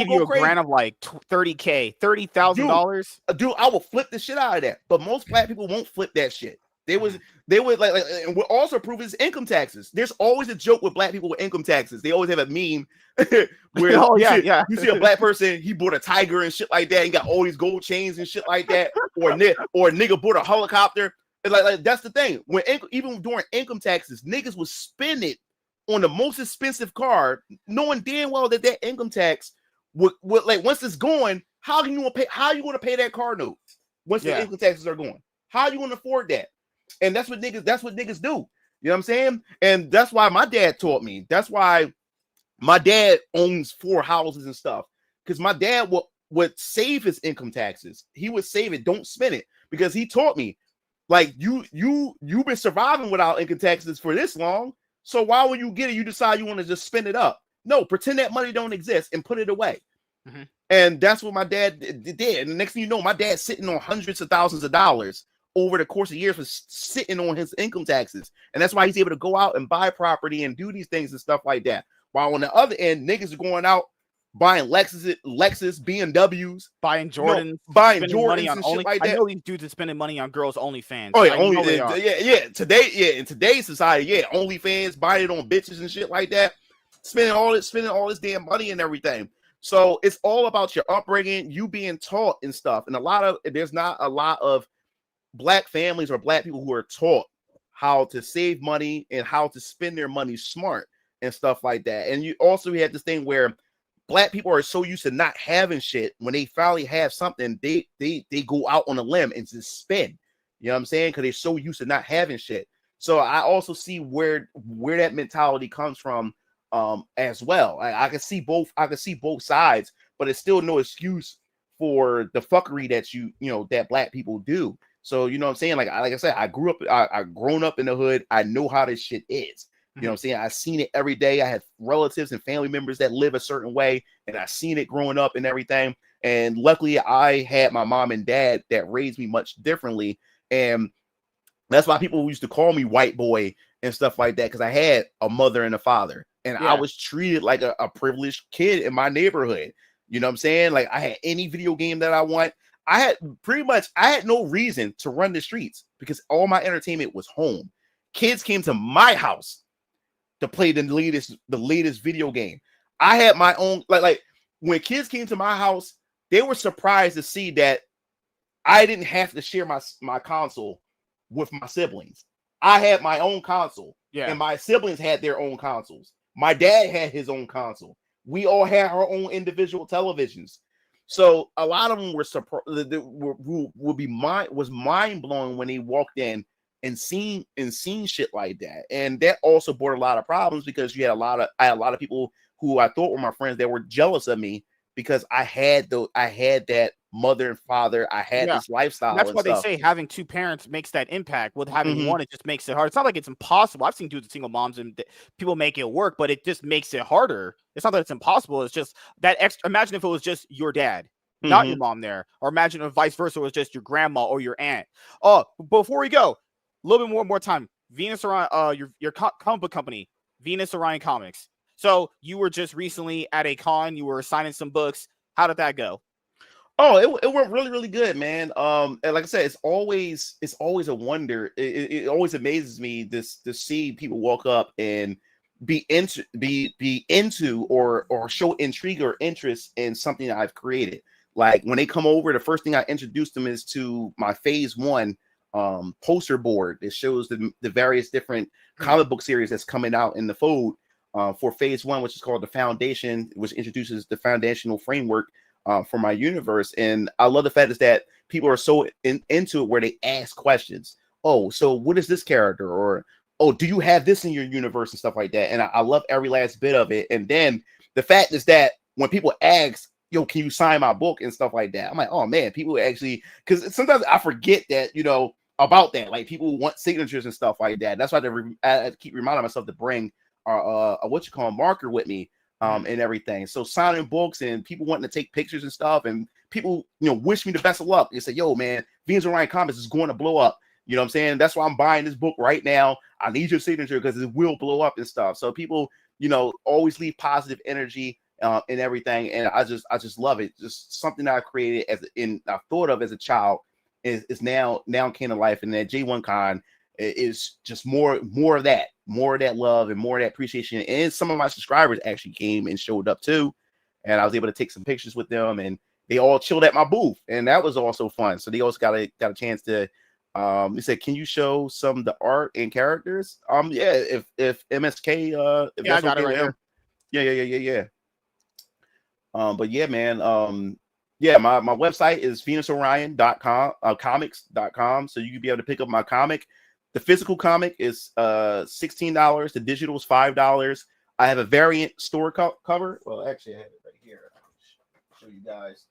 you a grant of like $30,000. Dude, I will flip the shit out of that. But most Black people won't flip that shit. They would like, and what also prove is income taxes. There's always a joke with Black people with income taxes. They always have a meme where you see a Black person, he bought a tiger and shit like that, and got all these gold chains and shit like that, or a nigga bought a helicopter. And like that's the thing. When even during income taxes, niggas would spend it on the most expensive car, knowing damn well that income tax would like, once it's going, how are you going to pay that car note once the income taxes are going? How are you going to afford that? And that's what niggas do. You know what I'm saying? And that's why my dad taught me. That's why my dad owns 4 houses and stuff, because my dad would save his income taxes. He would save it, don't spend it, because he taught me, like, you've been surviving without income taxes for this long. So why would you get it? You decide you want to just spend it up. No, pretend that money don't exist and put it away. And that's what my dad did. And the next thing you know, my dad's sitting on hundreds of thousands of dollars over the course of years for sitting on his income taxes. And that's why he's able to go out and buy property and do these things and stuff like that. While on the other end, niggas are going out buying Lexus, BMWs, buying Jordans, buying Jordans and shit like that. I know these dudes are spending money on girls' OnlyFans. Oh yeah, Today, in today's society, OnlyFans, buying it on bitches and shit like that, spending all this damn money and everything. So it's all about your upbringing, you being taught and stuff. And there's not a lot of Black families or Black people who are taught how to save money and how to spend their money smart and stuff like that. And you also have this thing where Black people are so used to not having shit. When they finally have something, they go out on a limb and just spend. You know what I'm saying? Because they're so used to not having shit. So I also see where that mentality comes from as well. I can see both sides, but it's still no excuse for the fuckery that that Black people do. So you know what I'm saying? Like I said, I grown up in the hood. I know how this shit is. You know what I'm saying? I've seen it every day. I have relatives and family members that live a certain way, and I've seen it growing up and everything. And luckily, I had my mom and dad that raised me much differently. And that's why people used to call me white boy and stuff like that because I had a mother and a father, and I was treated like a privileged kid in my neighborhood. You know what I'm saying? Like I had any video game that I want. I had no reason to run the streets because all my entertainment was home. Kids came to my house to play the latest video game. I had my own like when kids came to my house, they were surprised to see that I didn't have to share my console with my siblings. I had my own console, and my siblings had their own consoles. My dad had his own console. We all had our own individual televisions. So a lot of them were surprised. Was mind blowing when they walked in and seen shit like that, and that also brought a lot of problems because I had a lot of people who I thought were my friends that were jealous of me because I had that mother and father. I had this lifestyle. That's why they say having two parents makes that impact. With having one, it just makes it hard. It's not like it's impossible. I've seen dudes with single moms and people make it work, but it just makes it harder. It's not that it's impossible. It's just that extra. Imagine if it was just your dad, not your mom there, or imagine if vice versa was just your grandma or your aunt. Oh, before we go, a little bit more time. Venus Orion, your comic book company, Venus Orion Comics. So you were just recently at a con. You were signing some books. How did that go? Oh, it went really, really good, man. And like I said, it's always a wonder. It always amazes me to see people walk up and be into or show intrigue or interest in something that I've created. Like when they come over, the first thing I introduce them is to my phase 1 poster board. It shows the various different comic book series that's coming out in the fold for phase 1, which is called The Foundation, which introduces the foundational framework for my universe. And I love the fact is that people are so into it where they ask questions. Oh, so what is this character? Or, oh, do you have this in your universe and stuff like that? And I love every last bit of it. And then the fact is that when people ask, yo, can you sign my book and stuff like that? I'm like, oh man, people actually, because sometimes I forget that, about that. Like people want signatures and stuff like that. That's why I keep reminding myself to bring marker with me and everything. So signing books and people wanting to take pictures and stuff, and people wish me the best of luck. They say, yo man, Venus Orion Comics is going to blow up. You know what I'm saying? That's why I'm buying this book right now. I need your signature because it will blow up and stuff. So people always leave positive energy and everything, and I just love it. Just something that I created I thought of as a child is now came to life, and that J1 Con is just more of that love and more of that appreciation. And some of my subscribers actually came and showed up too, and I was able to take some pictures with them, and they all chilled at my booth, and that was also fun. So they also got a chance to he said, can you show some of the art and characters? If MSK if that's I got okay it right here. yeah. But yeah, man, my website is venusorion.com, comics.com. So you can be able to pick up my comic. The physical comic is $16. The digital is $5. I have a variant store cover. Well, actually, I have it right here. I'll show you guys.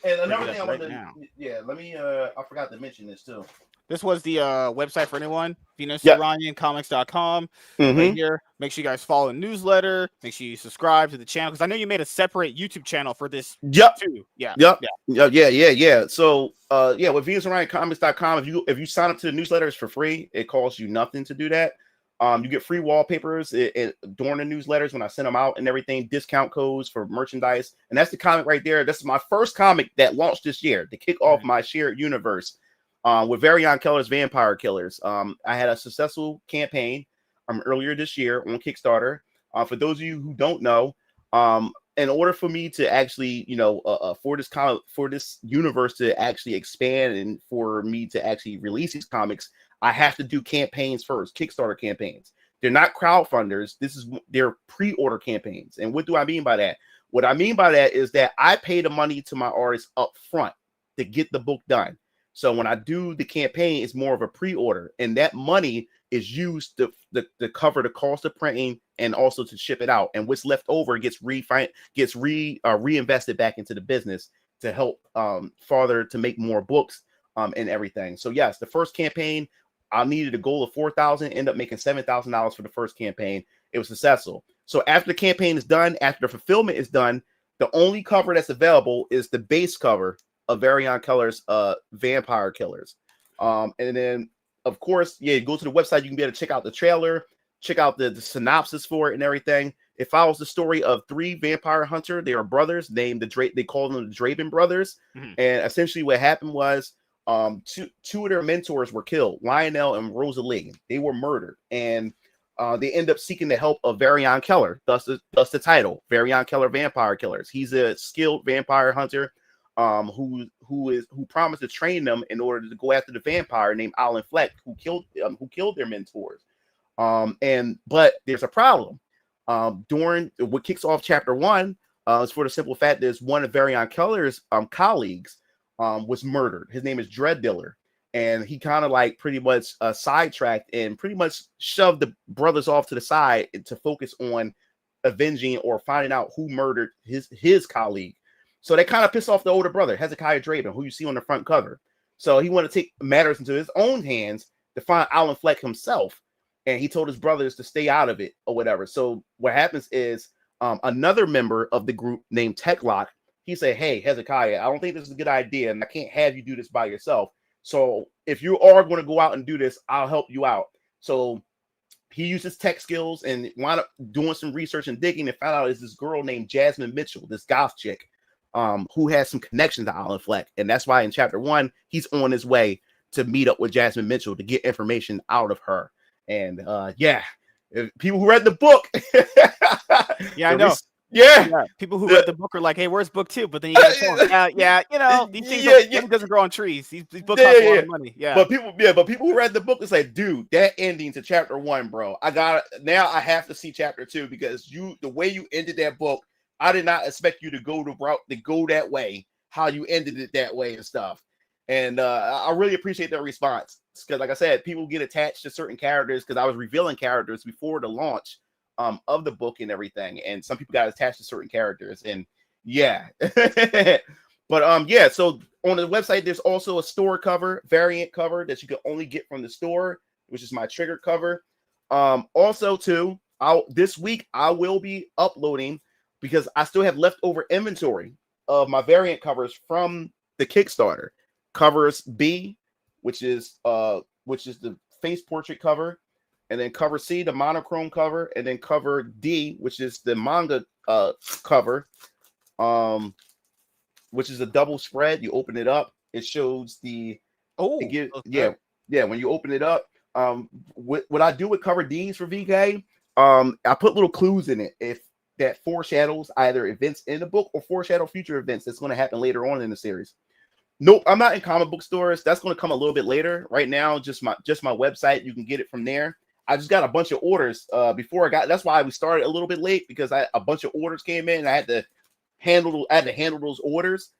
And another thing I want let me I forgot to mention this too. This was the website for anyone, VenusOrionComics.com. Right here. Make sure you guys follow the newsletter. Make sure you subscribe to the channel, because I know you made a separate YouTube channel for this too. Yeah. So with VenusOrionComics.com, if you sign up to the newsletters for free, it costs you nothing to do that. You get free wallpapers during the newsletters when I send them out and everything, discount codes for merchandise. And that's the comic right there. This is my first comic that launched this year to kick off my shared universe. With Variant Killer's Vampire Killers. I had a successful campaign earlier this year on Kickstarter. For those of you who don't know, in order for me to actually, for this universe to actually expand and for me to actually release these comics, I have to do campaigns first, Kickstarter campaigns. They're not crowdfunders. They're pre-order campaigns. And what do I mean by that? What I mean by that is that I pay the money to my artists up front to get the book done. So when I do the campaign, it's more of a pre-order, and that money is used to cover the cost of printing and also to ship it out. And what's left over gets reinvested back into the business to help farther to make more books and everything. So yes, the first campaign, I needed a goal of 4,000, end up making $7,000 for the first campaign. It was successful. So after the campaign is done, after the fulfillment is done, the only cover that's available is the base cover of Variant Killer's Vampire Killers. And then of course, yeah, go to the website. You can be able to check out the trailer, check out the synopsis for it and everything. It follows the story of 3 vampire hunter. They are brothers named they call them the Draven brothers. Mm-hmm. And essentially what happened was two of their mentors were killed, Lionel and Rosalie. They were murdered. And they end up seeking the help of Varian Keller, thus the title, Varian Keller Vampire Killers. He's a skilled vampire hunter who promised to train them in order to go after the vampire named Alan Fleck, who killed their mentors. But there's a problem. During what kicks off chapter 1 is for the simple fact that one of Varian Keller's colleagues was murdered. His name is Dreaddiller. And he kind of like pretty much sidetracked and pretty much shoved the brothers off to the side to focus on avenging or finding out who murdered his colleague. So they kind of pissed off the older brother, Hezekiah Draven, who you see on the front cover. So he wanted to take matters into his own hands to find Alan Fleck himself. And he told his brothers to stay out of it or whatever. So what happens is another member of the group named Techlock, he said, hey, Hezekiah, I don't think this is a good idea. And I can't have you do this by yourself. So if you are going to go out and do this, I'll help you out. So he used his tech skills and wound up doing some research and digging and found out there's this girl named Jasmine Mitchell, this goth chick, who has some connection to Alan Fleck. And that's why in chapter 1, he's on his way to meet up with Jasmine Mitchell to get information out of her. And if people who read the book. Yeah, I know. Yeah, people who read the book are like, "Hey, where's book 2?" But then you gotta tell them, these things doesn't grow on trees. These books cost a lot of money. Yeah, but people who read the book is like, dude, that ending to chapter 1, bro. I have to see chapter 2 because the way you ended that book, I did not expect you to go that way. How you ended it that way and stuff, and I really appreciate that response because, like I said, people get attached to certain characters because I was revealing characters before the launch of the book and everything, and some people got attached to certain characters, and but so on the website there's also a store cover, variant cover that you can only get from the store, which is my trigger cover. Also too, this week I will be uploading because I still have leftover inventory of my variant covers from the Kickstarter. Covers B, which is the face portrait cover. And then cover C, the monochrome cover, and then cover D, which is the manga cover, which is a double spread. You open it up, it shows the when you open it up. What I do with cover D's for VK, I put little clues in it if that foreshadows either events in the book or foreshadow future events that's going to happen later on in the series. Nope, I'm not in comic book stores. That's going to come a little bit later. Right now, just my website. You can get it from there. I just got a bunch of orders before that's why we started a little bit late because a bunch of orders came in and I had to handle those orders,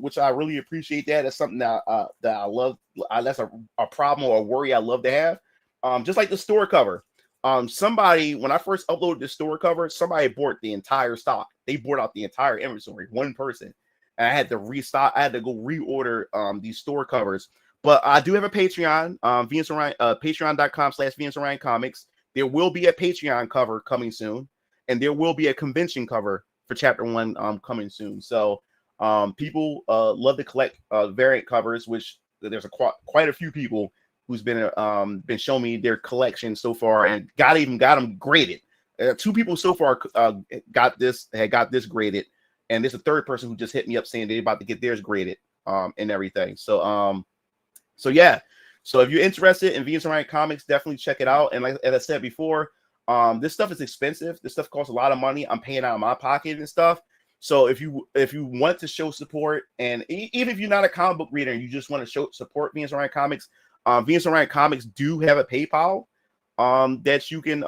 which I really appreciate. That's something that I love. That's a problem or a worry I love to have. Just like the store cover. Somebody, when I first uploaded the store cover, somebody bought the entire stock. They bought out the entire inventory, one person. And I had to restock. I had to go reorder these store covers. But I do have a Patreon, patreon.com/Venus Comics. There will be a Patreon cover coming soon, and there will be a convention cover for chapter 1 coming soon. So people love to collect variant covers, which there's quite a few people who's been showing me their collection so far and got them graded. 2 people so far got this graded, and there's a third person who just hit me up saying they're about to get theirs graded and everything. So yeah, so if you're interested in Venus Orion Comics, definitely check it out. And as I said before, this stuff is expensive. This stuff costs a lot of money. I'm paying out of my pocket and stuff. So if you want to show support, and even if you're not a comic book reader and you just want to show support Venus Orion Comics, Venus Orion Comics do have a PayPal that you can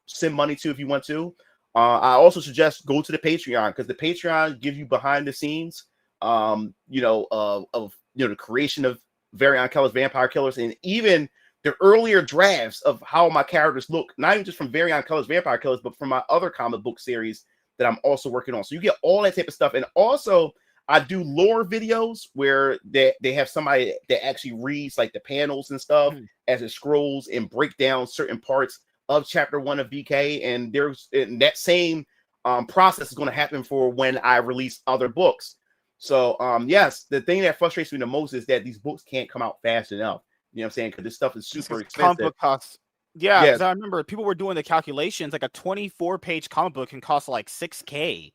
send money to if you want to. I also suggest go to the Patreon because the Patreon gives you behind the scenes of the creation of Varian Keller's Vampire Killers, and even the earlier drafts of how my characters look, not even just from Varian Keller's Vampire Killers, but from my other comic book series that I'm also working on. So you get all that type of stuff. And also I do lore videos where they have somebody that actually reads like the panels and stuff as it scrolls and break down certain parts of chapter 1 of VK. And that same process is going to happen for when I release other books. So yes, the thing that frustrates me the most is that these books can't come out fast enough. You know what I'm saying? Because this stuff is super Comic expensive. book costs. Yeah, Yeah. because I remember people were doing the calculations. Like a 24-page comic book can cost like $6,000.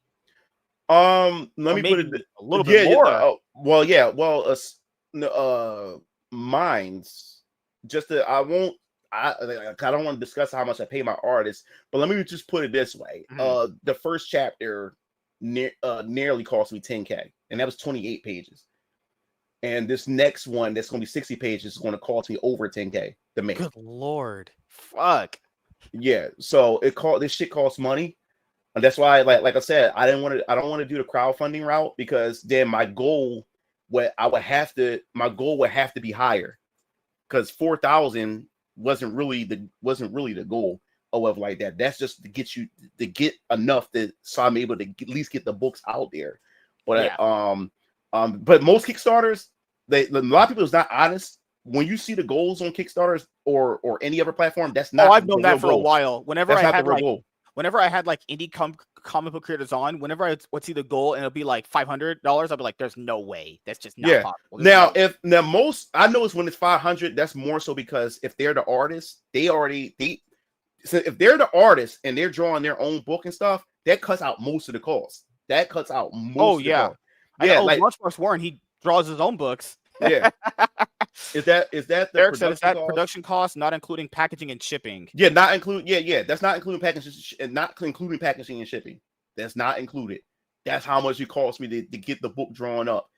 Let Or me put it. maybe a little bit more. Well, yeah. Well, mine's just that I won't. I don't want to discuss how much I pay my artists, but let me just put it this way. The first chapter nearly cost me $10,000, and that was 28 pages. And this next one, that's going to be 60 pages, is going to cost me over $10,000 to make. Good Lord, fuck. Yeah, so this shit costs money, and that's why, like I said, I don't want to do the crowdfunding route, because then my goal would have to be higher, because 4,000 wasn't really the goal of like that. That's just to get enough so I'm able to at least get the books out there. But but most Kickstarters, a lot of people is not honest. When you see the goals on Kickstarters or any other platform, that's not. Oh, I've known that for a while. Whenever I had like indie comic book creators on, whenever I would see the goal and it'll be like $500, I'll be like, "There's no way. That's just not possible." I know it's when it's 500. That's more so because if they're the artists, so if they're the artists and they're drawing their own book and stuff, that cuts out most of the costs. That cuts out most. Of the cost. Yeah. Like Lunchbox Warren, he draws his own books. Yeah. Is that the Eric said, is that production cost, not including packaging and shipping? Yeah, not include. Yeah. That's not including packaging and packaging and shipping. That's not included. That's how much it costs me to get the book drawn up,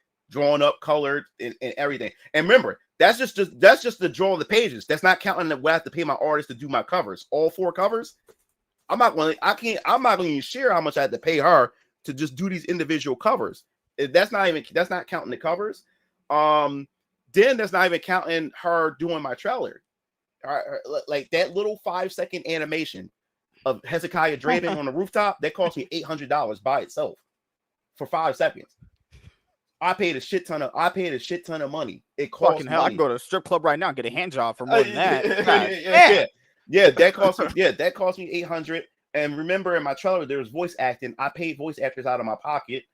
colored, and everything. And remember, that's just the draw of the pages. That's not counting that I have to pay my artist to do my covers. All 4 covers. I'm not going to share how much I had to pay her to just do these individual covers. That's not counting the covers. Then that's not even counting her doing my trailer. Like that little 5-second animation of Hezekiah draping on the rooftop, that cost me $800 by itself for 5 seconds. I paid a shit ton of money. It cost fucking hell. money. I can go to a strip club right now and get a hand job for more than that. Yeah, that cost me 800. And remember, in my trailer, there was voice acting. I paid voice actors out of my pocket,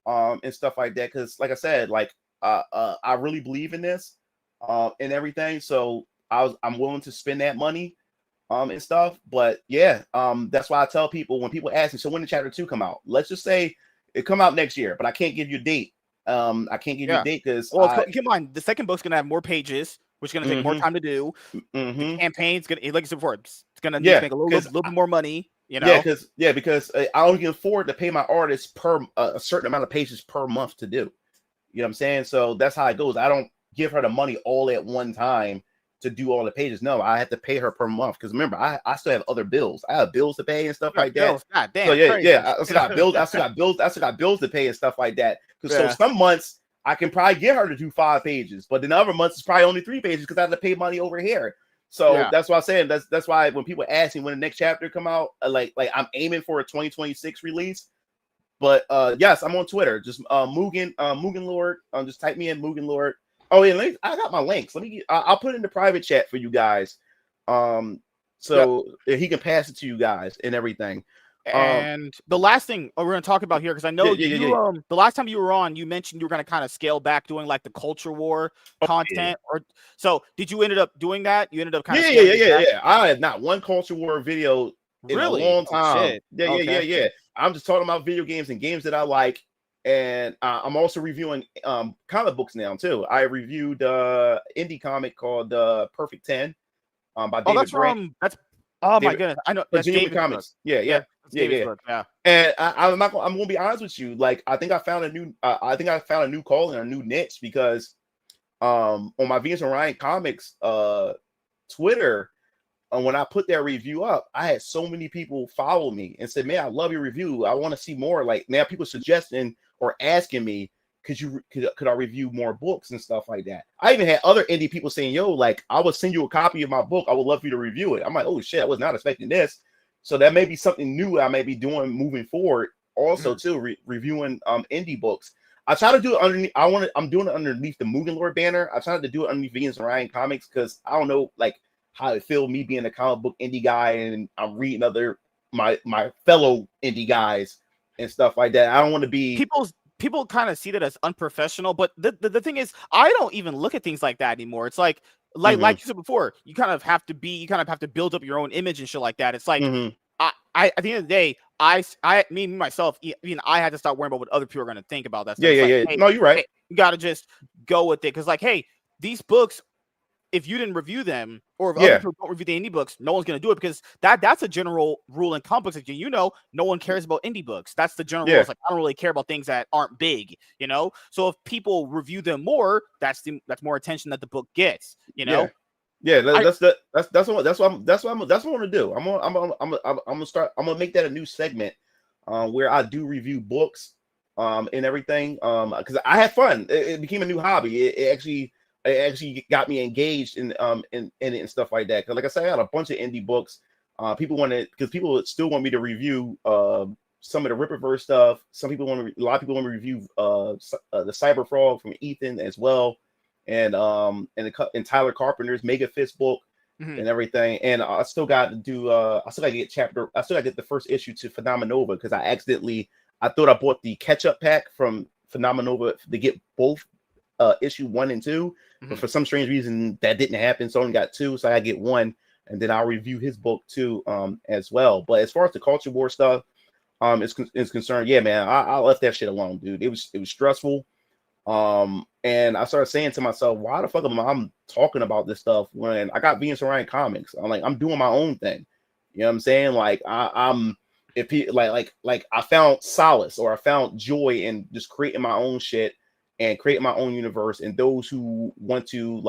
and stuff like that. Because, like I said, like I really believe in this, and everything. So I'm willing to spend that money, and stuff. But yeah, that's why I tell people when people ask me, so when did chapter 2 come out? Let's just say it come out next year, but I can't give you a date. I can't give you a date because keep in mind the second book's gonna have more pages, which is gonna take more time to do. The campaign's gonna, like I said before, it's gonna need to make a little bit more money. You know? Because I only can afford to pay my artists per a certain amount of pages per month to do. You know what I'm saying? So that's how it goes. I don't give her the money all at one time to do all the pages. No, I have to pay her per month, because remember, I still have other bills. I have bills to pay and stuff like that. God damn, so I still got bills. I still got bills to pay and stuff like that. So some months I can probably get her to do 5 pages, but in other months it's probably only 3 pages because I have to pay money over here. So that's why I'm saying that's why when people ask me when the next chapter come out, like I'm aiming for a 2026 release. But yes, I'm on Twitter. Just Mugen Lord. Just type me in Mugen Lord. Oh yeah, I got my links. I'll put it in the private chat for you guys. So he can pass it to you guys and everything. And the last thing we're going to talk about here, because I know the last time you were on, you mentioned you were going to kind of scale back doing like the culture war content. Or so did you ended up doing that? You ended up kind of I have not one culture war video in a long time. Yeah. I'm just talking about video games and games that I like. And I'm also reviewing comic books now too. I reviewed indie comic called Perfect 10 by David Grant. My goodness, I know that's David Comics. Yeah. And I'm gonna be honest with you. Like I think I found a new calling, a new niche, because on my Venus and Ryan Comics Twitter, when I put that review up, I had so many people follow me and said, "Man, I love your review. I want to see more." Like now, people suggesting or asking me, could I review more books and stuff like that? I even had other indie people saying, "Yo, like I will send you a copy of my book. I would love for you to review it." I'm like, "Oh shit, I was not expecting this." So that may be something new I may be doing moving forward. Also, too, reviewing indie books. I try to do it underneath. I'm doing it underneath the Mugen Lord banner. I tried to do it underneath Venus and Ryan Comics because I don't know like how it feels me being a comic book indie guy and I'm reading other my fellow indie guys and stuff like that. I don't want to be people kind of see that as unprofessional, but the thing is, I don't even look at things like that anymore. It's like like you said before, you kind of have to build up your own image and shit like that. It's like I at the end of the day, me myself, even I had to stop worrying about what other people are going to think about that stuff. Yeah. Hey, No, you're right. Hey, you got to just go with it, because like, hey, these books, if you didn't review them, or if other people don't review the indie books, no one's going to do it, because that's a general rule in comic books. No one cares about indie books. That's the general rule. It's like, I don't really care about things that aren't big, So if people review them more, that's more attention that the book gets, Yeah, that's what I'm gonna do. I'm gonna make that a new segment, where I do review books, and everything, because I had fun. It became a new hobby. It actually got me engaged in it and stuff like that. Because like I said, I got a bunch of indie books. People still want me to review some of the Ripperverse stuff. A lot of people want to review the Cyber Frog from Ethan as well. And Tyler Carpenter's Mega Fist book and everything. And I still got to do I still got to get the first issue to Phenomenova, because I thought I bought the catch-up pack from Phenomenova to get both issue 1 and 2, but for some strange reason that didn't happen, so I only got 2, so I get 1, and then I'll review his book too, as well. But as far as the Culture War stuff is concerned, yeah, man, I left that shit alone, dude. It was stressful. And I started saying to myself, why the fuck am I talking about this stuff when I got Venus Orion Comics? I'm doing my own thing. You know what I'm saying? Like I found solace, or I found joy in just creating my own shit and creating my own universe. And those who want to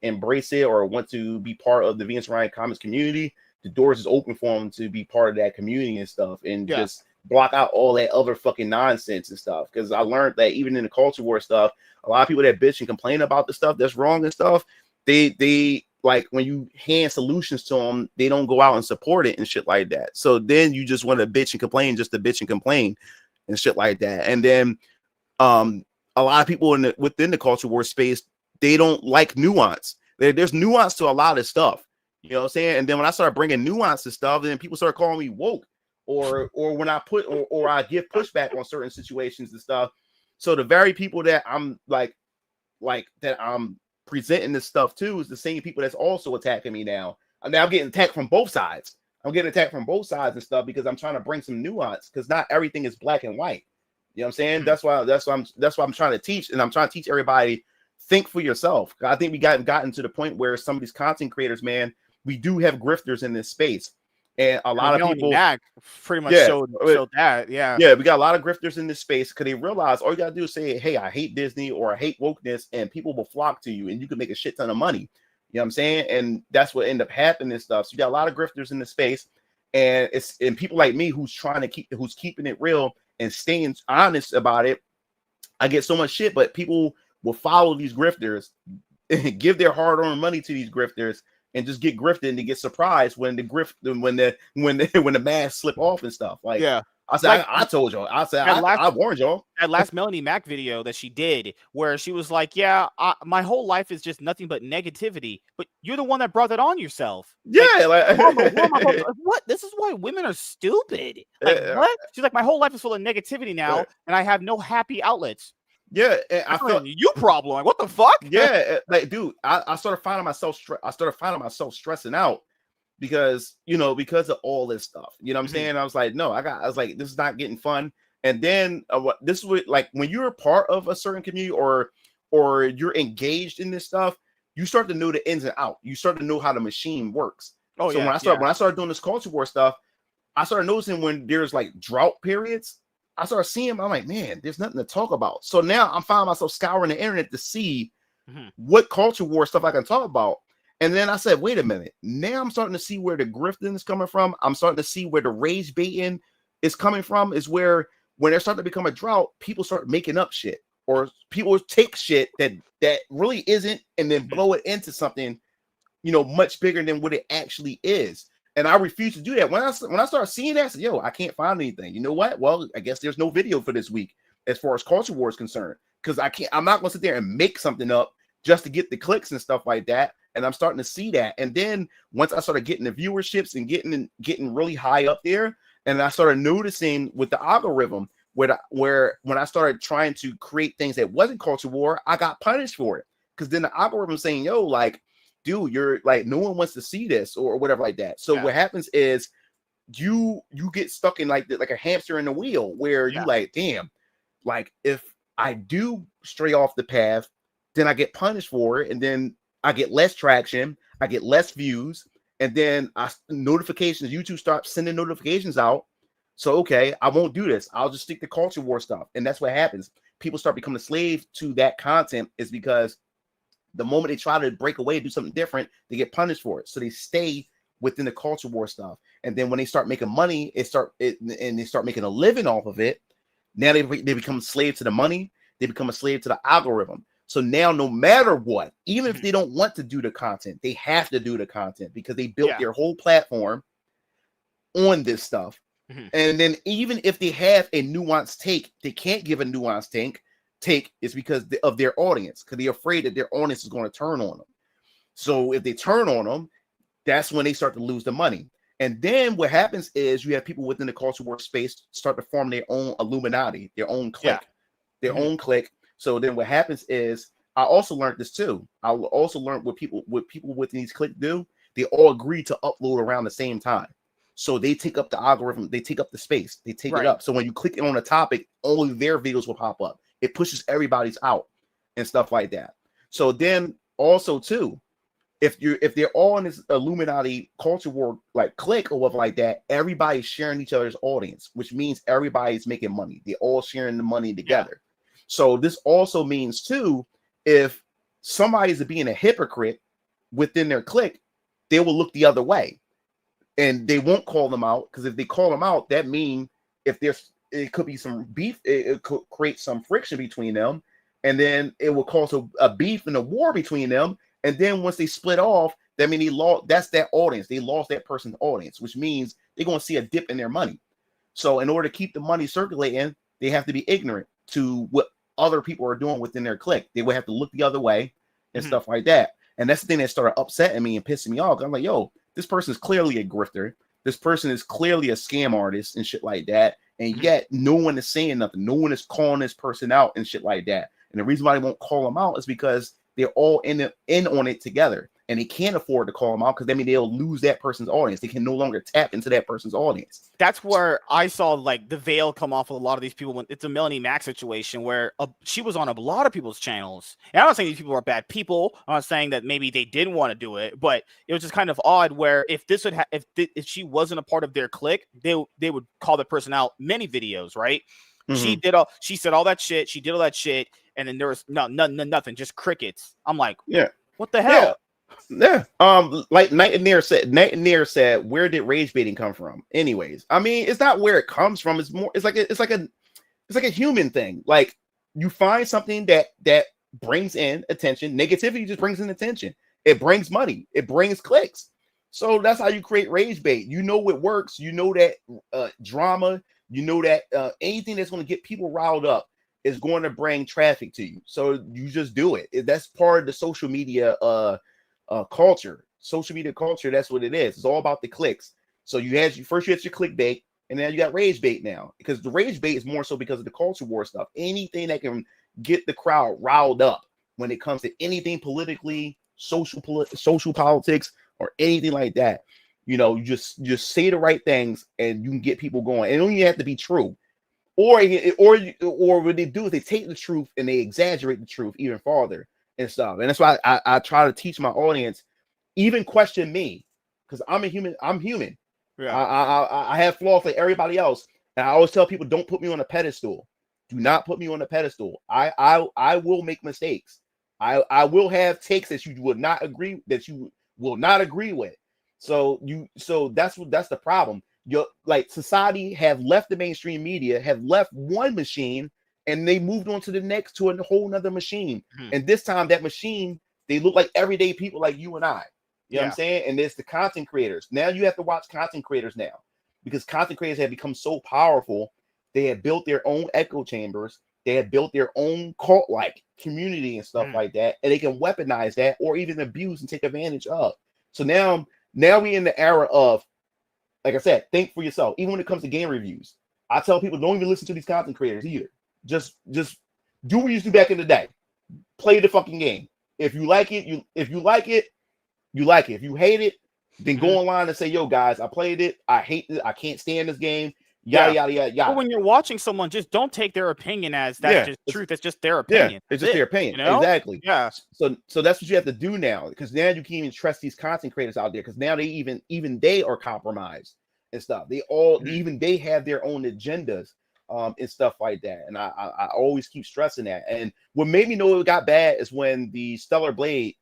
embrace it or want to be part of the Venus Orion Comics community, the doors is open for them to be part of that community and stuff, and just block out all that other fucking nonsense and stuff. Because I learned that even in the Culture War stuff, a lot of people that bitch and complain about the stuff that's wrong and stuff, they like, when you hand solutions to them, they don't go out and support it and shit like that. So then you just want to bitch and complain just to bitch and complain and shit like that. And then a lot of people within the Culture War space, they don't like nuance. There's nuance to a lot of stuff. You know what I'm saying? And then when I started bringing nuance to stuff, then people started calling me woke. Or when I or I give pushback on certain situations and stuff. So the very people that I'm like that I'm presenting this stuff to is the same people that's also attacking me now. And now I'm getting attacked from both sides. And stuff, because I'm trying to bring some nuance, because not everything is black and white. You know what I'm saying? That's why I'm trying to teach, and I'm trying to teach everybody, think for yourself. I think we gotten to the point where some of these content creators, man, we do have grifters in this space. And a lot of people pretty much showed that. Yeah, we got a lot of grifters in this space, because they realize all you gotta do is say, hey, I hate Disney or I hate wokeness, and people will flock to you, and you can make a shit ton of money. You know what I'm saying? And that's what ended up happening and stuff. So you got a lot of grifters in the space, and people like me who's keeping it real and staying honest about it. I get so much shit, but people will follow these grifters and give their hard-earned money to these grifters, and just get grifted, and they get surprised when the masks slip off and stuff. Like, I said, like, I told y'all. I said, I warned y'all. That last Melanie Mac video that she did, where she was like, my whole life is just nothing but negativity, but you're the one that brought that on yourself. Yeah, what? This is why women are stupid. Like, what? She's like, my whole life is full of negativity now, and I have no happy outlets. Yeah, I felt you problem. Like, what the fuck? Yeah, like, dude, I started finding myself stressing out because of all this stuff. You know what I'm saying? I was like, no, I was like, this is not getting fun. And then this was like, when you're a part of a certain community or you're engaged in this stuff, you start to know the ins and outs. You start to know how the machine works. When I started doing this Culture War stuff, I started noticing when there's like drought periods, I started seeing them. I'm like, man, there's nothing to talk about. So now I'm finding myself scouring the internet to see what Culture War stuff I can talk about. And then I said, wait a minute. Now I'm starting to see where the grifting is coming from. I'm starting to see where the rage baiting is coming from, is where when they're starting to become a drought, people start making up shit, or people take shit that really isn't, and then blow it into something, much bigger than what it actually is. And I refuse to do that. When I start seeing that, I said, yo, I can't find anything. You know what? Well, I guess there's no video for this week as far as Culture War is concerned, because I'm not going to sit there and make something up just to get the clicks and stuff like that. And I'm starting to see that. And then once I started getting the viewerships and getting really high up there, and I started noticing with the algorithm where when I started trying to create things that wasn't Culture War, I got punished for it. because then the algorithm saying, yo, like, dude, you're like, no one wants to see this or whatever like that. So what happens is you get stuck in like a hamster in a wheel where you like, damn, like if I do stray off the path, then I get punished for it, and then I get less traction, I get less views, and then notifications, YouTube starts sending notifications out. So okay, I won't do this. I'll just stick to culture war stuff, and that's what happens. People start becoming a slave to that content, is because the moment they try to break away, do something different, they get punished for it. So they stay within the culture war stuff, and then when they start making money, they start making a living off of it. Now they become a slave to the money. They become a slave to the algorithm. So now, no matter what, even if they don't want to do the content, they have to do the content because they built their whole platform on this stuff. And then even if they have a nuanced take, they can't give a nuanced take is because of their audience, because they're afraid that their audience is going to turn on them. So if they turn on them, that's when they start to lose the money. And then what happens is you have people within the culture workspace start to form their own Illuminati, their own clique, own clique. So then what happens is, I also learned this too. I also learned what people within these cliques do. They all agree to upload around the same time. So they take up the algorithm, they take up the space, they take it up. So when you click on a topic, only their videos will pop up. It pushes everybody's out and stuff like that. So then also too, if they're all in this Illuminati culture war like clique or whatever like that, everybody's sharing each other's audience, which means everybody's making money. They're all sharing the money together. So this also means too, if somebody's being a hypocrite within their clique, they will look the other way, and they won't call them out, because if they call them out, that means it could be some beef, it could create some friction between them, and then it will cause a beef and a war between them. And then once they split off, that means that's that audience. They lost that person's audience, which means they're going to see a dip in their money. So in order to keep the money circulating, they have to be ignorant to what other people are doing within their clique. They would have to look the other way and stuff like that. And that's the thing that started upsetting me and pissing me off. I'm like, yo, this person is clearly a grifter. This person is clearly a scam artist and shit like that. And yet no one is saying nothing. No one is calling this person out and shit like that. And the reason why they won't call them out is because they're all in on it together. And they can't afford to call them out, because that means they'll lose that person's audience. They can no longer tap into that person's audience. That's where I saw like the veil come off of a lot of these people when it's a Melanie Mack situation where she was on a lot of people's channels. And I'm not saying these people are bad people. I'm not saying that maybe they didn't want to do it, but it was just kind of odd where if this would if she wasn't a part of their clique, they would call the person out many videos, right? She said all that shit. She did all that shit, and then there was nothing, just crickets. I'm like, what the hell? Yeah. Like Night and Nair said, where did rage baiting come from? Anyways, I mean, it's not where it comes from. It's more, it's like a human thing. Like, you find something that brings in attention. Negativity just brings in attention. It brings money. It brings clicks. So that's how you create rage bait. You know what works. You know that drama. You know that anything that's going to get people riled up is going to bring traffic to you. So you just do it. That's part of the social media culture. Social media culture, that's what it is. It's all about the clicks. So you had your clickbait, and now you got rage bait now, because the rage bait is more so because of the culture war stuff. Anything that can get the crowd riled up when it comes to anything politically, social politics, or anything like that. You know, you just say the right things and you can get people going. And it only have to be true. Or what they do is they take the truth and they exaggerate the truth even farther and stuff. And that's why I try to teach my audience, even question me, because I'm a human. I'm human. Yeah. I have flaws like everybody else. And I always tell people, don't put me on a pedestal. Do not put me on a pedestal. I will make mistakes. I will have takes that you will not agree with. So that's the problem. Like, society have left the mainstream media, have left one machine, and they moved on to the next, to a whole nother machine. And this time that machine, they look like everyday people like you and I. You know what I'm saying? And there's the content creators. Now you have to watch content creators now, because content creators have become so powerful. They have built their own echo chambers. They have built their own cult-like community and stuff like that. And they can weaponize that or even abuse and take advantage of. So now we in the era of, like I said, think for yourself. Even when it comes to game reviews, I tell people, don't even listen to these content creators either. Just do what you used to do back in the day. Play the fucking game. If you like it, you like it. If you hate it, then go online and say, yo, guys, I played it. I hate it. I can't stand this game. Yada, yada, yada, yada. But when you're watching someone, just don't take their opinion as that's just truth. It's just their opinion. Yeah, it's just their opinion. You know? Exactly. Yeah. So that's what you have to do now, because now you can't even trust these content creators out there, because now they even they are compromised and stuff. They all even they have their own agendas and stuff like that. And I always keep stressing that. And what made me know it got bad is when Stellar Blade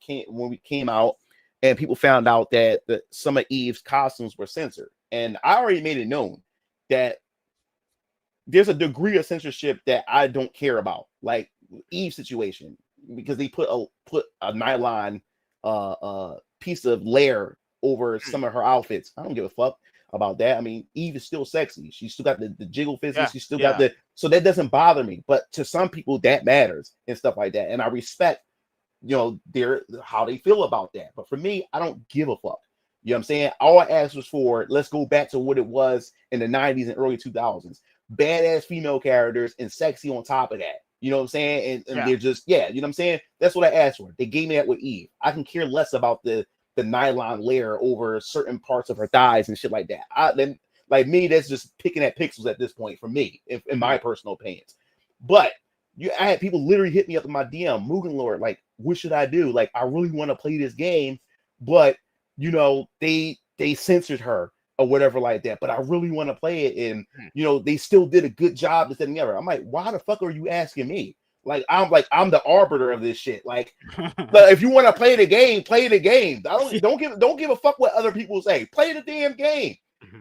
came out, and people found out that some of Eve's costumes were censored. And I already made it known that there's a degree of censorship that I don't care about, like Eve's situation, because they put a nylon piece of layer over some of her outfits. I don't give a fuck about that. I mean, Eve is still sexy. She's still got the jiggle physics. She's still got so that doesn't bother me. But to some people, that matters and stuff like that. And I respect, how they feel about that. But for me, I don't give a fuck. You know what I'm saying? All I asked was for, let's go back to what it was in the 90s and early 2000s. Badass female characters and sexy on top of that. You know what I'm saying? And they're just, you know what I'm saying? That's what I asked for. They gave me that with Eve. I can care less about the nylon layer over certain parts of her thighs and shit like that. Then, like me, that's just picking at pixels at this point for me, in my personal opinions. But I had people literally hit me up in my DM, Mugen Lord, like, what should I do? Like, I really want to play this game, but they censored her or whatever like that. But I really want to play it, and they still did a good job this and the other. I'm like, why the fuck are you asking me? I'm the arbiter of this shit. Like, but if you want to play the game, play the game. Don't give a fuck what other people say. Play the damn game.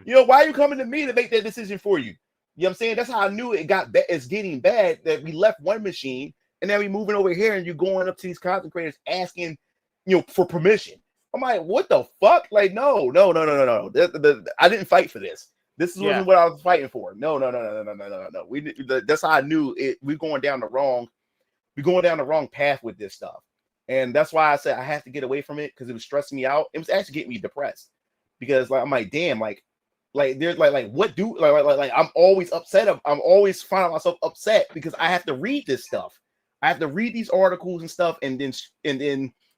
Why are you coming to me to make that decision for you? You know what I'm saying? That's how I knew it's getting bad, that we left one machine and then we moving over here, and you're going up to these content creators asking, for permission. I'm like, what the fuck? Like, no. I didn't fight for this. This wasn't what I was fighting for. No. That's how I knew it. We're going down the wrong path with this stuff. And that's why I said I have to get away from it, because it was stressing me out. It was actually getting me depressed, because I'm like, damn, like there's what do I'm always upset. I'm always finding myself upset because I have to read this stuff. I have to read these articles and stuff, and then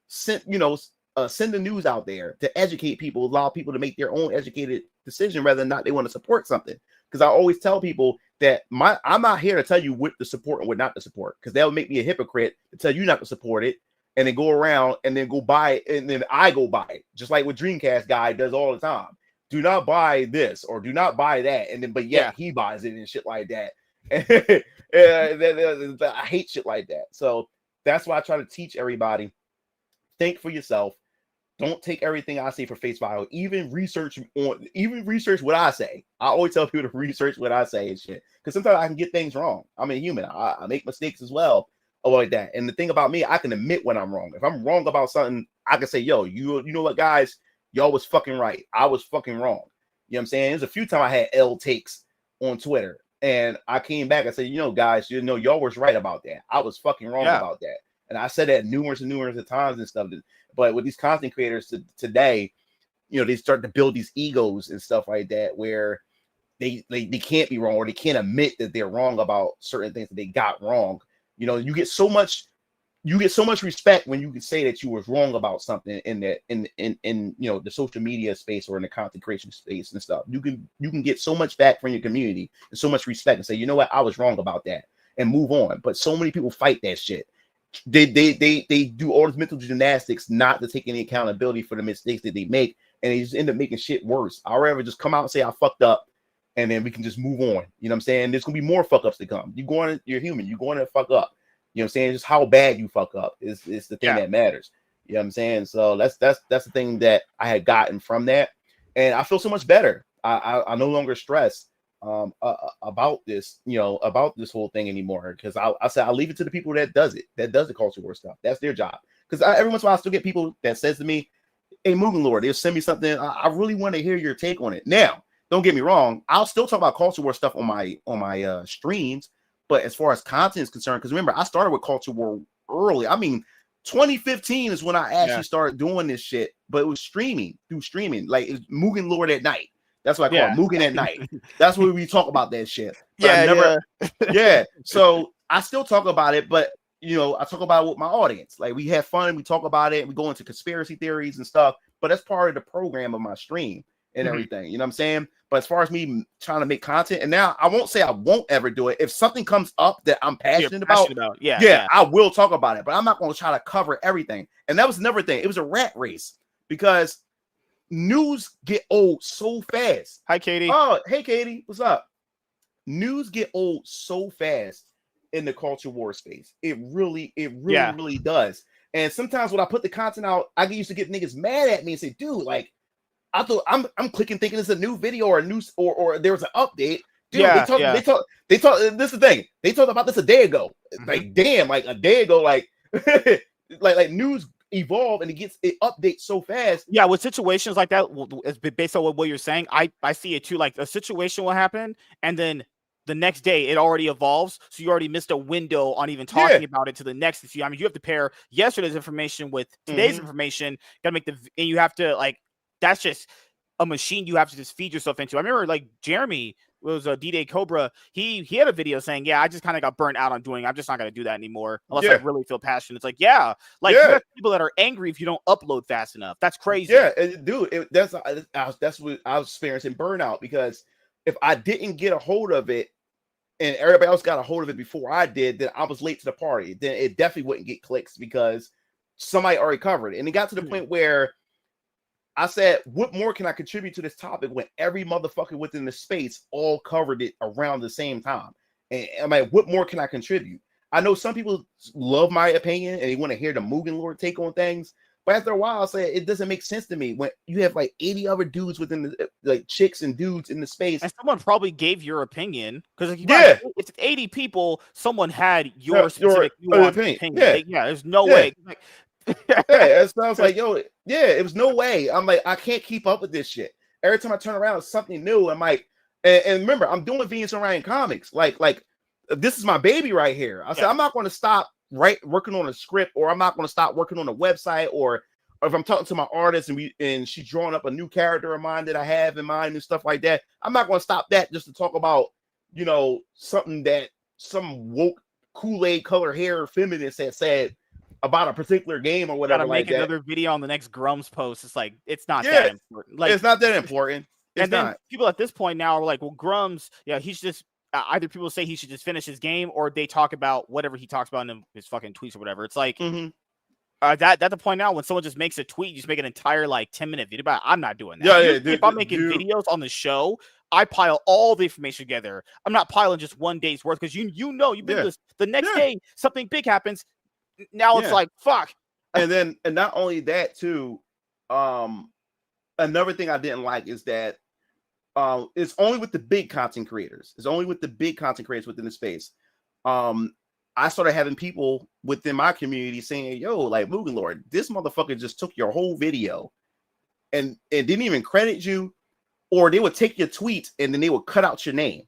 send the news out there to educate people, allow people to make their own educated decision whether or not they want to support something. Because I always tell people that I'm not here to tell you what to support and what not to support, because that would make me a hypocrite to tell you not to support it and then go around and then go buy it, and then I go buy it, just like what Dreamcast guy does all the time. Do not buy this or do not buy that, and then he buys it and shit like that. I hate shit like that. So that's why I try to teach everybody: think for yourself. Don't take everything I say for face value. Even research what I say. I always tell people to research what I say and shit, because sometimes I can get things wrong. I'm a human. I make mistakes as well, like that. And the thing about me, I can admit when I'm wrong. If I'm wrong about something, I can say, yo, you know what, guys, y'all was fucking right. I was fucking wrong. You know what I'm saying? There's a few times I had L takes on Twitter, and I came back and said, guys, y'all was right about that. I was fucking wrong about that. And I said that numerous of times and stuff. But with these content creators today, they start to build these egos and stuff like that, where they can't be wrong, or they can't admit that they're wrong about certain things that they got wrong. You get so much respect when you can say that you was wrong about something in the social media space or in the content creation space and stuff. You can get so much back from your community and so much respect and say, you know what, I was wrong about that, and move on. But so many people fight that shit. They do all this mental gymnastics not to take any accountability for the mistakes that they make, and they just end up making shit worse. I'd rather just come out and say I fucked up, and then we can just move on. You know what I'm saying? There's gonna be more fuck ups to come. You're human. You're going to fuck up. You know what I'm saying? Just how bad you fuck up is the thing that matters. You know what I'm saying? So that's the thing that I had gotten from that, and I feel so much better. I no longer stress about this, about this whole thing anymore, because I said I'll leave it to the people that does the culture war stuff. That's their job. Because every once in a while I still get people that says to me, hey, Mugen Lord, they'll send me something. I really want to hear your take on it. Now, don't get me wrong, I'll still talk about culture war stuff on my streams, but as far as content is concerned, because remember, I started with culture war early. I mean, 2015 is when I actually started doing this shit, but it was through streaming, like it's Mugen Lord at night. That's what I call it, Mugen at night. That's where we talk about that shit. But So I still talk about it, but I talk about it with my audience. Like, we have fun, we talk about it, we go into conspiracy theories and stuff, but that's part of the program of my stream and everything. You know what I'm saying? But as far as me trying to make content, and now I won't say I won't ever do it. If something comes up that I'm passionate about, I will talk about it, but I'm not going to try to cover everything. And that was another thing. It was a rat race because news get old so fast. Hi, Katie. Oh, hey, Katie. What's up? News get old so fast in the culture war space. It really does. And sometimes when I put the content out, I used to get niggas mad at me and say, dude, like, I thought I'm clicking thinking it's a new video or a new or there was an update. Dude, they talk. This is the thing. They talked about this a day ago. Like, damn, like a day ago, like like news evolve and it updates so fast. Yeah, with situations like that, based on what you're saying, I see it too. Like, a situation will happen, and then the next day it already evolves, so you already missed a window on even talking about it to the next issue. I mean, you have to pair yesterday's information with today's information. Got to make and you have to, like, that's just a machine you have to just feed yourself into. I remember, like, Jeremy was a D-Day Cobra. He had a video saying, yeah, I just kind of got burnt out on doing it. I'm just not going to do that anymore unless I really feel passionate. It's like, you have people that are angry if you don't upload fast enough. That's crazy. Yeah, dude, that's what I was experiencing, burnout, because if I didn't get a hold of it and everybody else got a hold of it before I did, then I was late to the party. Then it definitely wouldn't get clicks because somebody already covered it. And it got to the point where I said, what more can I contribute to this topic when every motherfucker within the space all covered it around the same time? And I'm like, what more can I contribute? I know some people love my opinion and they want to hear the Mugen Lord take on things. But after a while, I said, it doesn't make sense to me when you have like 80 other dudes within the, like, chicks and dudes in the space. And someone probably gave your opinion because, like, it's 80 people. Someone had your specific opinion. There's no way. Like, it sounds like, it was no way. I'm like, I can't keep up with this shit. Every time I turn around, it's something new. I'm like, and remember, I'm doing Venus and Ryan comics. Like this is my baby right here. I said, I'm not going to stop working on a script, or I'm not going to stop working on a website, or if I'm talking to my artist and she's drawing up a new character of mine that I have in mind and stuff like that. I'm not going to stop that just to talk about, something that some woke Kool-Aid color hair feminist had said about a particular game or whatever. Make another video on the next Grums post. It's like, it's not that important. Like, it's not that important. And then people at this point now are like, well, Grums, he's just either people say he should just finish his game, or they talk about whatever he talks about in his fucking tweets or whatever. It's like that's the point now when someone just makes a tweet, you just make an entire like 10-minute video about it. I'm not doing that. If I'm making videos on the show, I pile all the information together. I'm not piling just one day's worth, because you've been this. The next day something big happens. Now it's like, fuck. And not only that too, another thing I didn't like is that it's only with the big content creators. It's only with the big content creators within the space. I started having people within my community saying, yo, like, Mugen Lord, this motherfucker just took your whole video and didn't even credit you, or they would take your tweet and then they would cut out your name.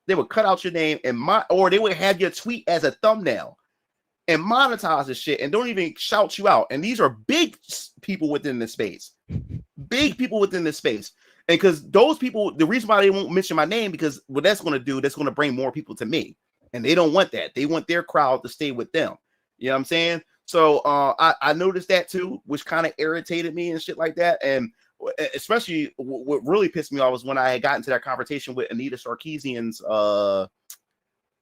They would cut out your name or they would have your tweet as a thumbnail and monetize the shit and don't even shout you out. And these are big people within the space. Big people within the space. And because those people, the reason why they won't mention my name, because what that's going to do, that's going to bring more people to me. And they don't want that. They want their crowd to stay with them. You know what I'm saying? So I noticed that too, which kind of irritated me and shit like that. And especially what really pissed me off was when I had gotten to that conversation with Anita Sarkeesian's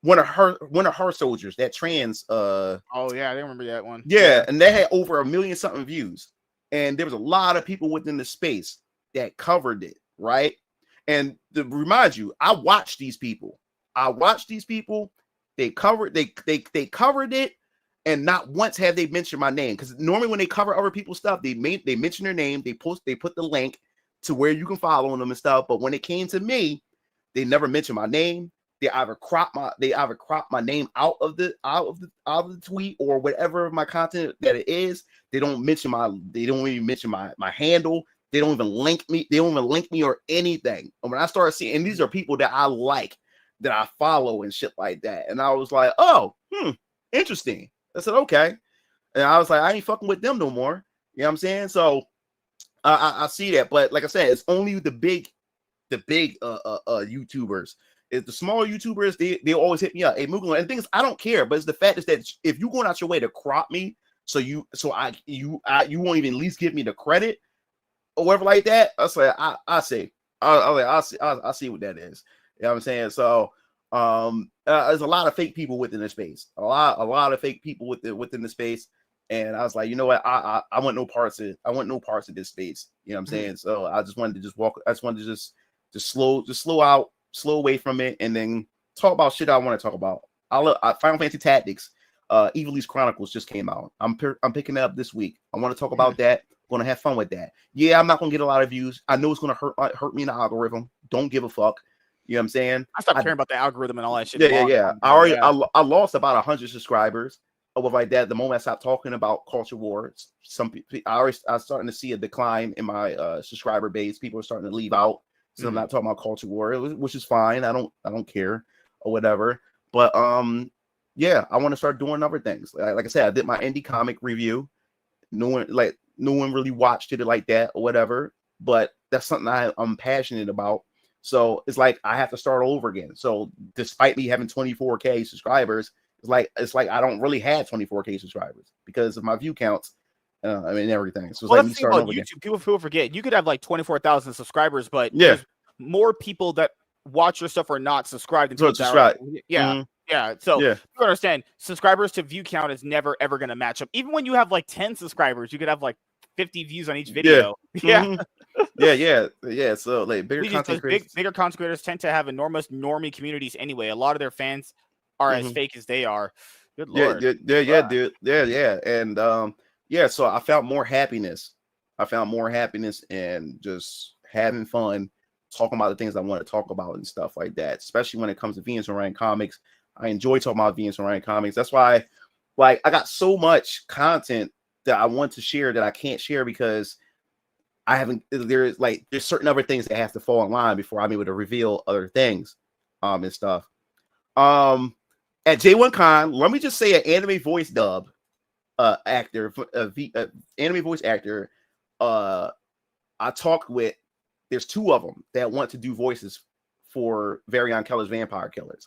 one of her soldiers, that trans I remember that one. And they had over 1 million something views, and there was a lot of people within the space that covered it, right? And to remind you, I watched these people. They covered it, and not once have they mentioned my name, because normally when they cover other people's stuff, they mention their name, they put the link to where you can follow them and stuff. But when it came to me, they never mentioned my name. They either crop my name out of the tweet or whatever my content that it is. They don't even mention my handle. They don't even link me. They don't even link me or anything. And when I started seeing, and these are people that I like, that I follow and shit like that. And I was like, oh, interesting. I said, okay. And I was like, I ain't fucking with them no more. You know what I'm saying? So I see that. But like I said, it's only the big YouTubers If the smaller YouTubers, they always hit me up. Hey, Mugen, and the thing is, I don't care, but it's the fact is that if you're going out your way to crop me, you won't even at least give me the credit or whatever like that. I say, I see what that is. You know what I'm saying? So there's a lot of fake people within the space. A lot of fake people within the space. And I was like, you know what? I want no parts of this space. You know what I'm saying? So I just wanted to just walk. I just wanted to just slow away from it, and then talk about shit I want to talk about. Final Fantasy Tactics, Evil's Chronicles just came out. I'm picking it up this week. I want to talk about that. I'm gonna have fun with that. Yeah, I'm not gonna get a lot of views. I know it's gonna hurt me in the algorithm. Don't give a fuck. You know what I'm saying? I stopped caring about the algorithm and all that shit. Yeah. I lost about 100 subscribers or like that. The moment I stopped talking about culture wars, some people I was starting to see a decline in my subscriber base. People are starting to leave out. So I'm not talking about culture war, which is fine. I don't care or whatever. But yeah, I want to start doing other things. Like I said, I did my indie comic review. No one really watched it like that or whatever. But that's something I'm passionate about. So it's like I have to start over again. So despite me having 24K subscribers, it's like I don't really have 24K subscribers because of my view counts. Everything. So it's like me starting over YouTube. Again. People forget you could have like 24,000 subscribers, but there's more people that watch your stuff are not subscribed. So subscribe. Yeah. So you understand, subscribers to view count is never ever going to match up. Even when you have like 10 subscribers, you could have like 50 views on each video. Yeah. So like bigger content creators tend to have enormous normie communities anyway. A lot of their fans are as fake as they are. Good lord. Dude. And so I found more happiness. And just having fun talking about the things I want to talk about and stuff like that, especially when it comes to Venus and Ryan comics. I enjoy talking about Venus and Ryan comics. That's why I got so much content that I want to share that I can't share because there's certain other things that have to fall in line before I'm able to reveal other things and stuff. At J1Con, let me just say an anime voice dub actor, anime voice actor. I talked with. There's two of them that want to do voices for Varian Keller's Vampire Killers.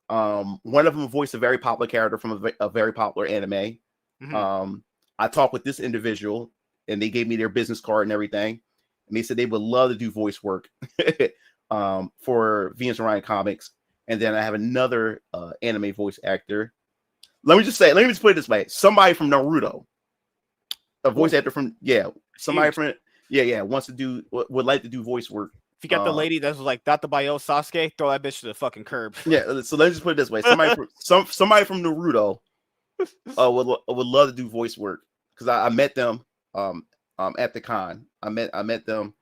One of them voiced a very popular character from a very popular anime. I talked with this individual, and they gave me their business card and everything, and they said they would love to do voice work for Venus and Ryan comics. And then I have another anime voice actor. Let me just put it this way: somebody from Naruto, a voice actor from wants to do would like to do voice work. If you got the lady that's like Data Bayo Sasuke, throw that bitch to the fucking curb. Yeah, so let's just put it this way: somebody from Naruto would love to do voice work because I met them at the con. I met them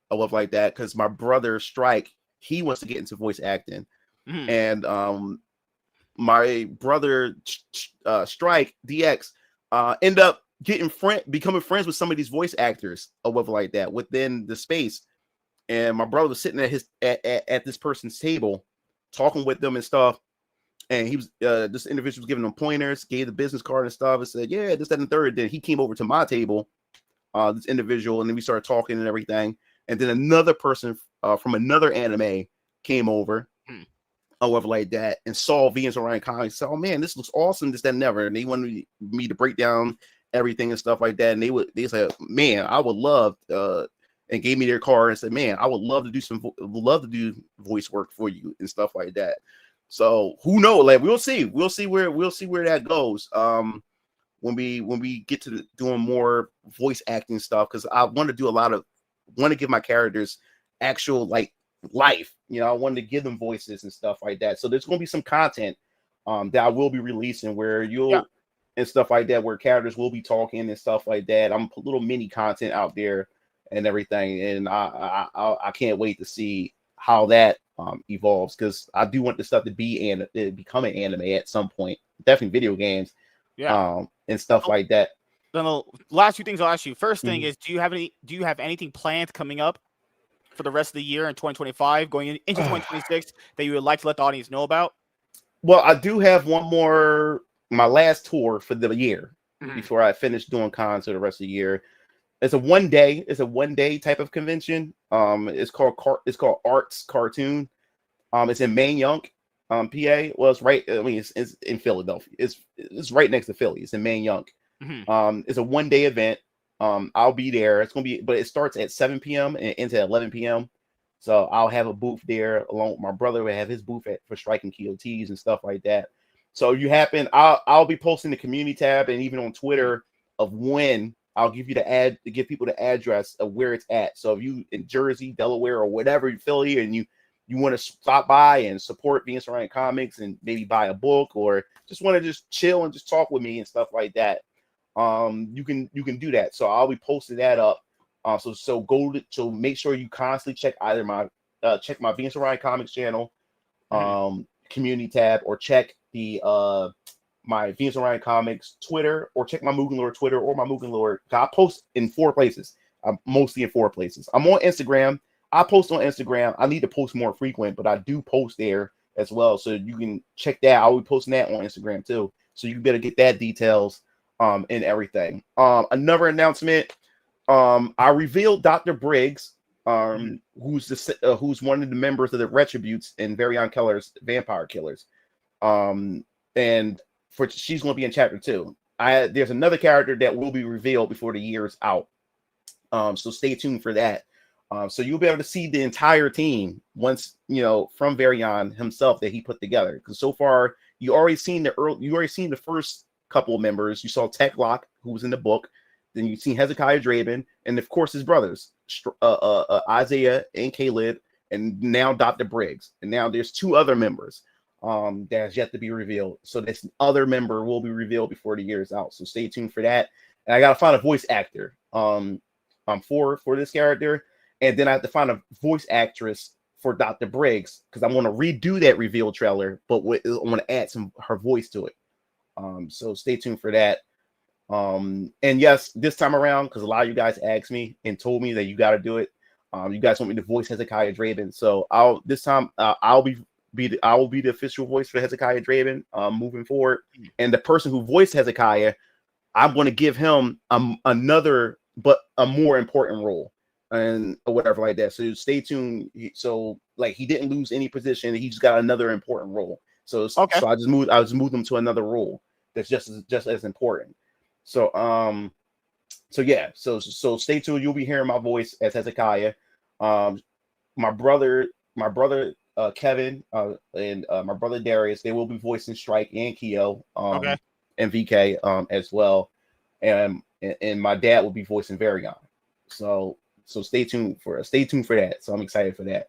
like that because my brother Strike, he wants to get into voice acting. And my brother Strike DX end up becoming friends with some of these voice actors or whatever like that within the space. And my brother was sitting at this person's table talking with them and stuff. And he was this individual was giving them pointers, gave the business card and stuff, and said, yeah, this, that, and the third. Then he came over to my table, this individual, and then we started talking and everything. And then another person from another anime came over. However, like that, and saw Venus and Ryan comics. Said, "Oh man, this looks awesome!" This, that, and never. And they wanted me to break down everything and stuff like that. And they said, "Man, I would love," and gave me their card and said, "Man, I would love to do voice work for you and stuff like that." So who knows? Like we'll see where that goes. When we get to doing more voice acting stuff, because I want to give my characters actual like life. I wanted to give them voices and stuff like that. So there's going to be some content that I will be releasing where and stuff like that, where characters will be talking and stuff like that. I'm put little mini content out there and everything, and I can't wait to see how that evolves, because I do want the stuff to become an anime at some point. Definitely video games, and stuff like that. Then the last few things I'll ask you. First thing is, do you have anything planned coming up for the rest of the year in 2025, going into 2026 that you would like to let the audience know about? Well, I do have my last tour for the year before I finish doing cons for the rest of the year. It's a one day type of convention. It's called Arts Cartoon. It's in Manayunk, PA. Well, it's right. I mean, it's in Philadelphia. It's right next to Philly. It's in Manayunk. It's a 1-day event. I'll be there. It's gonna be, but it starts at 7 p.m. and it ends at 11 p.m. So I'll have a booth there along with my brother. Will have his booth for striking KOTs and stuff like that. So if you happen, I'll be posting the community tab and even on Twitter of when. I'll give you to give people the address of where it's at. So if you in Jersey, Delaware, or whatever, Philly, and you want to stop by and support Venus Ryan Comics and maybe buy a book or just want to just chill and just talk with me and stuff like that, you can do that. So I'll be posting that up. So make sure you constantly check either my Venus Ryan Comics channel, community tab, or check the my Venus Ryan Comics Twitter, or check my Mugen Lord Twitter or my Mugen Lord. I post in 4 places. I'm mostly in 4 places. I'm on Instagram. I post on Instagram. I need to post more frequent, but I do post there as well. So you can check that. I'll be posting that on Instagram too. So you better get that details and everything. Another announcement. I revealed Dr. Briggs, who's one of the members of the Retributes and Varian Keller's Vampire Killers. And she's going to be in chapter 2. There's another character that will be revealed before the year's out. So stay tuned for that. So you'll be able to see the entire team once, from Varian himself that he put together. Because so far you already seen the first couple of members. You saw Tech Lock, who was in the book. Then you've seen Hezekiah Draven, and of course his brothers, Isaiah and Caleb, and now Dr. Briggs. And now there's 2 other members that has yet to be revealed. So this other member will be revealed before the year is out. So stay tuned for that. And I gotta find a voice actor for this character, and then I have to find a voice actress for Dr. Briggs, because I want to redo that reveal trailer, but I want to add her voice to it. So stay tuned for that. And yes, this time around, because a lot of you guys asked me and told me that you got to do it. You guys want me to voice Hezekiah Draven, so I will be the official voice for Hezekiah Draven moving forward. And the person who voiced Hezekiah, I'm going to give him another, but a more important role, and or whatever like that. So stay tuned. So he didn't lose any position; he just got another important role. So okay. So I just moved him to another role that's just as important. So yeah. So stay tuned. You'll be hearing my voice as Hezekiah. My brother Kevin and my brother Darius, they will be voicing Strike and Keo and VK as well, and my dad will be voicing Varian. So stay tuned for that. So I'm excited for that.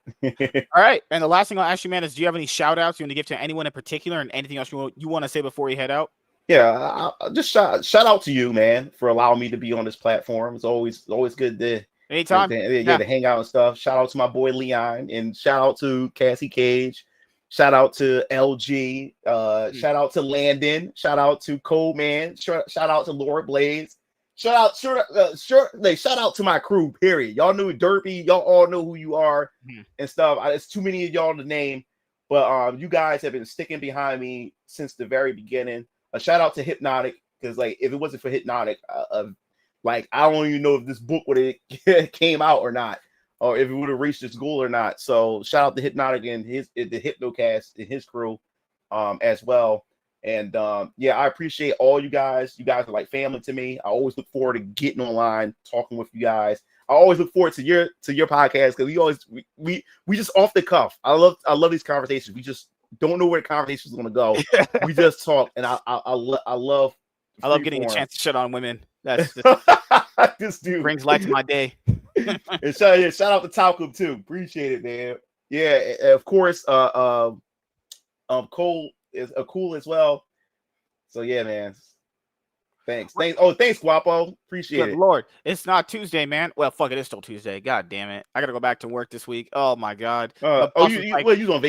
All right, and the last thing I'll ask you, man, is do you have any shout outs you want to give to anyone in particular, and anything else you want to say before you head out? Yeah, I'll just shout out to you, man, for allowing me to be on this platform. It's always good to anytime. To hang out and stuff. Shout out to my boy Leon, and shout out to Cassie Cage. Shout out to LG. Shout out to Landon. Shout out to Coleman. Shout out to Laura Blades. Shout out to my crew. Period. Y'all knew Derpy. Y'all all know who you are and stuff. It's too many of y'all to name, but you guys have been sticking behind me since the very beginning. A shout out to Hypnotic, because if it wasn't for Hypnotic, I don't even know if this book would have came out or not, or if it would have reached its goal or not. So shout out to Hypnotic and the Hypnocast and his crew as well. And I appreciate all you guys. You guys are like family to me. I always look forward to getting online, talking with you guys. I always look forward to your podcast, because we just off the cuff. I love these conversations. We just don't know where the conversation is going to go. We just talk, and I love getting a chance to shit on women. That's this dude brings light to my day. And shout out to Talcum too. Appreciate it, man. Yeah, of course. Cole is cool as well. So yeah, man. Thanks. Oh, thanks, Guapo. Appreciate it. Lord, it's not Tuesday, man. Well, fuck it, it's still Tuesday. God damn it, I gotta go back to work this week. Oh my god. You was on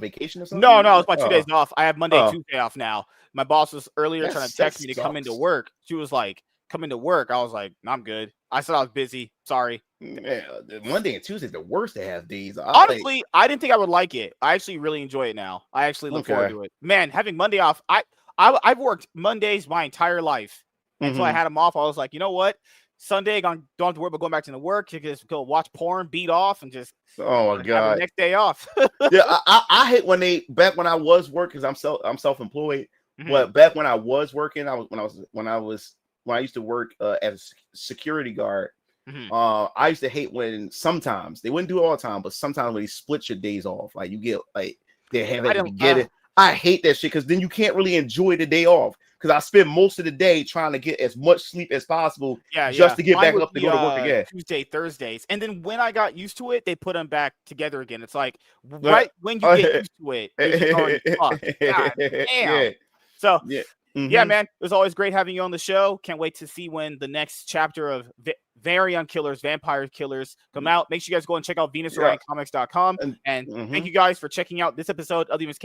vacation or something? No, it's my 2 days off. I have Monday and Tuesday off now. My boss was earlier trying to text me to come into work. She was like, "Come into work." I was like, "I'm good." I said I was busy. Sorry. Yeah, Monday and Tuesday the worst to have these. Honestly, I didn't think I would like it. I actually really enjoy it now. I actually look forward to it. Man, having Monday off, I've worked Mondays my entire life. Until I had them off, I was like, you know what? Sunday, don't have to worry about going back to work. You can just go watch porn, beat off, and just oh my god, have the next day off. Yeah, I hate when back when I was working, because I'm self-employed. But back when I was working, when I used to work as a security guard. I used to hate when sometimes they wouldn't do it all the time, but sometimes when they split your days off, like you get like they have it to get it. I hate that shit because then you can't really enjoy the day off. Because I spend most of the day trying to get as much sleep as possible, just to get back up to go to work again. Tuesday, Thursdays, and then when I got used to it, they put them back together again. It's like right when you get used to it, you're going, fuck, God damn. So yeah, man, it was always great having you on the show. Can't wait to see when the next chapter of Variant Killers, Vampire Killers come out. Make sure you guys go and check out VenusOrionComics.com. And thank you guys for checking out this episode of the MSK